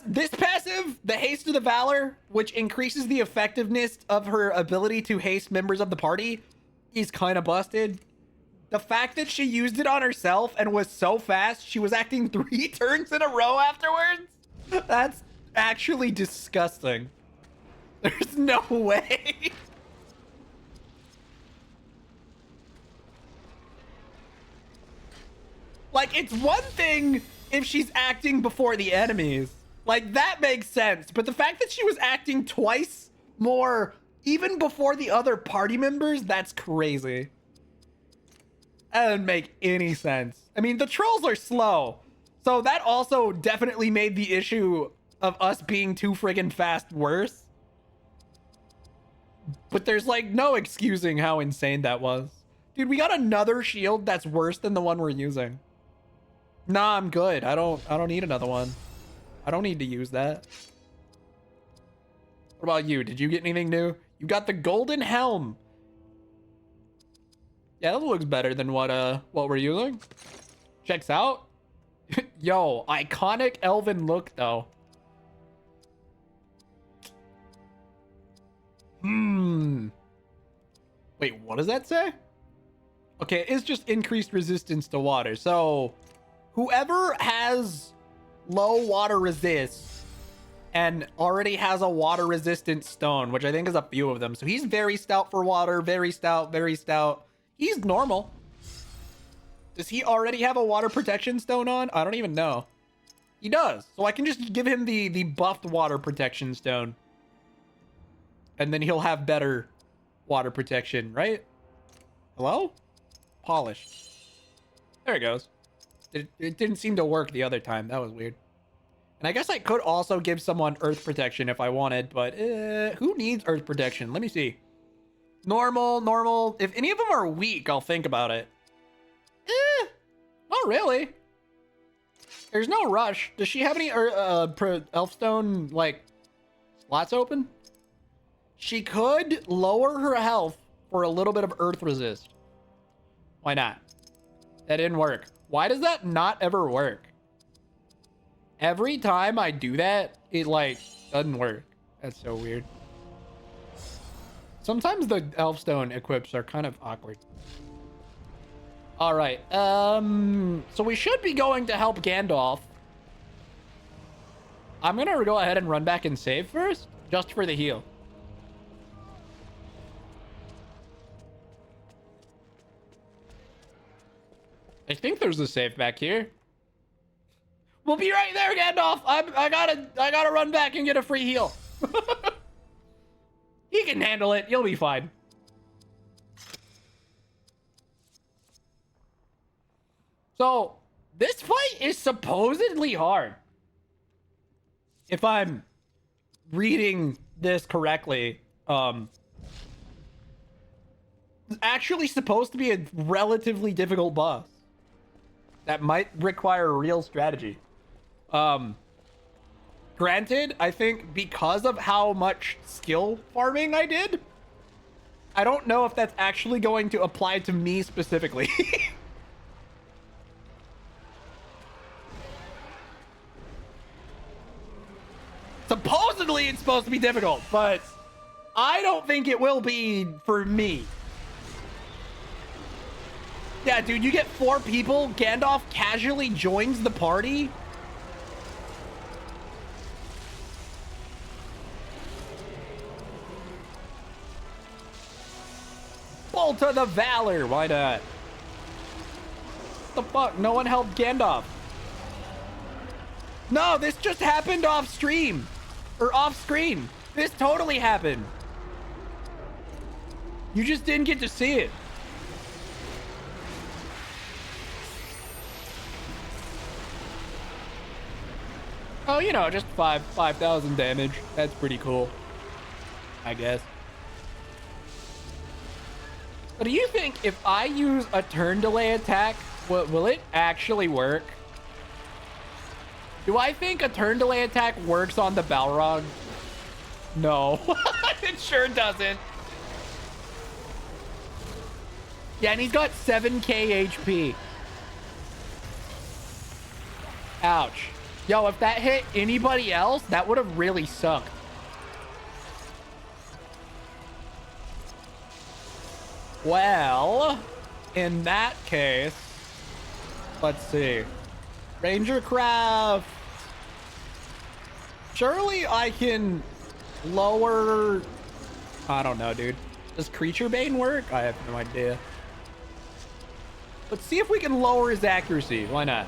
This passive, the Haste of the Valor, which increases the effectiveness of her ability to haste members of the party, is kind of busted. The fact that she used it on herself and was so fast, she was acting 3 turns in a row afterwards? That's actually disgusting. There's no way. Like, it's one thing if she's acting before the enemies. Like, that makes sense. But the fact that she was acting twice more, even before the other party members, that's crazy. That doesn't make any sense. I mean, the trolls are slow. So that also definitely made the issue of us being too friggin' fast worse. But there's, like, no excusing how insane that was. Dude, we got another shield that's worse than the one we're using. Nah, I'm good. I don't need another one. I don't need to use that. What about you? Did you get anything new? You got the golden helm. Yeah, that looks better than what we're using. Checks out. Yo, iconic elven look though. Wait, what does that say? Okay, it's just increased resistance to water. So whoever has low water resist and already has a water resistant stone, which I think is a few of them. So he's very stout for water, very stout, very stout. He's normal. Does he already have a water protection stone on? I don't even know. He does. So I can just give him the buffed water protection stone. And then he'll have better water protection, right? Hello? Polished. There it goes. It didn't seem to work the other time. That was weird. And I guess I could also give someone earth protection if I wanted, but who needs earth protection? Let me see. Normal. If any of them are weak, I'll think about it. Not really. There's no rush. Does she have any Elfstone, like, slots open? She could lower her health for a little bit of earth resist. Why not? That didn't work. Why does that not ever work? Every time I do that, it like doesn't work. That's so weird. Sometimes the Elfstone equips are kind of awkward. All right. So we should be going to help Gandalf. I'm going to go ahead and run back and save first, just for the heal. I think there's a save back here. We'll be right there, Gandalf. I gotta run back and get a free heal. He can handle it. You'll be fine. So this fight is supposedly hard. If I'm reading this correctly, it's actually supposed to be a relatively difficult boss that might require real strategy. Granted, I think because of how much skill farming I did, I don't know if that's actually going to apply to me specifically. Supposedly it's supposed to be difficult, but I don't think it will be for me. Yeah, dude, you get 4 people. Gandalf casually joins the party. Bolt of the Valor. Why not? What the fuck? No one helped Gandalf. No, this just happened off stream. Or off screen. This totally happened. You just didn't get to see it. Oh, you know, just 5,000 damage. That's pretty cool, I guess. But do you think if I use a turn delay attack, will it actually work? Do I think a turn delay attack works on the Balrog? No, it sure doesn't. Yeah, and he's got 7k HP. Ouch. Yo, if that hit anybody else, that would have really sucked. Well, in that case, let's see. Ranger Craft. Surely I can lower... I don't know, dude. Does Creature Bane work? I have no idea. Let's see if we can lower his accuracy. Why not?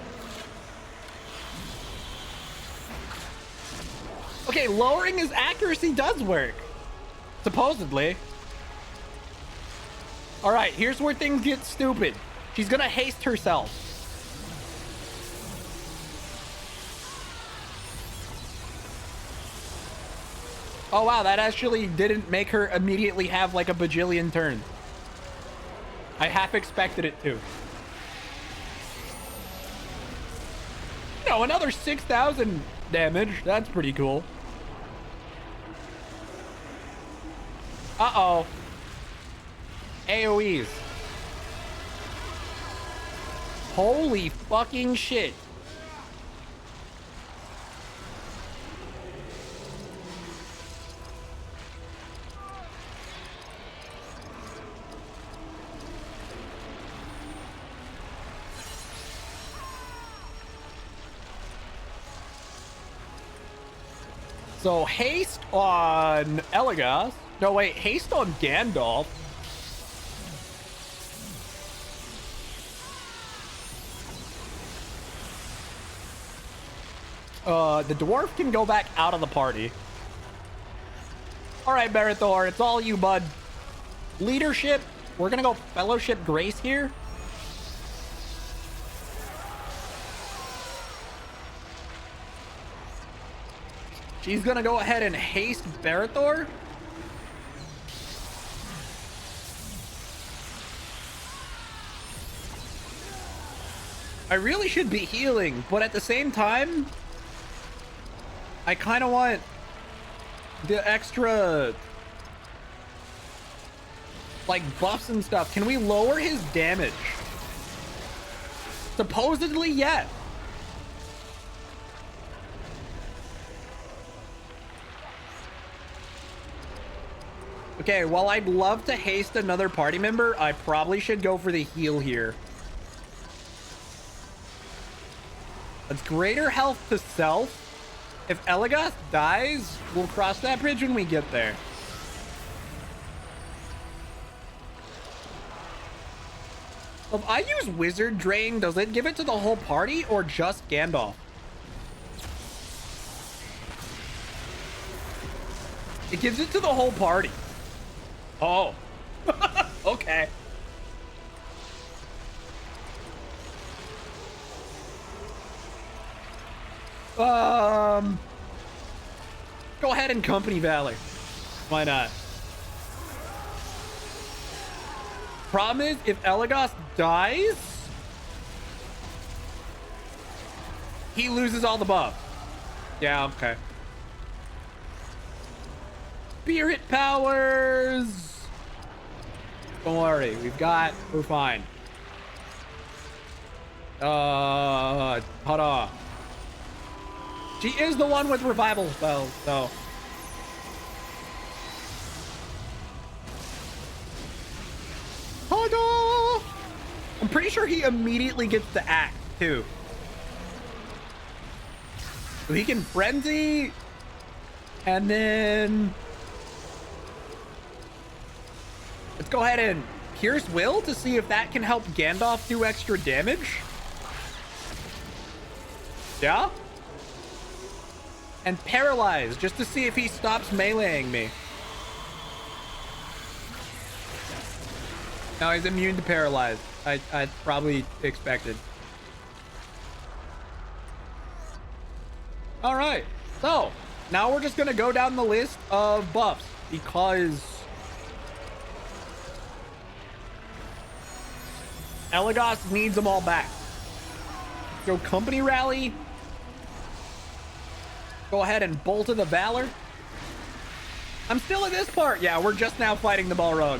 Okay, lowering his accuracy does work. Supposedly. All right, here's where things get stupid. She's gonna haste herself. Oh, wow, that actually didn't make her immediately have like a bajillion turns. I half expected it to. You know, another 6,000 damage. That's pretty cool. Uh-oh. AoEs. Holy fucking shit. So haste on Elagos. No, wait, haste on Gandalf. The dwarf can go back out of the party. All right, Barithor, it's all you, bud. Leadership. We're gonna go Fellowship Grace here. She's gonna go ahead and haste Barithor. I really should be healing, but at the same time, I kind of want the extra, like, buffs and stuff. Can we lower his damage? Supposedly, yeah. Okay, while I'd love to haste another party member, I probably should go for the heal here. It's greater health to self. If Elagath dies, we'll cross that bridge when we get there. If I use Wizard Drain, does it give it to the whole party or just Gandalf? It gives it to the whole party. Oh. Okay. Go ahead and Company Valor. Why not? Problem is, if Elagos dies, he loses all the buffs. Yeah, okay. Spirit powers. Don't worry, we're fine. Ta-da. She is the one with revival spells, so. Ta-da! I'm pretty sure he immediately gets the axe, too. So he can frenzy, and then let's go ahead and Pierce Will to see if that can help Gandalf do extra damage. Yeah? And Paralyze, just to see if he stops meleeing me. No, he's immune to Paralyze. I probably expected. All right, so now we're just gonna go down the list of buffs because Elagos needs them all back. Go Company Rally. Go ahead and Bolt of the Valor. I'm still in this part. Yeah, we're just now fighting the Balrog.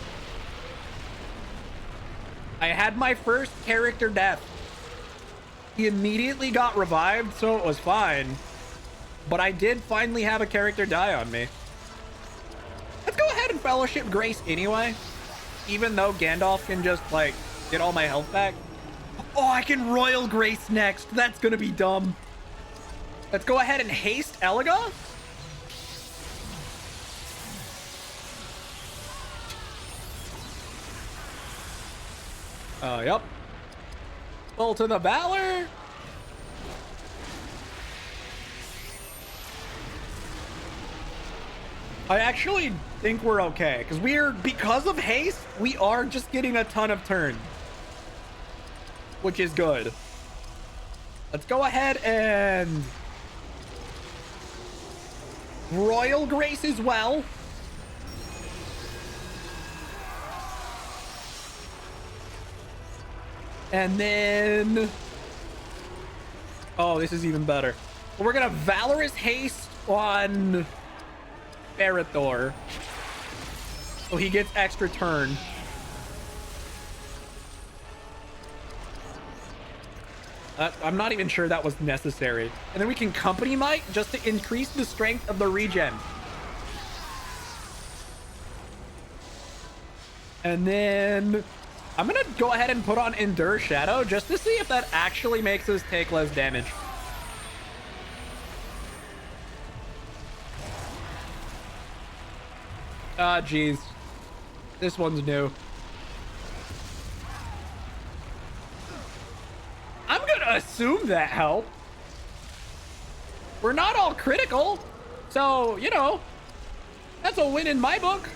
I had my first character death. He immediately got revived, so it was fine. But I did finally have a character die on me. Let's go ahead and Fellowship Grace anyway. Even though Gandalf can just, like, get all my health back. Oh, I can Royal Grace next. That's gonna be dumb. Let's go ahead and haste Elagos. Yep. Bolt of the Valor. I actually think we're okay because of haste, we are just getting a ton of turns, which is good. Let's go ahead and Royal Grace as well. And then, oh, this is even better. We're gonna Valorous Haste on Barithor, so he gets extra turn. I'm not even sure that was necessary. And then we can Company Might just to increase the strength of the regen. And then I'm gonna go ahead and put on Endure Shadow just to see if that actually makes us take less damage. Ah, geez. This one's new. I'm gonna assume that helped. We're not all critical, so, you know, that's a win in my book.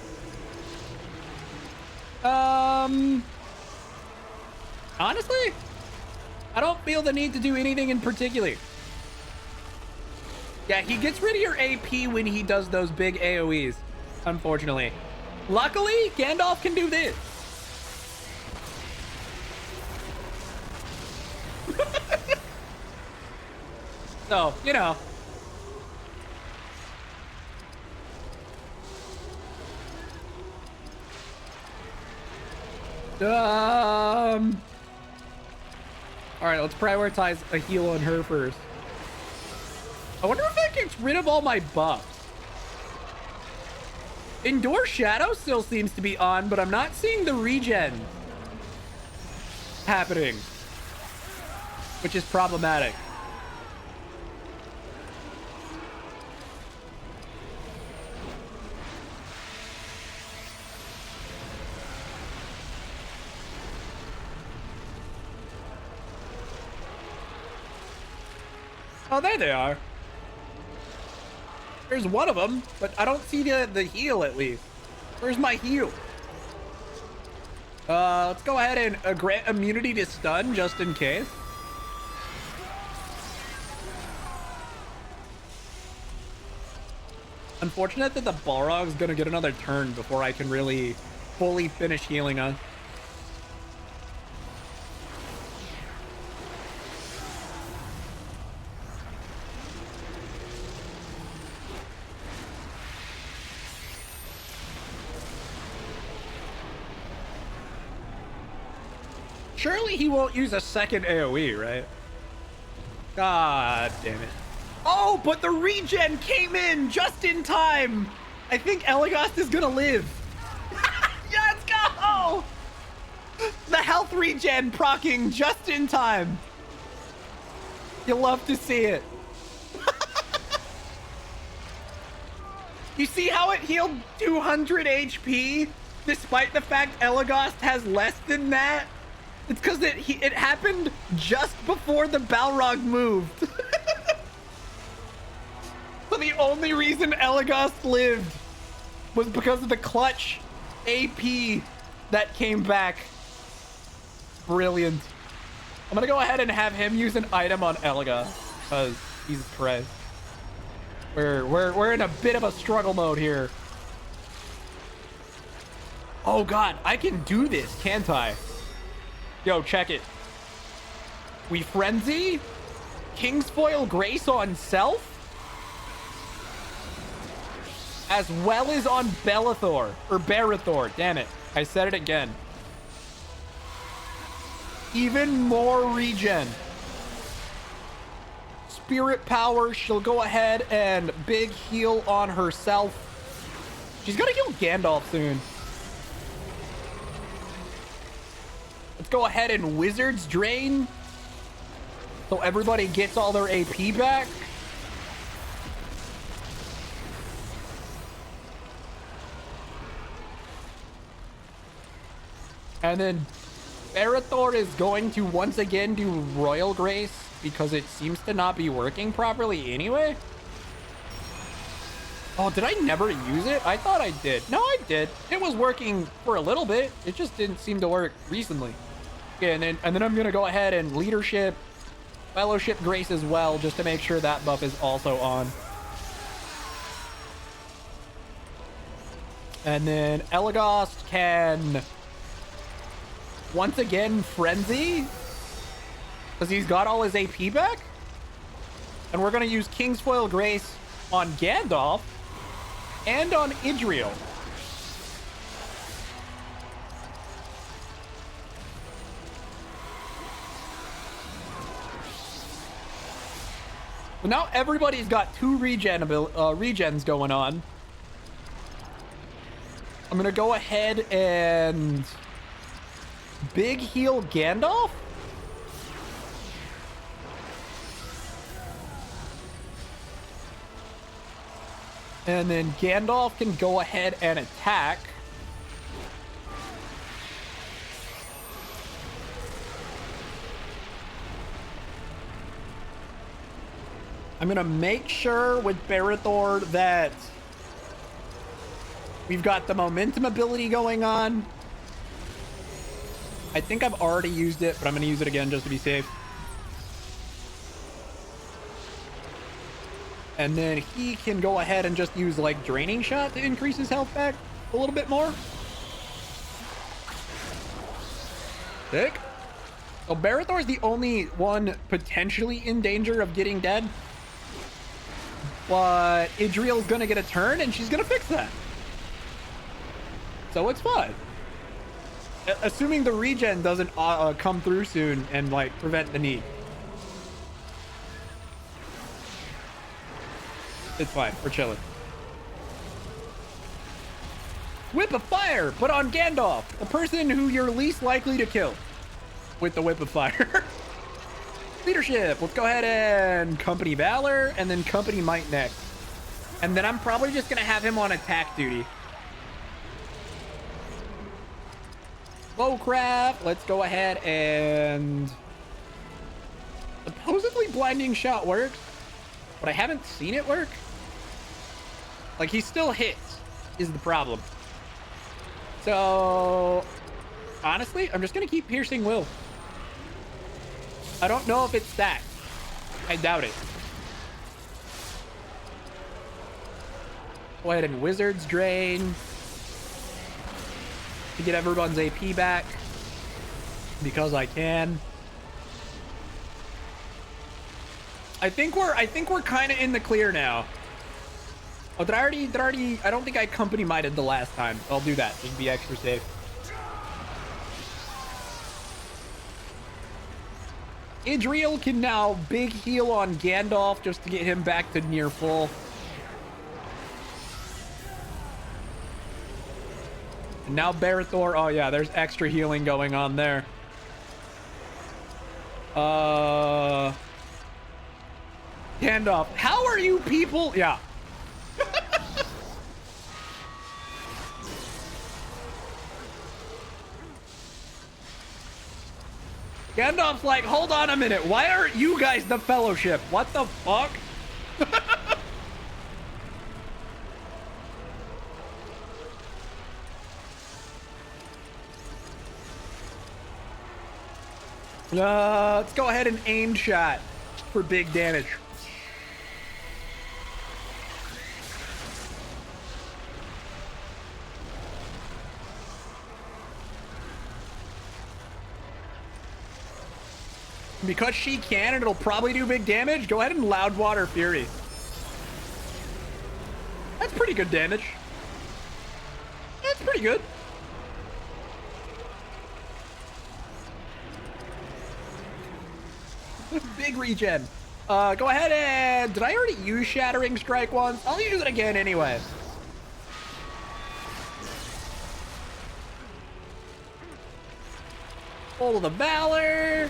Honestly, I don't feel the need to do anything in particular. Yeah, he gets rid of your AP when he does those big AoEs, unfortunately. Luckily, Gandalf can do this. So, you know. All right, let's prioritize a heal on her first. I wonder if that gets rid of all my buffs. Endure Shadow still seems to be on, but I'm not seeing the regen happening, which is problematic. Oh, there they are. There's one of them, but I don't see the heal at least. Where's my heal? Let's go ahead and grant immunity to stun just in case. Unfortunate that the Balrog's gonna get another turn before I can really fully finish healing us. Surely he won't use a second AoE, right? God damn it. Oh, but the regen came in just in time. I think Elagast is gonna live. Yeah, let's go! The health regen proccing just in time. You'll love to see it. You see how it healed 200 HP despite the fact Elagast has less than that? It's because it happened just before the Balrog moved. So the only reason Elagast lived was because of the clutch AP that came back. Brilliant. I'm gonna go ahead and have him use an item on Elagast because Jesus Christ. We're in a bit of a struggle mode here. Oh God, I can do this, can't I? Yo, check it. We frenzy, Kingsfoil Grace on self, as well as on Bellathor, or Barathor. Damn it, I said it again. Even more regen. Spirit power, she'll go ahead and big heal on herself. She's gonna heal Gandalf soon. Let's go ahead and Wizard's Drain so everybody gets all their AP back. And then Barathor is going to once again do Royal Grace because it seems to not be working properly anyway. Oh, did I never use it? I thought I did. No, I did. It was working for a little bit. It just didn't seem to work recently. Okay, and then I'm gonna go ahead and Leadership, Fellowship Grace as well, just to make sure that buff is also on. And then Elagast can once again Frenzy because he's got all his AP back. And we're gonna use Kingsfoil Grace on Gandalf and on Idriel. Well, now everybody's got two regens going on. I'm gonna go ahead and big heal Gandalf. And then Gandalf can go ahead and attack. I'm gonna make sure with Barathor that we've got the momentum ability going on. I think I've already used it, but I'm gonna use it again just to be safe. And then he can go ahead and just use like Draining Shot to increase his health back a little bit more. Sick. So Barathor is the only one potentially in danger of getting dead. But Idriel's gonna get a turn and she's gonna fix that. So it's fine. Assuming the regen doesn't come through soon and like prevent the need. It's fine. We're chilling. Whip of Fire, put on Gandalf, the person who you're least likely to kill with the Whip of Fire. Leadership, let's go ahead and Company Valor and then Company Might next. And then I'm probably just gonna have him on attack duty. Bowcraft, let's go ahead and... Supposedly Blinding Shot works, but I haven't seen it work. Like, he still hits, is the problem. So, honestly, I'm just gonna keep Piercing Will. I don't know if it's stacked. I doubt it. Go ahead and Wizard's Drain to get everyone's AP back because I can. I think we're kind of in the clear now. Oh, did I already? I don't think I company minded the last time. I'll do that. Just be extra safe. Idriel can now big heal on Gandalf just to get him back to near full. And now Barithor. Oh yeah, there's extra healing going on there. Gandalf, how are you people? Yeah. Gandalf's like, hold on a minute. Why aren't you guys the Fellowship? What the fuck? Let's go ahead and aim shot for big damage. Because she can and it'll probably do big damage, go ahead and Loudwater Fury. That's pretty good damage. That's pretty good. Big regen. Go ahead and... Did I already use Shattering Strike once? I'll use it again anyway. Full of the Valor.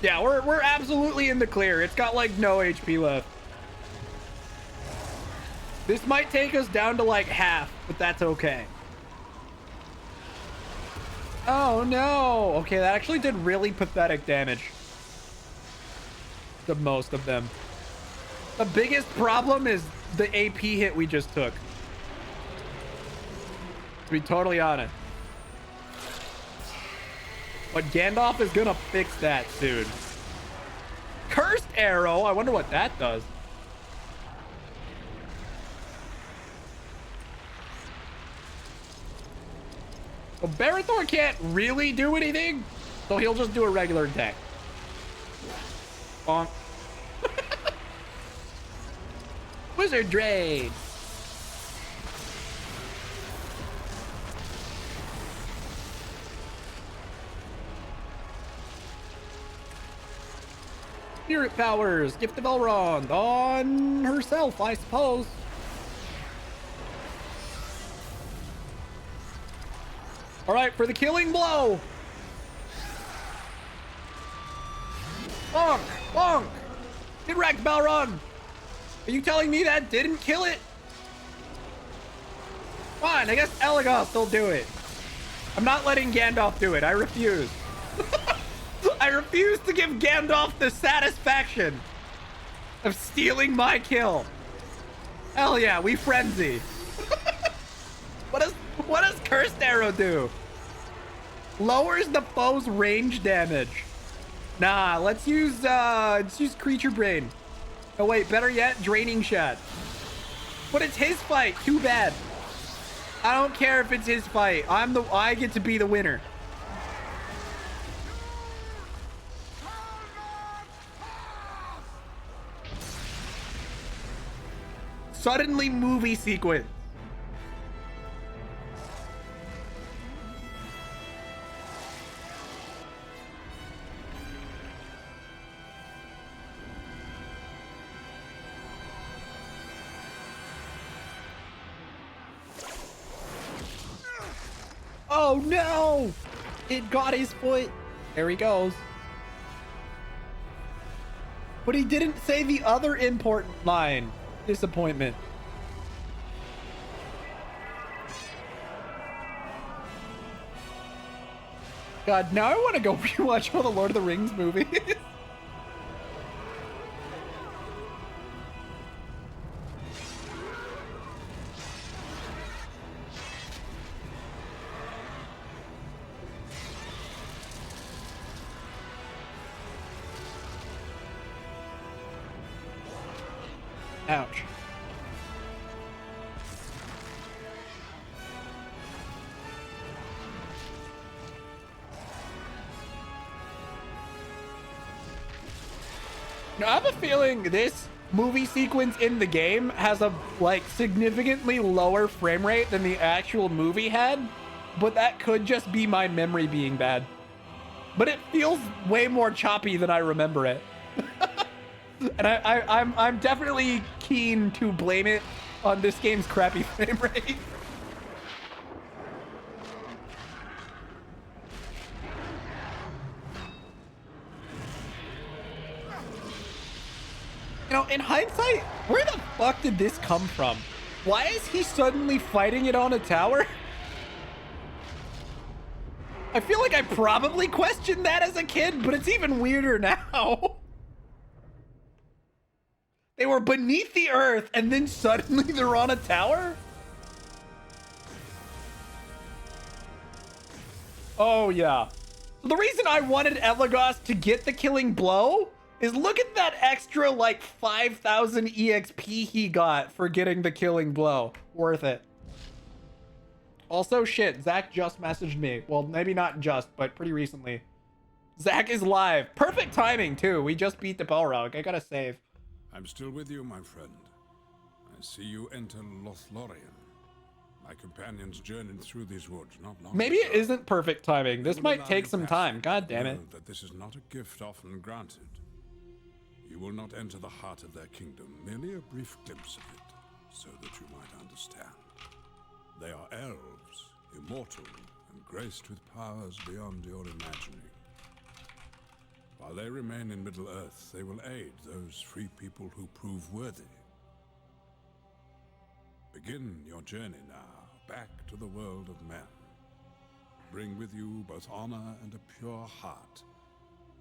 Yeah, we're absolutely in the clear. It's got like no HP left. This might take us down to like half, but that's okay. Oh no. Okay, that actually did really pathetic damage. The most of them. The biggest problem is the AP hit we just took. To be totally honest. But Gandalf is gonna fix that soon. Cursed Arrow. I wonder what that does. Well, Barithor can't really do anything, so he'll just do a regular attack. Bonk. Wizard Drain. Spirit Powers, Gift of Elrond on herself, I suppose. All right, for the killing blow. Bonk, bonk. Get wrecked, Balrog. Are you telling me that didn't kill it? Fine, I guess Elagos will do it. I'm not letting Gandalf do it. I refuse. I refuse to give Gandalf the satisfaction of stealing my kill. Hell yeah, we frenzy. What does Cursed Arrow do? Lowers the foe's range damage. Nah, let's use Creature Brain. Oh wait, better yet, Draining Shot. But it's his fight. Too bad. I don't care if it's his fight. I get to be the winner. Suddenly movie sequence. Oh no! It got his foot. There he goes. But he didn't say the other important line. Disappointment. God, now I want to go rewatch all the Lord of the Rings movies. Ouch. Now, I have a feeling this movie sequence in the game has a significantly lower frame rate than the actual movie had, but that could just be my memory being bad. But it feels way more choppy than I remember it. And I'm definitely keen to blame it on this game's crappy frame rate. You know, in hindsight, where the fuck did this come from? Why is he suddenly fighting it on a tower? I feel like I probably questioned that as a kid, but it's even weirder now. They were beneath the earth and then suddenly they're on a tower? Oh yeah. The reason I wanted Elagos to get the killing blow is look at that extra 5,000 EXP he got for getting the killing blow. Worth it. Also, shit, Zach just messaged me. Well, maybe not just, but pretty recently. Zach is live. Perfect timing, too. We just beat the Balrog. I gotta save. I'm still with you, my friend. I see you enter Lothlorien. My companions journeyed through these woods not long Maybe ago. it isn't perfect timing. This might take some time. God damn it. Know that this is not a gift often granted. You will not enter the heart of their kingdom, merely a brief glimpse of it, so that you might understand. They are elves, immortal, and graced with powers beyond your imagining. While they remain in Middle-earth, they will aid those free people who prove worthy. Begin your journey now, back to the world of men. Bring with you both honor and a pure heart,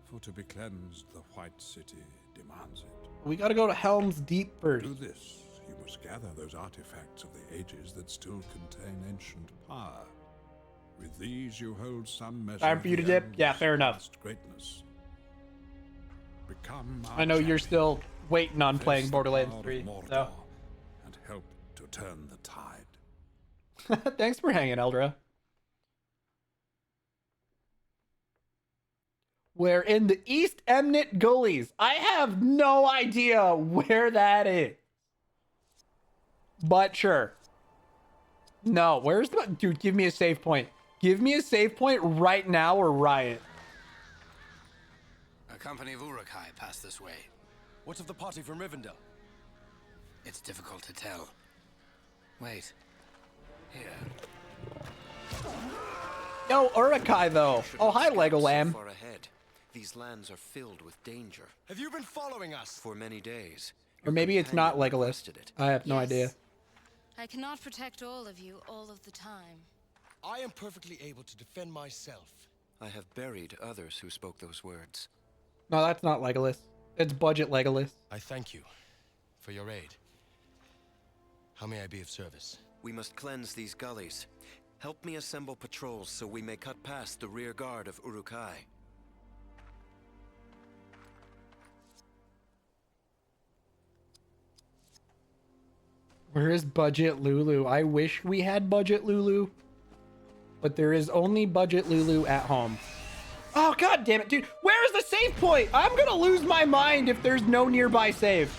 for to be cleansed, the White City demands it. We gotta go to Helm's Deep first. To do this, you must gather those artifacts of the ages that still contain ancient power. With these, you hold some measure Time for you to of the dip? elves' Yeah, fair enough. vast greatness. Become I know you're still waiting on Face playing the Borderlands cloud of 3, Mordor so. and help to turn the tide. Thanks for hanging, Eldra. We're in the East Emnet Gullies. I have no idea where that is. But sure. No, where's the... Dude, give me a save point. Give me a save point right now or riot. A company of Uruk-hai passed this way. What of the party from Rivendell? It's difficult to tell. Wait. Here. Yo, Uruk-hai, though. Oh, hi, Legolam. Far ahead. These lands are filled with danger. Have you been following us? For many days. Or maybe it's not companion Legolas. requested it. I have no idea. I cannot protect all of you all of the time. I am perfectly able to defend myself. I have buried others who spoke those words. No, that's not Legolas. It's budget Legolas. I thank you for your aid. How may I be of service? We must cleanse these gullies. Help me assemble patrols so we may cut past the rear guard of Uruk-hai. Where is budget Lulu? I wish we had budget Lulu. But there is only budget Lulu at home. Oh, god damn it, dude. Where is the save point? I'm gonna lose my mind if there's no nearby save.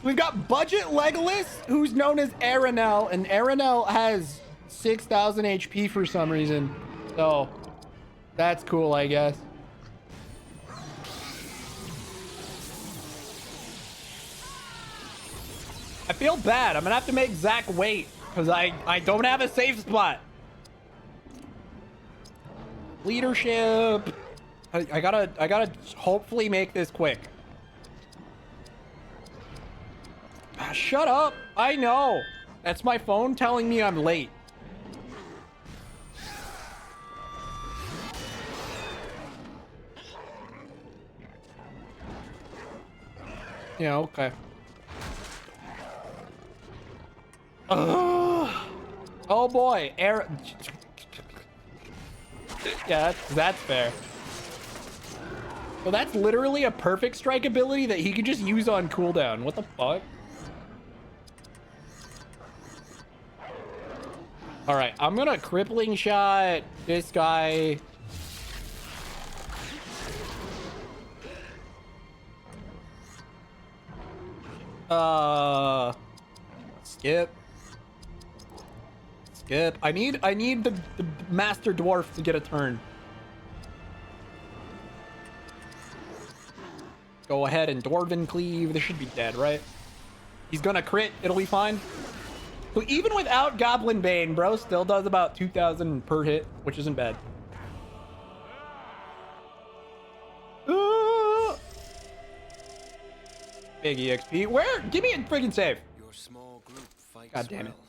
We've got budget Legolas, who's known as Aranel, and Aranel has 6,000 HP for some reason. So, that's cool, I guess. I feel bad. I'm gonna have to make Zach wait, because I don't have a safe spot. leadership. I gotta hopefully make this quick. Ah, shut up. I know. That's my phone telling me I'm late. Yeah, okay. Oh boy, air. Yeah, that's fair. So that's literally a perfect strike ability that he could just use on cooldown. What the fuck? All right, I'm gonna crippling shot this guy. Skip. Skip. I need the master dwarf to get a turn. Go ahead and Dwarven Cleave. This should be dead, right? He's gonna crit. It'll be fine. So even without Goblin Bane, bro still does about 2,000 per hit, which isn't bad. Big EXP. Where? Give me a friggin' save. Your small group fights God damn it. well.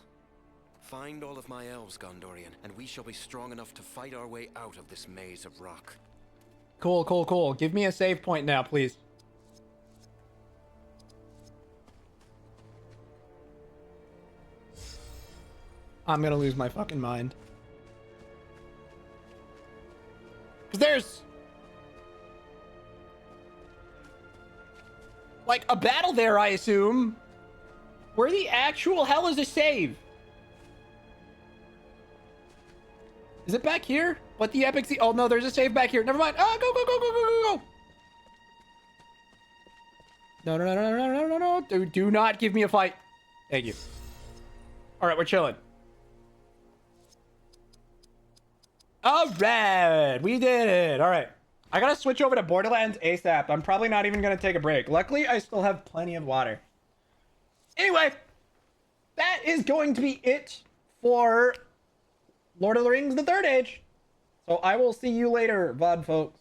Find all of my elves, Gondorian, and we shall be strong enough to fight our way out of this maze of rock. Cool, cool, cool. Give me a save point now, please. I'm gonna lose my fucking mind. Because there's... like, a battle there, I assume. Where the actual hell is a save? Is it back here? What the epic... oh, no, there's a save back here. Never mind. Ah, go, go, go, go, go, go, go. No, no, no, no, no, no, no, no. Do not give me a fight. Thank you. All right, we're chilling. All right, we did it. All right. I gotta switch over to Borderlands ASAP. I'm probably not even gonna take a break. Luckily, I still have plenty of water. Anyway, that is going to be it for Lord of the Rings: The Third Age. So I will see you later, VOD folks.